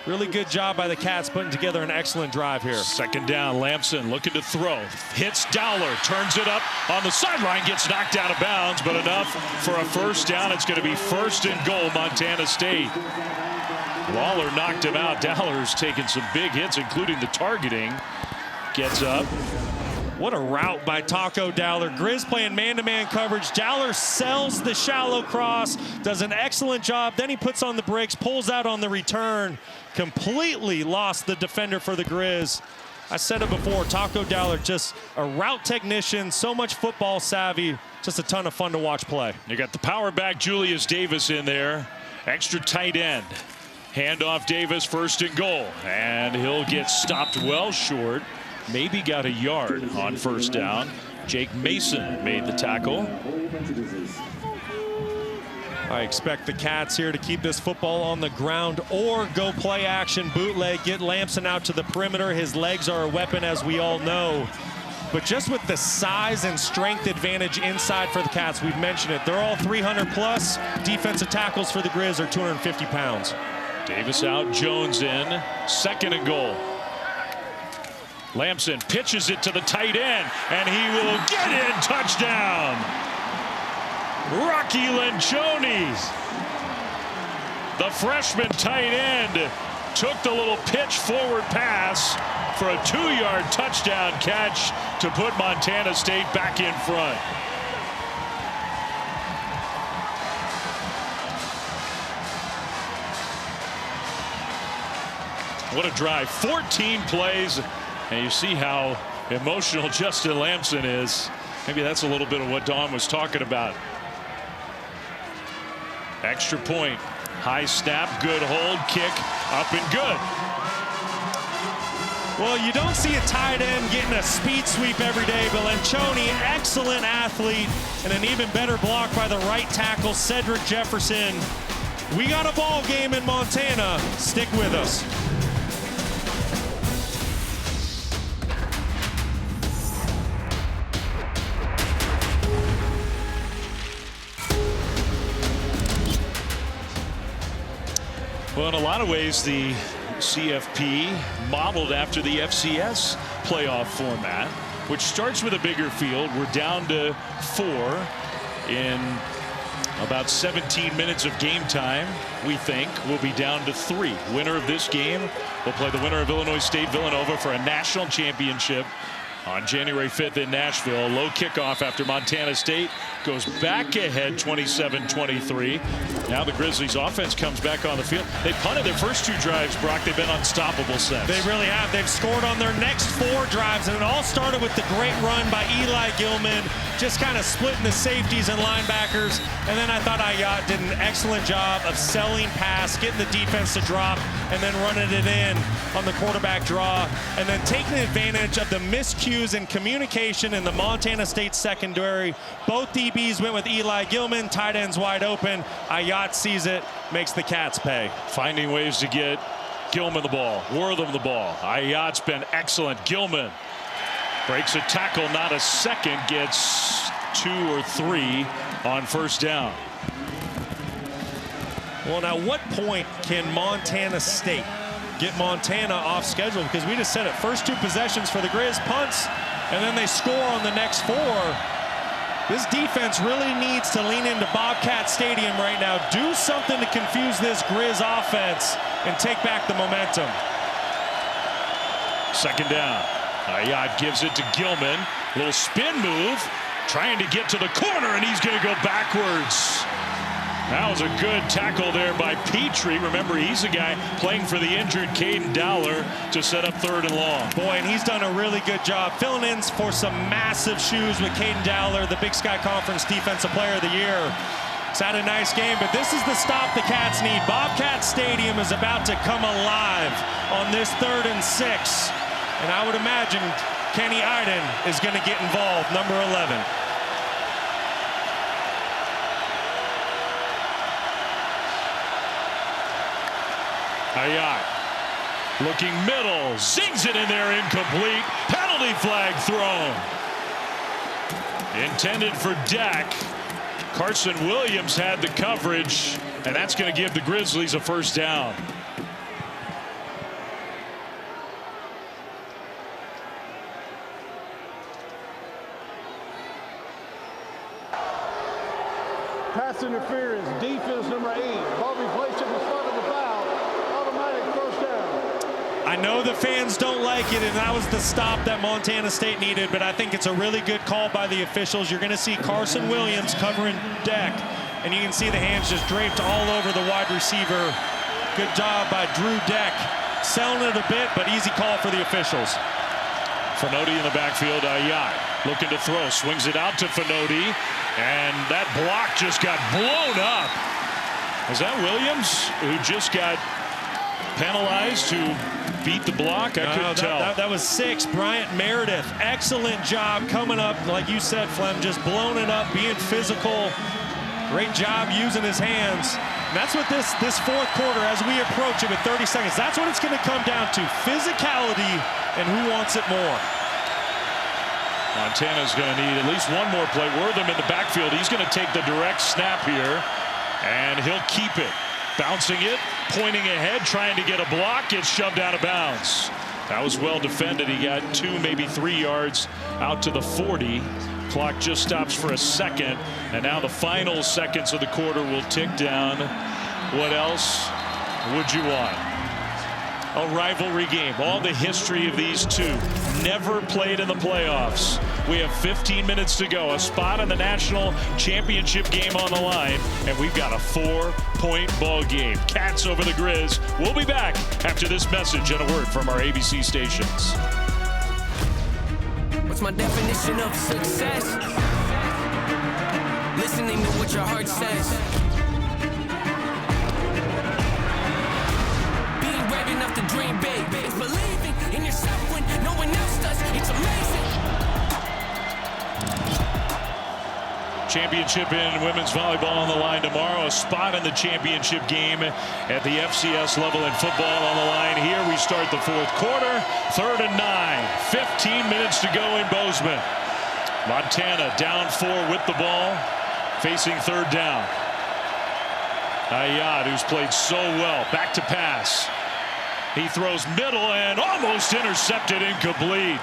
Really good job by the Cats putting together an excellent drive here. 2nd down, Lamson looking to throw. Hits Dowler, turns it up on the sideline, gets knocked out of bounds, but enough for a first down. It's going to be 1st and goal, Montana State. Lawler knocked him out. Dowler's taken some big hits, including the targeting. Gets up. What a route by Taco Dowler. Grizz playing man-to-man coverage. Dowler sells the shallow cross, does an excellent job. Then he puts on the brakes, pulls out on the return. Completely lost the defender for the Grizz. I said it before, Taco Dowler, just a route technician, so much football savvy, just a ton of fun to watch play. You got the power back Julius Davis in there. Extra tight end. Handoff Davis, 1st and goal. And he'll get stopped well short. Maybe got a yard on first down. Jake Mason made the tackle. I expect the Cats here to keep this football on the ground or go play action bootleg, get Lamson out to the perimeter. His legs are a weapon, as we all know. But just with the size and strength advantage inside for the Cats, we've mentioned it. They're all 300 plus. Defensive tackles for the Grizz are 250 pounds. Davis out, Jones in. 2nd and goal. Lamson pitches it to the tight end, and he will get in. Touchdown. Rocky Lencioni, the freshman tight end, took the little pitch forward pass for a 2-yard touchdown catch to put Montana State back in front. What a drive. 14 plays. And you see how emotional Justin Lamson is. Maybe that's a little bit of what Dawn was talking about. Extra point. High snap. Good hold. Kick. Up and good. Well, you don't see a tight end getting a speed sweep every day, but Lencioni, excellent athlete, and an even better block by the right tackle, Cedric Jefferson. We got a ball game in Montana. Stick with us. Well, in a lot of ways, the CFP modeled after the FCS playoff format, which starts with a bigger field. We're down to 4 in about 17 minutes of game time. We think we'll be down to 3. Winner of this game will play the winner of Illinois State Villanova for a national championship on January 5th in Nashville. Low kickoff after Montana State goes back ahead 27-23. Now the Grizzlies offense comes back on the field. They punted their first 2 drives, Brock. They've been unstoppable since. They really have. They've scored on their next 4 drives, and it all started with the great run by Eli Gilman, just kind of splitting the safeties and linebackers. And then I thought Ayat did an excellent job of selling pass, getting the defense to drop, and then running it in on the quarterback draw, and then taking advantage of the miscues and communication in the Montana State secondary. Both DBs went with Eli Gilman, tight ends wide open. Ayat sees it, makes the Cats pay. Finding ways to get Gilman the ball, Wortham the ball. Ayat's been excellent. Gilman breaks a tackle, not a second, gets 2 or 3 on first down. Well, now what point can Montana State get Montana off schedule? Because we just said it, first 2 possessions for the Grizz, punts, and then they score on the next 4. This defense really needs to lean into Bobcat Stadium right now. Do something to confuse this Grizz offense and take back the momentum. Second down. Ayat gives it to Gilman. Little spin move, trying to get to the corner, and he's going to go backwards. That was a good tackle there by Petrie. Remember, he's a guy playing for the injured Caden Dowler to set up 3rd and long. Boy, and he's done a really good job filling in for some massive shoes with Caden Dowler, the Big Sky Conference Defensive Player of the Year. It's had a nice game, but this is the stop the Cats need. Bobcat Stadium is about to come alive on this 3rd and 6. And I would imagine Kenny Iden is going to get involved, number 11. Ayat looking middle, zings it in there, incomplete. Penalty flag thrown. Intended for Dak. Carson Williams had the coverage, and that's going to give the Grizzlies a first down. Pass interference, defense number 8. Bobby placed it in front of the foul. Automatic first down. I know the fans don't like it, and that was the stop that Montana State needed, but I think it's a really good call by the officials. You're going to see Carson Williams covering Deck, and you can see the hands just draped all over the wide receiver. Good job by Drew Deck. Selling it a bit, but easy call for the officials. Finoti in the backfield. Ayat looking to throw, swings it out to Finoti, and that block just got blown up. Is that Williams who just got penalized to beat the block? I couldn't tell. That was 6. Bryant Meredith, excellent job coming up, like you said, Flem, just blowing it up, being physical. Great job using his hands. And that's what this 4th quarter, as we approach it with 30 seconds, that's what it's going to come down to. Physicality and who wants it more. Montana's going to need at least one more play. Wortham in the backfield. He's going to take the direct snap here, and he'll keep it. Bouncing it, pointing ahead, trying to get a block. Gets shoved out of bounds. That was well defended. He got 2, maybe 3 yards out to the 40. Clock just stops for a second, and now the final seconds of the quarter will tick down. What else would you want? a rivalry game. All the history of these two. Never played in the playoffs. We have 15 minutes to go. A spot in the national championship game on the line. And we've got a 4-point ball game. Cats over the Grizz. We'll be back after this message and a word from our ABC stations. What's my definition of success? Listening to what your heart says. Being brave enough to dream big. It's believing in yourself when no one else does. It's amazing. Championship in women's volleyball on the line tomorrow. A spot in the championship game at the FCS level in football on the line. Here we start the fourth quarter. 3rd and 9. 15 minutes to go in Bozeman. Montana down 4 with the ball, facing 3rd down. Ayad, who's played so well, back to pass. He throws middle and almost intercepted, incomplete.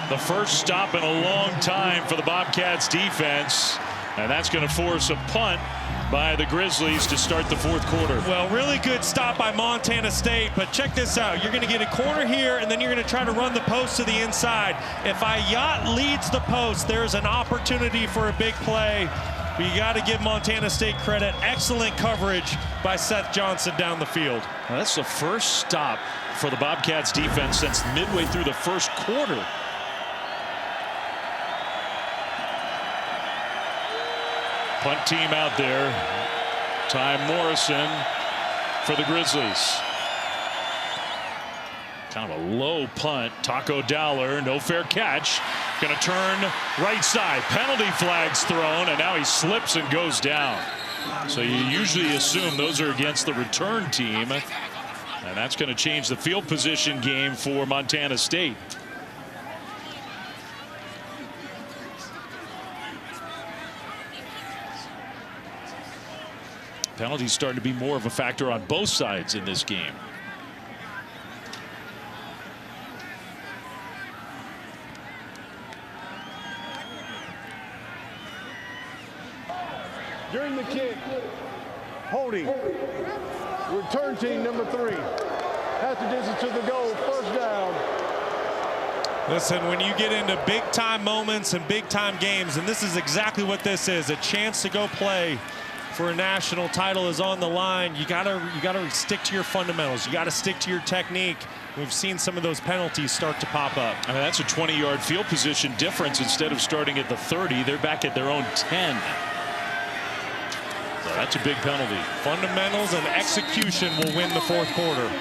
The first stop in a long time for the Bobcats defense. And that's going to force a punt by the Grizzlies to start the fourth quarter. Well, really good stop by Montana State, but check this out. You're going to get a corner here, and then you're going to try to run the post to the inside. If Ayat leads the post, there's an opportunity for a big play. But you got to give Montana State credit. Excellent coverage by Seth Johnson down the field. Well, that's the first stop for the Bobcats defense since midway through the first quarter. Punt team out there. Ty Morrison for the Grizzlies. Kind of a low punt. Taco Dowler, no fair catch. Going to turn right side. Penalty flags thrown, and now he slips and goes down. So you usually assume those are against the return team. And that's going to change the field position game for Montana State. Penalties starting to be more of a factor on both sides in this game. During the kick, holding. Return team number 3. Half the distance to the goal, 1st down. Listen, when you get into big-time moments and big-time games, and this is exactly what this is, a chance to go play for a national title is on the line. You gotta stick to your fundamentals. You gotta stick to your technique. We've seen some of those penalties start to pop up. I mean, that's a 20-yard field position difference. Instead of starting at the 30, they're back at their own 10. So that's a big penalty. Fundamentals and execution will win the fourth quarter.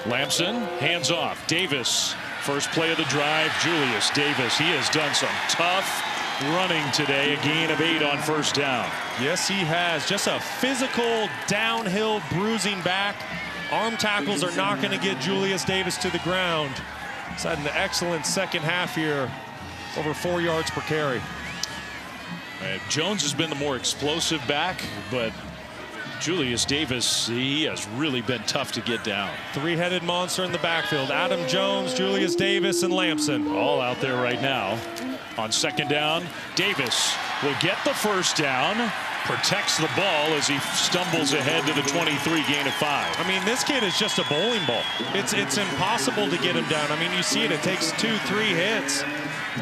Lamson, hands off. Davis, first play of the drive. Julius Davis, he has done some tough running today. A gain of 8 on 1st down. Yes, he has. Just a physical downhill bruising back. Arm tackles are not going to get Julius Davis to the ground. He's had an excellent second half here. Over 4 yards per carry. Jones has been the more explosive back, but Julius Davis, he has really been tough to get down. 3-headed monster in the backfield. Adam Jones, Julius Davis, and Lamson. All out there right now. On 2nd down, Davis will get the 1st down. Protects the ball as he stumbles ahead to the 23, gain of 5. I mean, this kid is just a bowling ball. It's impossible to get him down. I mean, you see it. It takes 2-3 hits.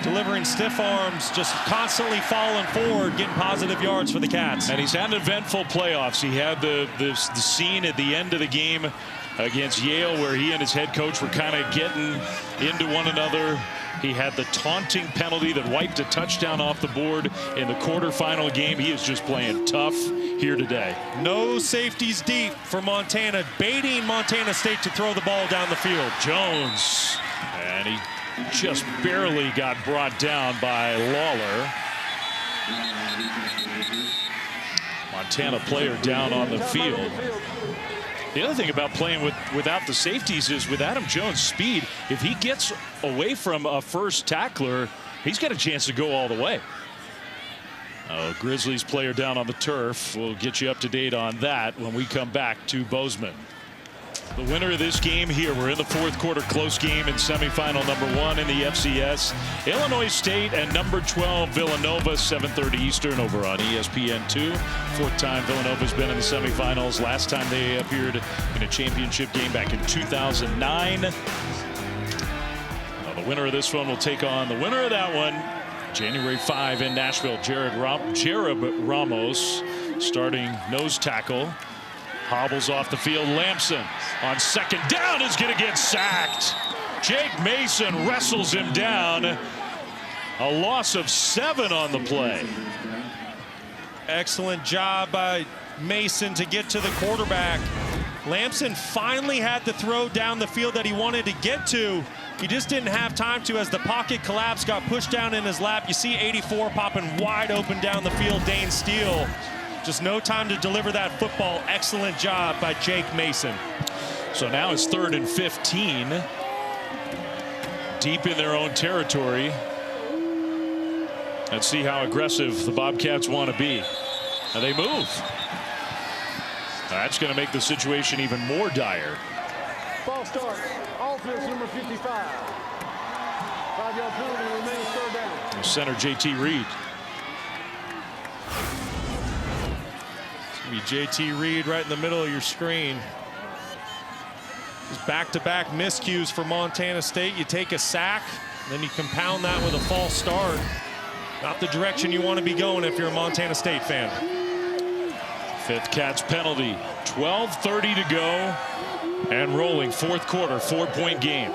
Delivering stiff arms, just constantly falling forward, getting positive yards for the Cats. And he's had eventful playoffs. He had the scene at the end of the game against Yale where he and his head coach were kind of getting into one another. He had the taunting penalty that wiped a touchdown off the board in the quarterfinal game. He is just playing tough here today. No safeties deep for Montana, baiting Montana State to throw the ball down the field. Jones, and he just barely got brought down by Lawler. Montana player down on the field. The other thing about playing without the safeties is with Adam Jones' speed, if he gets away from a first tackler, he's got a chance to go all the way. Grizzlies player down on the turf. We'll get you up to date on that when we come back to Bozeman. The winner of this game here, we're in the fourth quarter, close game in semifinal number 1 in the FCS. Illinois State and number 12 Villanova, 7:30 Eastern over on ESPN2. Fourth time Villanova's been in the semifinals. Last time they appeared in a championship game back in 2009. Now the winner of this one will take on the winner of that one. January 5 in Nashville, Jared Ramos starting nose tackle. Hobbles off the field. Lamson on second down is going to get sacked. Jake Mason wrestles him down. A loss of 7 on the play. Excellent job by Mason to get to the quarterback. Lamson finally had the throw down the field that he wanted to get to. He just didn't have time to as the pocket collapsed, got pushed down in his lap. You see 84 popping wide open down the field, Dane Steele. Just no time to deliver that football. Excellent job by Jake Mason. So now it's 3rd and 15. Deep in their own territory. Let's see how aggressive the Bobcats want to be. Now they move. That's going to make the situation even more dire. Ball start. Offense number 55. 5-yard penalty remains 3rd down. Center JT Reed. Be JT Reed right in the middle of your screen. Just back-to-back miscues for Montana State. You take a sack, then you compound that with a false start. Not the direction you want to be going if you're a Montana State fan. 5th Cats penalty. 12:30 to go and rolling. 4th quarter, 4-point game.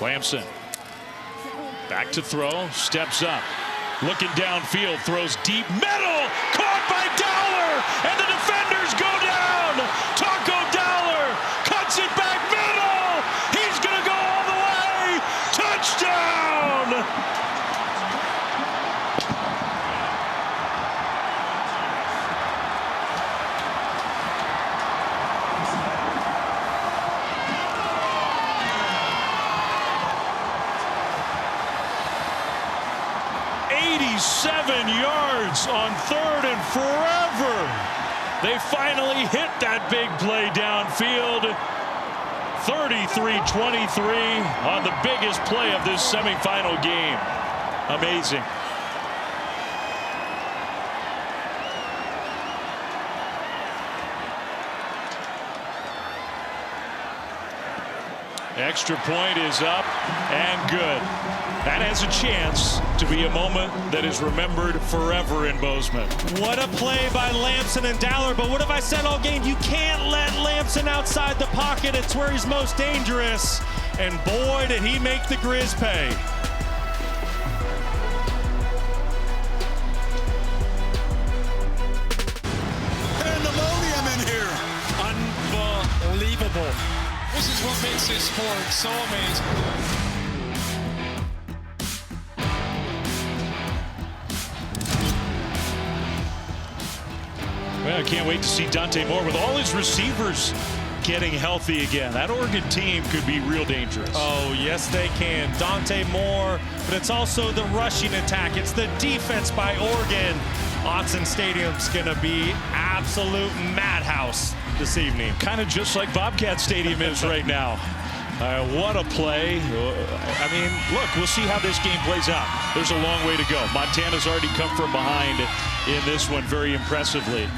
Lamson back to throw, steps up. Looking downfield, throws deep, middle, caught by Dowler, and the defenders go down. Taco Dowler cuts it back middle. He's going to go all the way. Touchdown. Yards on 3rd and forever. They finally hit that big play downfield. 33-23 on the biggest play of this semifinal game. Amazing. Extra point is up and good. That has a chance to be a moment that is remembered forever in Bozeman. What a play by Lamson and Dowler, but what have I said all game? You can't let Lamson outside the pocket. It's where he's most dangerous. And boy, did he make the Grizz pay. Pandemonium in here. Unbelievable. This is what makes this sport so amazing. Well, I can't wait to see Dante Moore with all his receivers getting healthy again. That Oregon team could be real dangerous. Oh, yes, they can. Dante Moore, but it's also the rushing attack. It's the defense by Oregon. Autzen Stadium's going to be absolute madhouse this evening. Kind of just like Bobcat Stadium is right now. What a play. I mean, look, we'll see how this game plays out. There's a long way to go. Montana's already come from behind in this one very impressively.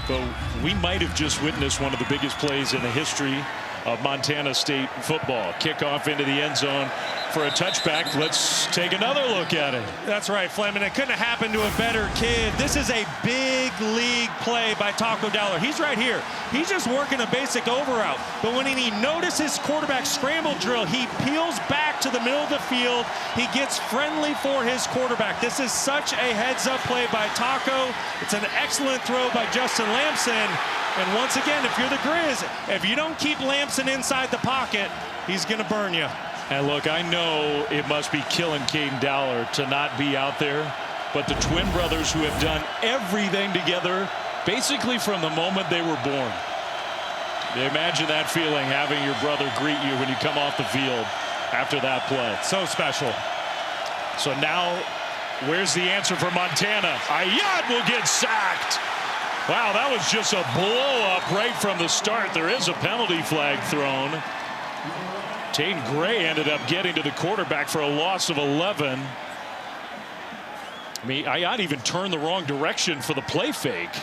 But we might have just witnessed one of the biggest plays in the history of Montana State football. Kickoff into the end zone for a touchback. Let's take another look at it. That's right, Fleming. It couldn't have happened to a better kid. This is a big league play by Taco Dowler. He's right here. He's just working a basic over route. But when he notices quarterback scramble drill, he peels back to the middle of the field. He gets friendly for his quarterback. This is such a heads-up play by Taco. It's an excellent throw by Justin Lamson. And once again, if you're the Grizz, if you don't keep Lamson inside the pocket, he's going to burn you. And look, I know it must be killing Caden Dowler to not be out there, but the twin brothers who have done everything together basically from the moment they were born. Imagine that feeling, having your brother greet you when you come off the field after that play. So special. So now, where's the answer for Montana? Ayad will get sacked. Wow, that was just a blow-up right from the start. There is a penalty flag thrown. Taden Gray ended up getting to the quarterback for a loss of 11. I mean, Ayat even turned the wrong direction for the play fake.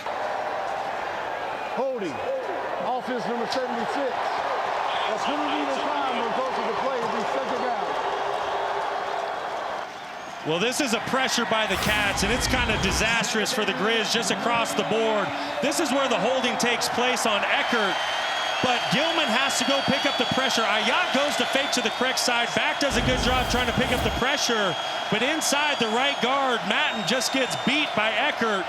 Holding. Offense number 76. A penalty to time when close to the play will be second down. Well, this is a pressure by the Cats, and it's kind of disastrous for the Grizz just across the board. This is where the holding takes place on Eckert, but Gilman has to go pick up the pressure. Ayat goes to fake to the correct side. Back does a good job trying to pick up the pressure, but inside the right guard, Matten just gets beat by Eckert.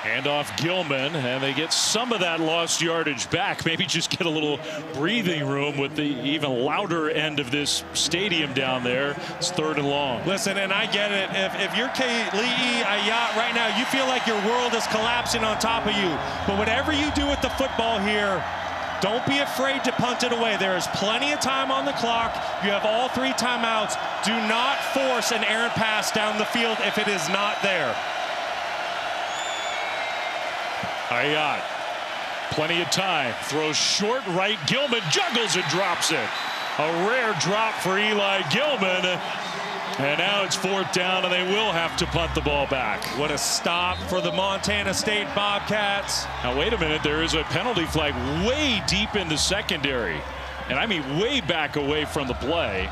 Hand off Gilman, and they get some of that lost yardage back. Maybe just get a little breathing room with the even louder end of this stadium down there. It's 3rd and long. Listen, and I get it. If you're Kali'i Ayat right now, you feel like your world is collapsing on top of you. But whatever you do with the football here, don't be afraid to punt it away. There is plenty of time on the clock. You have all 3 timeouts. Do not force an errant pass down the field if it is not there. Ayat, plenty of time, throws short right, Gilman juggles and drops it. A rare drop for Eli Gilman, and now it's 4th down, and they will have to punt the ball back. What a stop for the Montana State Bobcats. Now wait a minute, there is a penalty flag way deep in the secondary, and I mean way back away from the play.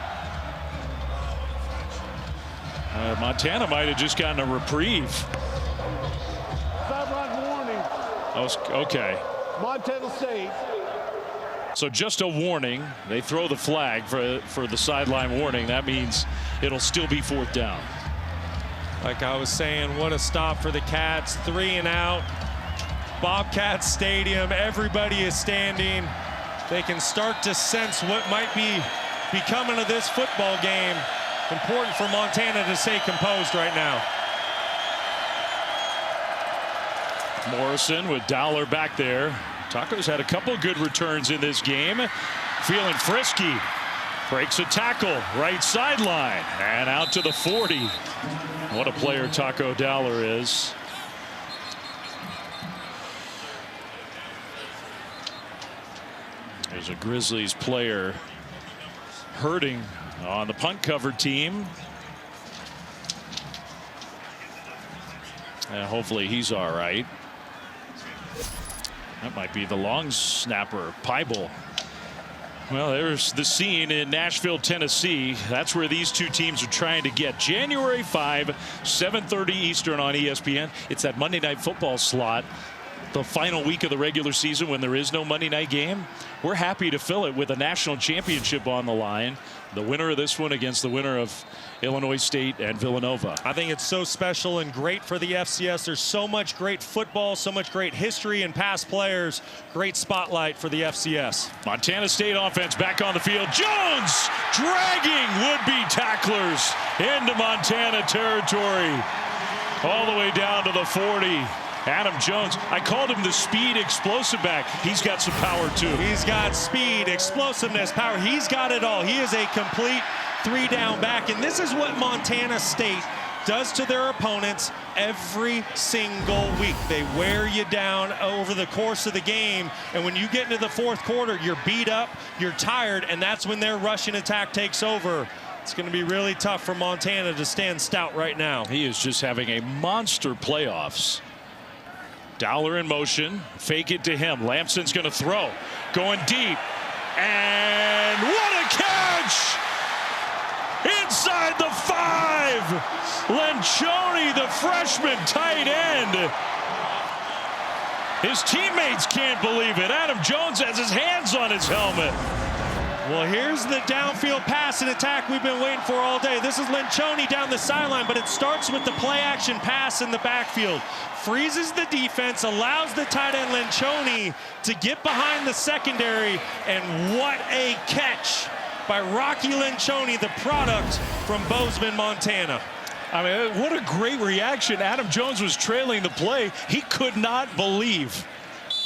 Montana might have just gotten a reprieve. Okay. Montana State. So just a warning. They throw the flag for the sideline warning. That means it'll still be 4th down. Like I was saying, what a stop for the Cats. 3 and out. Bobcats Stadium. Everybody is standing. They can start to sense what might be coming of this football game. Important for Montana to stay composed right now. Morrison with Dowler back there. Taco's had a couple good returns in this game. Feeling frisky. Breaks a tackle. Right sideline. And out to the 40. What a player Taco Dowler is. There's a Grizzlies player hurting on the punt cover team. And hopefully he's all right. That might be the long snapper, Peibel. Well, there's the scene in Nashville, Tennessee. That's where these two teams are trying to get. January 5, 7:30 Eastern on ESPN. It's that Monday Night Football slot. The final week of the regular season when there is no Monday night game. We're happy to fill it with a national championship on the line. The winner of this one against the winner of Illinois State and Villanova. I think it's so special and great for the FCS. There's so much great football, so much great history and past players. Great spotlight for the FCS. Montana State offense back on the field. Jones dragging would-be tacklers into Montana territory. All the way down to the 40. Adam Jones, I called him the speed explosive back. He's got some power too. He's got speed, explosiveness, power. He's got it all. He is a complete 3-down back. And this is what Montana State does to their opponents every single week. They wear you down over the course of the game. And when you get into the 4th quarter, you're beat up, you're tired, and that's when their rushing attack takes over. It's going to be really tough for Montana to stand stout right now. He is just having a monster playoffs. Dowler in motion, fake it to him. Lampson's going to throw, going deep, and what a catch! Inside the 5, Lencioni, the freshman tight end. His teammates can't believe it. Adam Jones has his hands on his helmet. Well, here's the downfield pass and attack we've been waiting for all day. This is Lencioni down the sideline, but it starts with the play-action pass in the backfield. Freezes the defense, allows the tight end Lencioni to get behind the secondary, and what a catch by Rocky Lencioni, the product from Bozeman, Montana. I mean, what a great reaction. Adam Jones was trailing the play. He could not believe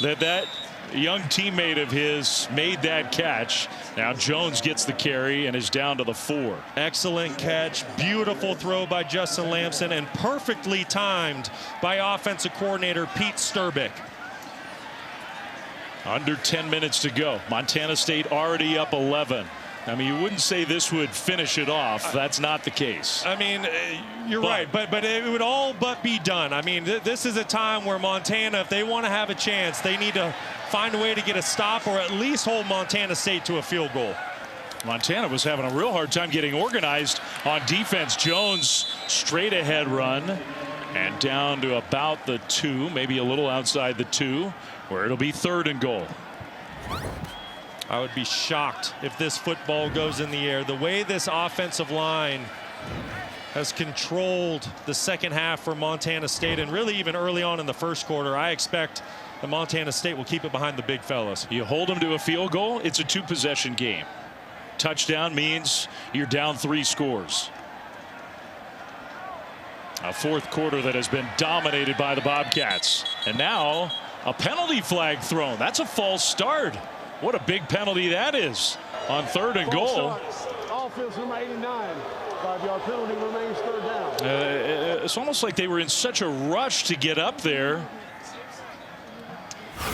that A young teammate of his made that catch. Now Jones gets the carry and is down to the 4. Excellent catch. Beautiful throw by Justin Lamson, and perfectly timed by offensive coordinator Pete Sturbick. Under 10 minutes to go. Montana State already up 11. I mean, you wouldn't say this would finish it off. That's not the case. I mean, you're right, but it would all but be done. I mean, this is a time where Montana, if they want to have a chance, they need to find a way to get a stop or at least hold Montana State to a field goal. Montana was having a real hard time getting organized on defense. Jones straight ahead run and down to about the 2, maybe a little outside the 2, where it'll be 3rd and goal. I would be shocked if this football goes in the air. The way this offensive line has controlled the second half for Montana State, and really even early on in the first quarter, I expect the Montana State will keep it behind the big fellas. You hold them to a field goal, it's a 2-possession game. Touchdown means you're down 3 scores. A fourth quarter that has been dominated by the Bobcats. And now a penalty flag thrown. That's a false start. What a big penalty that is on 3rd and goal. Offense number 89. 5-yard penalty remains 3rd down. It's almost like they were in such a rush to get up there.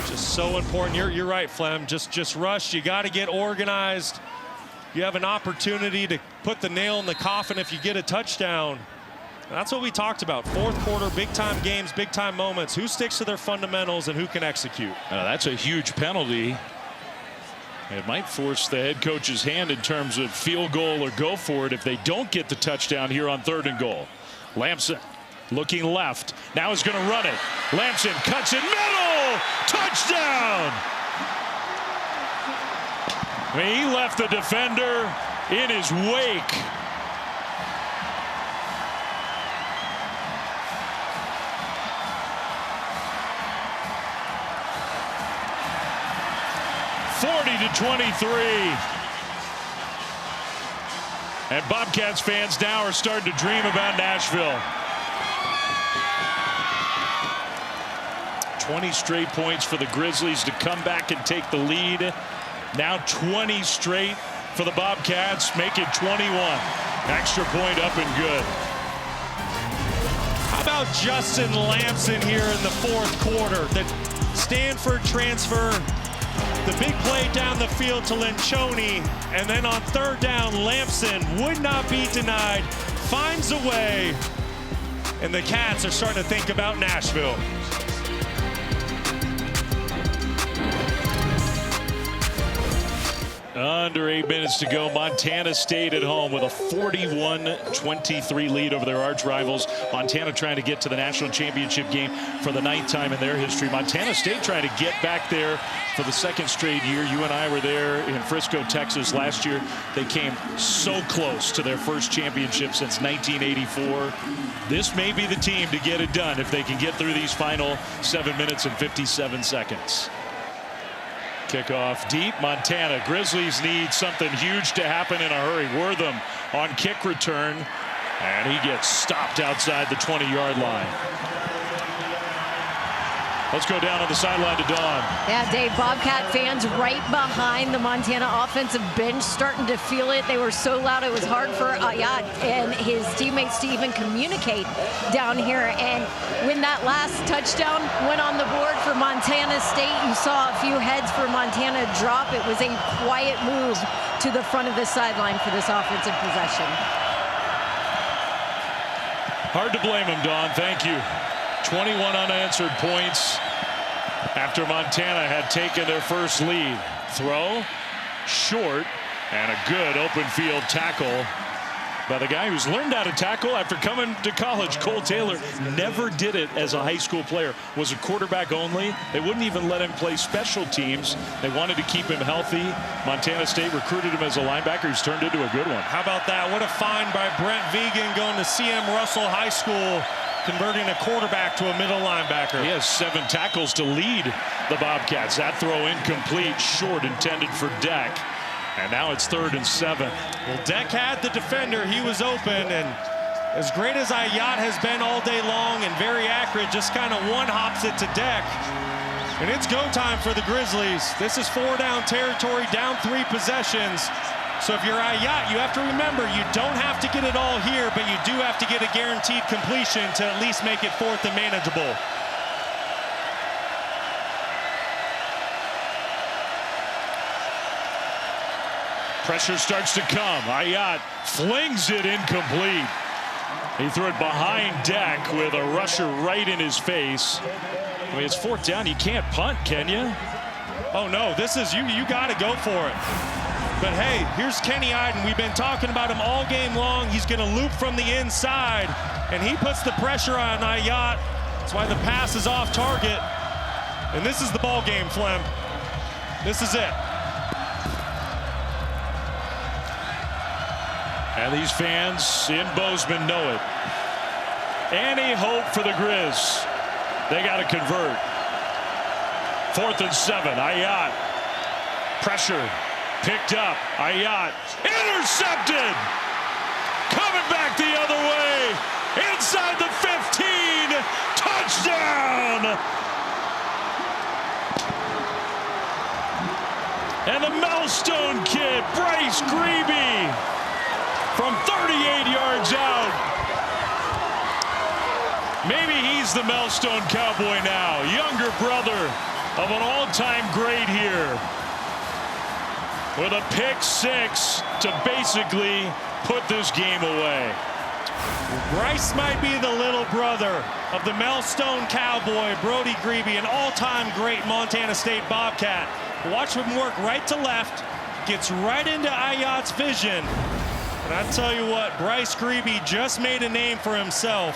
Just so important. You're right, Flem. Just rush. You got to get organized. You have an opportunity to put the nail in the coffin if you get a touchdown. That's what we talked about. Fourth quarter, big-time games, big-time moments. Who sticks to their fundamentals and who can execute? That's a huge penalty. It might force the head coach's hand in terms of field goal or go for it if they don't get the touchdown here on 3rd and goal. Lamson looking left. Now is going to run it. Lamson cuts it middle. Touchdown. I mean, he left the defender in his wake. to 23. And Bobcats fans now are starting to dream about Nashville. 20 straight points for the Grizzlies to come back and take the lead. Now 20 straight for the Bobcats, make it 21. Extra point up and good. How about Justin Lamson here in the fourth quarter? The Stanford transfer, the big play down the field to Lencioni, and then on third down, Lamson would not be denied, finds a way, and the Cats are starting to think about Nashville. Under 8 minutes to go. Montana State at home with a 41-23 lead over their arch rivals. Montana trying to get to the national championship game for the 9th time in their history. Montana State trying to get back there for the 2nd straight year. You and I were there in Frisco, Texas last year. They came so close to their first championship since 1984. This may be the team to get it done if they can get through these final 7 minutes and 57 seconds. Kickoff deep. Montana Grizzlies need something huge to happen in a hurry. Wortham on kick return, and he gets stopped outside the 20-yard line. Let's go down on the sideline to Dawn. Yeah, Dave, Bobcat fans right behind the Montana offensive bench starting to feel it. They were so loud it was hard for Ayat and his teammates to even communicate down here. And when that last touchdown went on the board for Montana State, you saw a few heads for Montana drop. It was a quiet move to the front of the sideline for this offensive possession. Hard to blame him, Dawn. Thank you. 21 unanswered points after Montana had taken their first lead. Throw short, and a good open field tackle by the guy who's learned how to tackle after coming to college. Cole Taylor never did it as a high school player. Was a quarterback only. They wouldn't even let him play special teams. They wanted to keep him healthy. Montana State recruited him as a linebacker. He's turned into a good one. How about that? What a find by Brent Vegan, going to CM Russell High School, converting a quarterback to a middle linebacker. He has 7 tackles to lead the Bobcats. That throw incomplete, short, intended for Deck. And now it's 3rd and 7. Well, Deck had the defender. He was open, and as great as Ayat has been all day long and very accurate, just kind of one-hops it to Deck. And it's go time for the Grizzlies. This is 4-down territory, down 3 possessions. So if you're Ayat, you have to remember you don't have to get it all here, but you do have to get a guaranteed completion to at least make it 4th and manageable. Pressure starts to come. Ayat flings it incomplete. He threw it behind deck with a rusher right in his face. I mean, it's 4th down. You can't punt, can you? Oh, no. This is you got to go for it. But, hey, here's Kenny Iden. We've been talking about him all game long. He's going to loop from the inside, and he puts the pressure on Ayat. That's why the pass is off target. And this is the ball game, Flem. This is it. And these fans in Bozeman know it. Any hope for the Grizz? They got to convert. 4th and 7. Ayat. Pressure. Picked up. Ayat. Intercepted. Coming back the other way. Inside the 15. Touchdown. And the Melstone kid, Bryce Grebe, from 38 yards out. Maybe he's the Melstone Cowboy now. Younger brother of an all-time great here. With a pick 6 to basically put this game away. Bryce might be the little brother of the Melstone Cowboy, Brody Grebe, an all-time great Montana State Bobcat. Watch him work right to left, gets right into Ayat's vision. And I tell you what, Bryce Grebe just made a name for himself.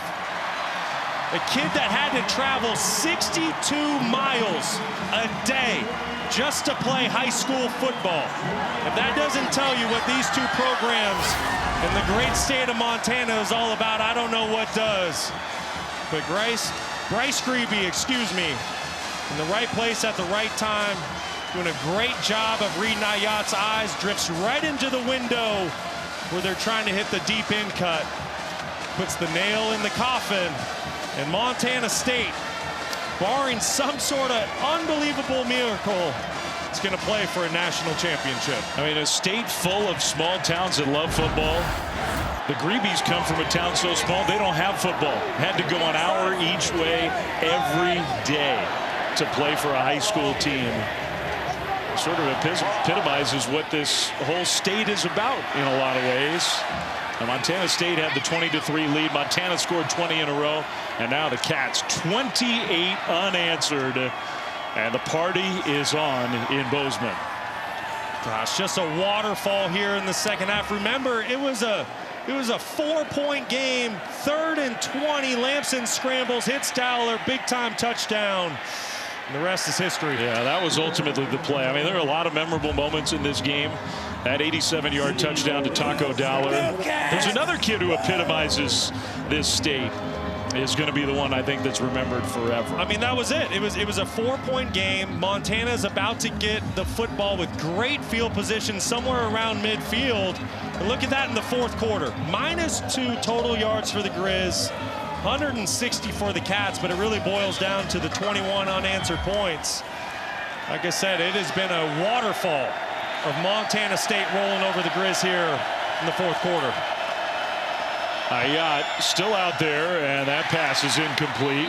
A kid that had to travel 62 miles a day just to play high school football. If that doesn't tell you what these two programs in the great state of Montana is all about, I don't know what does. But Bryce Grebe, in the right place at the right time, doing a great job of reading Ayat's eyes, drifts right into the window where they're trying to hit the deep in cut. Puts the nail in the coffin. And Montana State, barring some sort of unbelievable miracle, is going to play for a national championship. I mean, a state full of small towns that love football. The Grebes come from a town so small they don't have football. Had to go an hour each way every day to play for a high school team. Sort of epitomizes what this whole state is about in a lot of ways. And Montana State had the 20-3 lead. Montana scored 20 in a row. And now the Cats 28 unanswered. And the party is on in Bozeman. Gosh, just a waterfall here in the second half. Remember, it was a 4-point game. 3rd and 20. Lamson scrambles, hits Dowler, big time touchdown. And the rest is history. Yeah, that was ultimately the play. I mean, there are a lot of memorable moments in this game. That 87-yard touchdown to Taco Dowler. There's another kid who epitomizes this state. Is going to be the one I think that's remembered forever. I mean, that was it. It was a 4-point game. Montana's about to get the football with great field position somewhere around midfield. And look at that in the 4th quarter. -2 total yards for the Grizz. 160 for the Cats, but it really boils down to the 21 unanswered points. Like I said, it has been a waterfall of Montana State rolling over the Grizz here in the 4th quarter. Ayat still out there, and that pass is incomplete.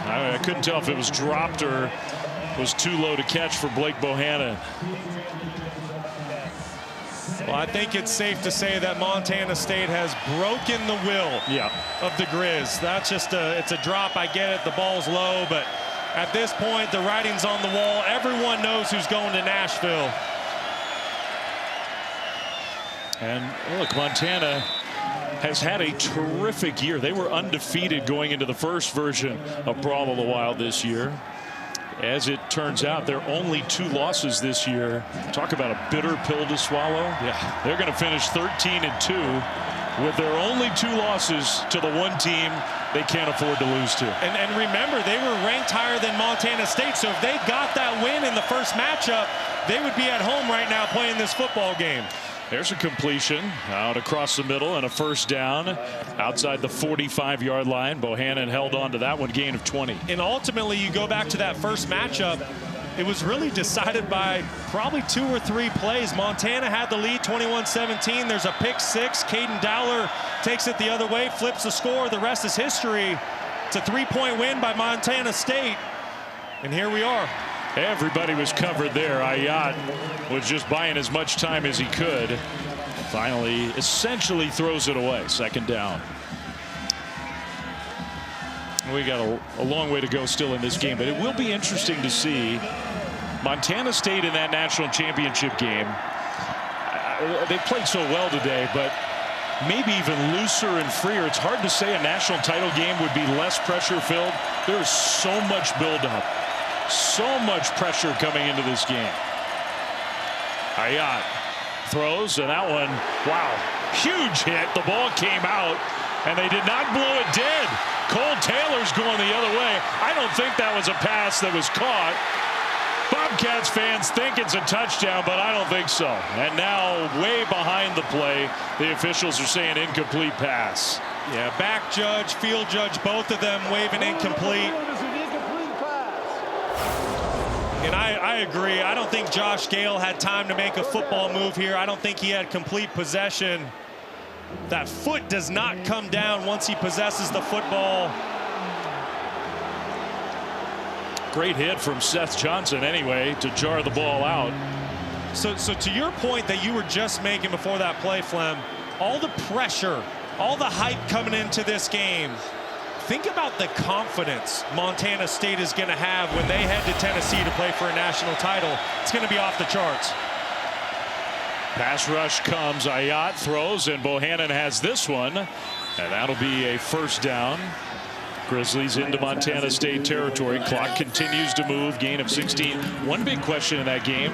I couldn't tell if it was dropped or was too low to catch for Blake Bohannon. Well, I think it's safe to say that Montana State has broken the will of the Grizz. That's just it's a drop. I get it. The ball's low, but at this point, the writing's on the wall. Everyone knows who's going to Nashville. And look, Montana has had a terrific year. They were undefeated going into the first version of Brawl of the Wild this year. As it turns out, they're only 2 losses this year. Talk about a bitter pill to swallow. Yeah, they're going to finish 13-2 with their only 2 losses to the one team they can't afford to lose to. And remember, they were ranked higher than Montana State, so if they got that win in the first matchup, they would be at home right now playing this football game. There's a completion out across the middle and a first down outside the 45-yard line. Bohannon held on to that one, gain of 20. And ultimately, you go back to that first matchup. It was really decided by probably 2 or 3 plays. Montana had the lead 21-17. There's a pick 6. Caden Dowler takes it the other way, flips the score. The rest is history. It's a 3-point win by Montana State. And here we are. Everybody was covered there. Ayat was just buying as much time as he could. Finally, essentially throws it away. Second down. We got a long way to go still in this game, but it will be interesting to see Montana State in that national championship game. They played so well today, but maybe even looser and freer. It's hard to say a national title game would be less pressure filled. There's so much buildup. So much pressure coming into this game. Ayat throws, and that one, wow, huge hit. The ball came out, and they did not blow it dead. Cole Taylor's going the other way. I don't think that was a pass that was caught. Bobcats fans think it's a touchdown, but I don't think so. And now, way behind the play, the officials are saying incomplete pass. Yeah, back judge, field judge, both of them waving incomplete. And I agree. I don't think Josh Gale had time to make a football move here. I don't think he had complete possession. That foot does not come down once he possesses the football. Great hit from Seth Johnson anyway to jar the ball out. So to your point that you were just making before that play, Flem, all the pressure, all the hype coming into this game. Think about the confidence Montana State is going to have when they head to Tennessee to play for a national title. It's going to be off the charts. Pass rush comes. Ayat throws, and Bohannon has this one. And that'll be a first down. Grizzlies into Montana State territory. Clock continues to move. Gain of 16. One big question in that game,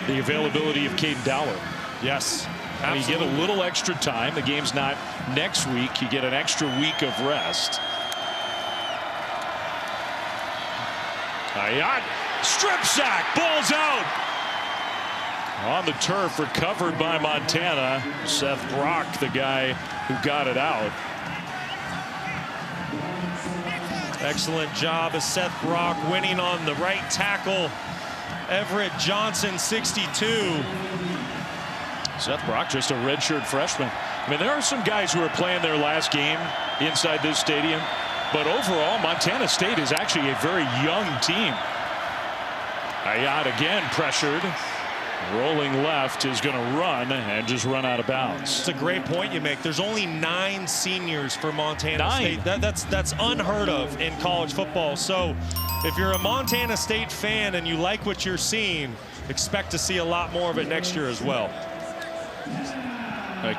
the availability of Caden Dowler. Yes. You get a little extra time. The game's not next week. You get an extra week of rest. Ayat, strip sack, ball's out. On the turf, recovered by Montana. Seth Brock, the guy who got it out. Excellent job of Seth Brock winning on the right tackle. Everett Johnson, 62. Seth Brock, just a redshirt freshman. I mean, there are some guys who are playing their last game inside this stadium, but overall, Montana State is actually a very young team. Ayat again pressured. Rolling left is going to run and just run out of bounds. It's a great point you make. There's only 9 seniors for Montana State. That's unheard of in college football. So if you're a Montana State fan and you like what you're seeing, expect to see a lot more of it next year as well.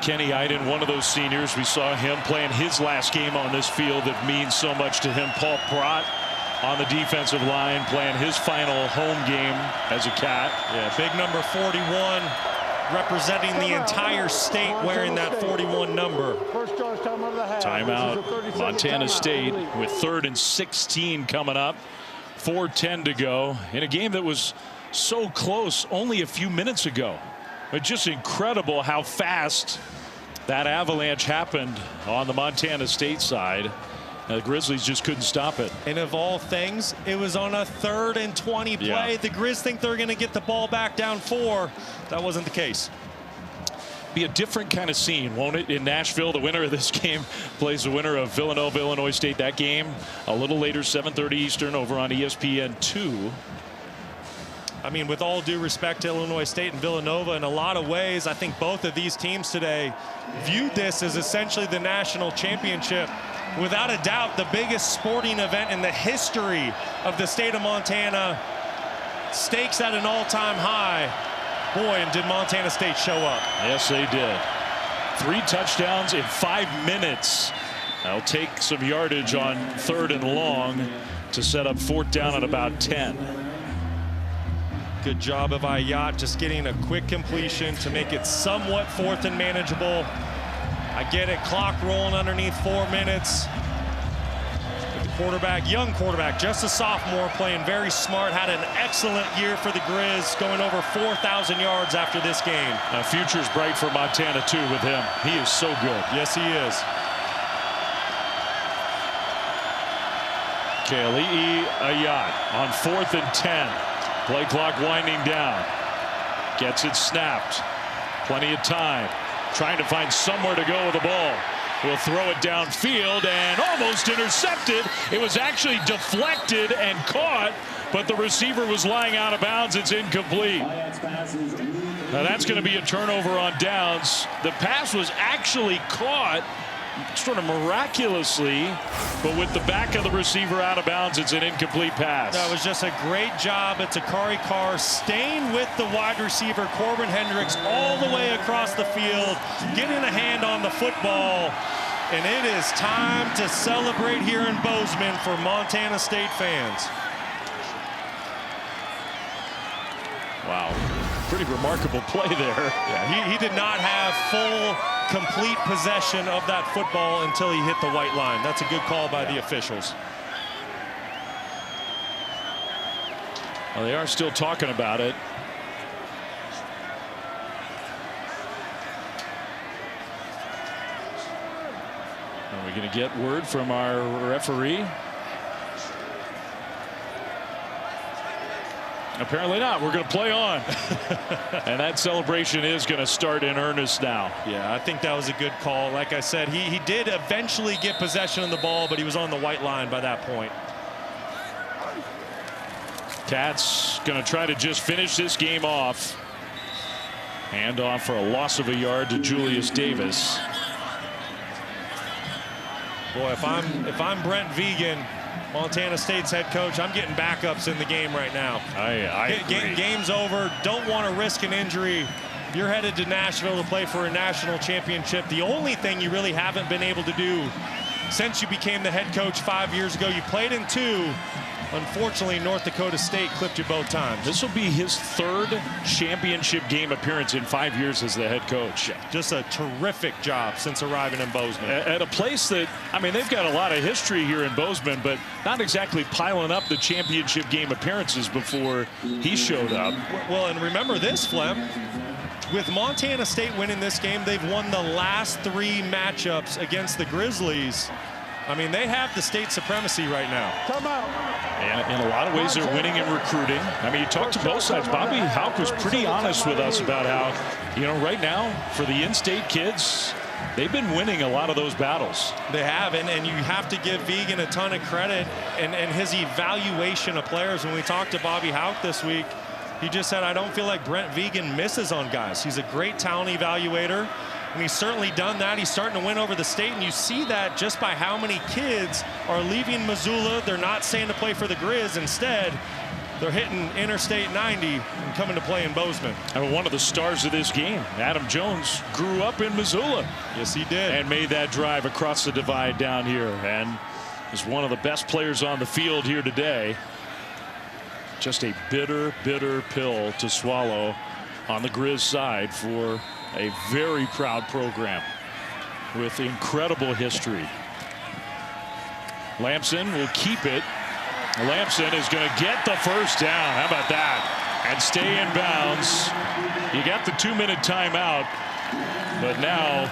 Kenny Iden, one of those seniors. We saw him playing his last game on this field that means so much to him. Paul Pratt on the defensive line, playing his final home game as a Cat. Yeah, big number 41, representing the entire state wearing that 41 number. Timeout. Montana State with 3rd and 16 coming up. 4:10 to go in a game that was so close only a few minutes ago. But just incredible how fast that avalanche happened on the Montana State side. The Grizzlies just couldn't stop it. And of all things, it was on a 3rd and 20 play. Yeah. The Grizz think they're going to get the ball back down 4. That wasn't the case. Be a different kind of scene, won't it? In Nashville, the winner of this game plays the winner of Villanova, Illinois State. That game a little later, 7:30 Eastern, over on ESPN2. I mean, with all due respect to Illinois State and Villanova, in a lot of ways, I think both of these teams today viewed this as essentially the national championship. Without a doubt, the biggest sporting event in the history of the state of Montana. Stakes at an all-time high. Boy, and did Montana State show up. Yes, they did. 3 touchdowns in 5 minutes. They'll take some yardage on 3rd and long to set up 4th down at about 10. Good job of Ayat just getting a quick completion to make it somewhat 4th and manageable. I get it, clock rolling underneath 4 minutes. quarterback, young quarterback, just a sophomore, playing very smart, had an excellent year for the Grizz, going over 4,000 yards after this game. Future's bright for Montana, too, with him. He is so good. Yes, he is. Kali'i Ayat on 4th and 10. Play clock winding down. Gets it snapped. Plenty of time. Trying to find somewhere to go with the ball. Will throw it downfield and almost intercepted. It was actually deflected and caught, but the receiver was lying out of bounds. It's incomplete. Now that's going to be a turnover on downs. The pass was actually caught sort of miraculously, but with the back of the receiver out of bounds, it's an incomplete pass. That was just a great job at Takari Carr staying with the wide receiver Corbin Hendricks all the way across the field, getting a hand on the football, and it is time to celebrate here in Bozeman for Montana State fans. Wow, pretty remarkable play there. Yeah, he did not have full, complete possession of that football until he hit the white line. That's a good call by the officials. Well, they are still talking about it. Are we going to get word from our referee? Apparently not. We're going to play on. And that celebration is going to start in earnest now. Yeah, I think that was a good call. Like I said, he did eventually get possession of the ball, but he was on the white line by that point. Cats going to try to just finish this game off. Handoff for a loss of a yard to Julius Davis. Boy, if I'm Brent Vigen, Montana State's head coach, I'm getting backups in the game right now. I agree. Game's over. Don't want to risk an injury. You're headed to Nashville to play for a national championship. The only thing you really haven't been able to do since you became the head coach 5 years ago, you played in 2. Unfortunately, North Dakota State clipped you both times. This will be his 3rd championship game appearance in 5 years as the head coach. Just a terrific job since arriving in Bozeman. At a place that, I mean, they've got a lot of history here in Bozeman, but not exactly piling up the championship game appearances before he showed up. Well, and remember this, Flem. With Montana State winning this game, they've won the last 3 matchups against the Grizzlies. I mean, they have the state supremacy right now. Come out. And in a lot of ways, they're winning and recruiting. I mean, you talk to both sides. Bobby Houck was pretty honest with us about how, you know, right now, for the in-state kids, they've been winning a lot of those battles. They have, and you have to give Vigen a ton of credit and his evaluation of players. When we talked to Bobby Houck this week, he just said, I don't feel like Brent Vigen misses on guys. He's a great talent evaluator, and he's certainly done that. He's starting to win over the state, and you see that just by how many kids are leaving Missoula. They're not staying to play for the Grizz. Instead, they're hitting Interstate 90 and coming to play in Bozeman. And one of the stars of this game, Adam Jones, grew up in Missoula. Yes, he did. And made that drive across the divide down here, and is one of the best players on the field here today. Just a bitter, bitter pill to swallow on the Grizz side for a very proud program with incredible history. Lamson will keep it. Lamson is going to get the first down. How about that? And stay in bounds. You got the 2-minute timeout, but now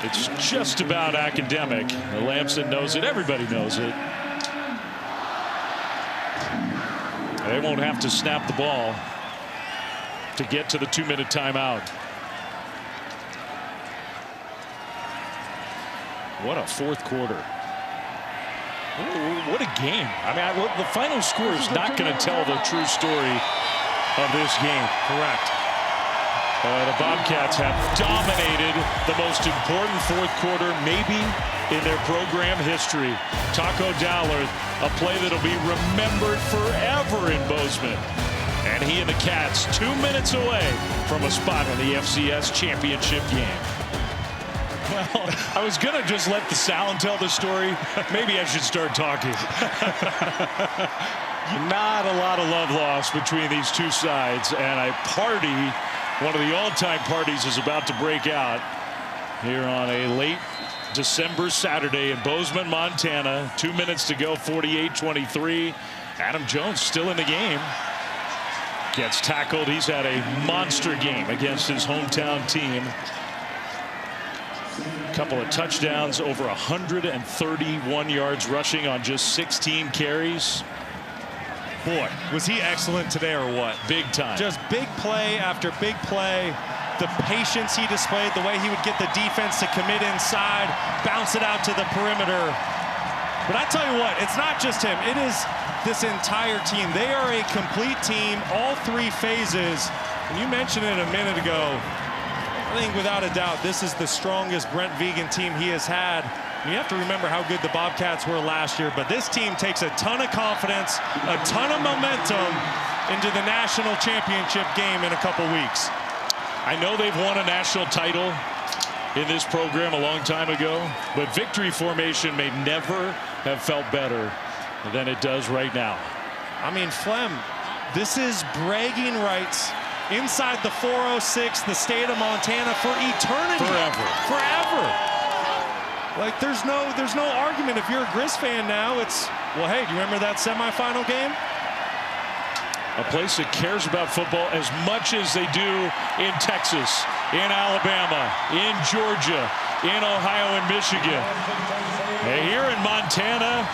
it's just about academic. Lamson knows it. Everybody knows it. They won't have to snap the ball to get to the 2-minute timeout. What a 4th quarter. What a game. I mean, the final score is not going to tell the true story of this game. Correct. The Bobcats have dominated the most important 4th quarter maybe in their program history. Taco Dowler, a play that'll be remembered forever in Bozeman. And he and the Cats 2 minutes away from a spot in the FCS championship game. Well, I was going to just let the sound tell the story. Maybe I should start talking. Not a lot of love lost between these two sides, and a party, one of the all-time parties, is about to break out here on a late December Saturday in Bozeman, Montana. 2 minutes to go, 48-23. Adam Jones still in the game. Gets tackled. He's had a monster game against his hometown team. A couple of touchdowns, over 131 yards rushing on just 16 carries. Boy, was he excellent today or what? Big time. Just big play after big play. The patience he displayed, the way he would get the defense to commit inside, bounce it out to the perimeter. But I tell you what, it's not just him. It is this entire team. They are a complete team, all three phases. And you mentioned it a minute ago. I think without a doubt, this is the strongest Brent Vigen team he has had. And you have to remember how good the Bobcats were last year, but this team takes a ton of confidence, a ton of momentum into the national championship game in a couple weeks. I know they've won a national title in this program a long time ago, but victory formation may never have felt better than it does right now. I mean, Flem, this is bragging rights inside the 406, the state of Montana, for eternity. Forever. Like, there's no argument. If you're a Grizz fan now, it's, well, hey, do you remember that semifinal game? A place that cares about football as much as they do in Texas, in Alabama, in Georgia, in Ohio and Michigan. And here in Montana,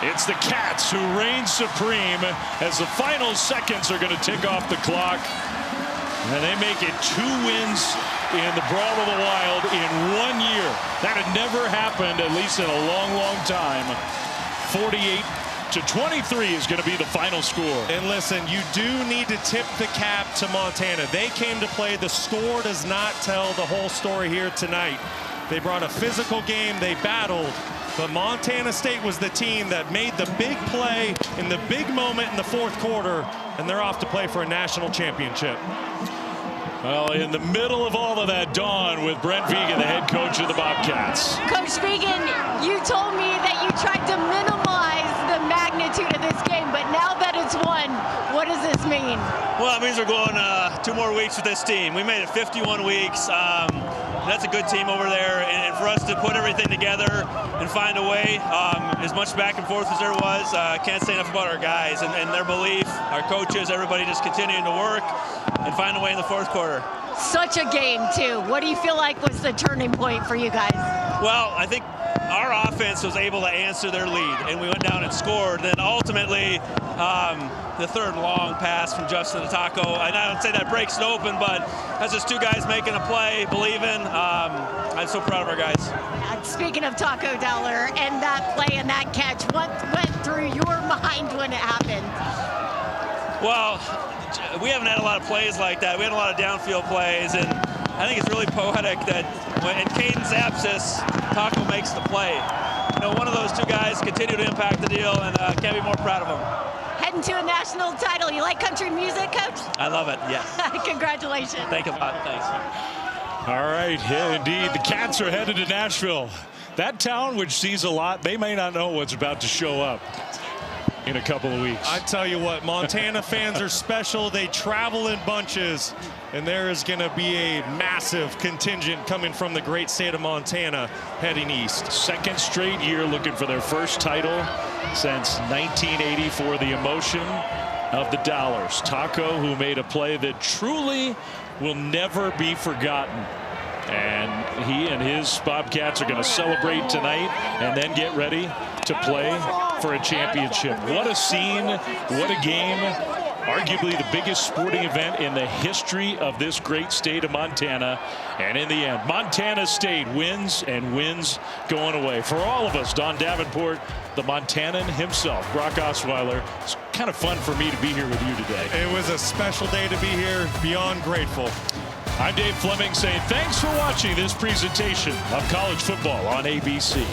it's the Cats who reign supreme as the final seconds are going to tick off the clock. And they make it 2 wins in the Brawl of the Wild in 1 year. That had never happened, at least in a long, long time. 48-23 is going to be the final score. And listen, you do need to tip the cap to Montana. They came to play. The score does not tell the whole story here tonight. They brought a physical game. They battled. But Montana State was the team that made the big play in the big moment in the fourth quarter, and they're off to play for a national championship. Well, in the middle of all of that, Dawn with Brent Vigen, the head coach of the Bobcats. Coach Vigen, you told me that you tried to minimize the magnitude of this game, but now that it's won, what does this mean? Well, it means we're going 2 more weeks with this team. We made it 51 weeks. That's a good team over there, and for us to put everything together and find a way, as much back and forth as there was, can't say enough about our guys and their belief, our coaches, everybody just continuing to work and find a way in the fourth quarter. Such a game, too. What do you feel like was the turning point for you guys? Well, I think our offense was able to answer their lead, and we went down and scored. Then ultimately, the third long pass from Justin to Taco, and I don't say that breaks it open, but that's just 2 guys making a play, believing. I'm so proud of our guys. Speaking of Taco Dowler and that play and that catch, what went through your mind when it happened? Well, we haven't had a lot of plays like that. We had a lot of downfield plays, and I think it's really poetic that when in Caden's absence, Taco makes the play. You know, one of those 2 guys continue to impact the deal, and can't be more proud of them. Heading to a national title. You like country music, Coach? I love it, yes. Congratulations. Thank you a lot. Thanks. All right, yeah, indeed. The Cats are headed to Nashville. That town, which sees a lot, they may not know what's about to show up in a couple of weeks. I tell you what, Montana fans are special. They travel in bunches, and there is going to be a massive contingent coming from the great state of Montana heading east. Second straight year looking for their first title since 1980 for the emotion of the Dollars. Taco, who made a play that truly will never be forgotten. And he and his Bobcats are going to celebrate tonight and then get ready to play for a championship. What a scene, what a game. Arguably the biggest sporting event in the history of this great state of Montana. And in the end, Montana State wins and wins going away. For all of us, Don Davenport, the Montanan himself, Brock Osweiler. It's kind of fun for me to be here with you today. It was a special day to be here, beyond grateful. I'm Dave Fleming saying thanks for watching this presentation of college football on ABC.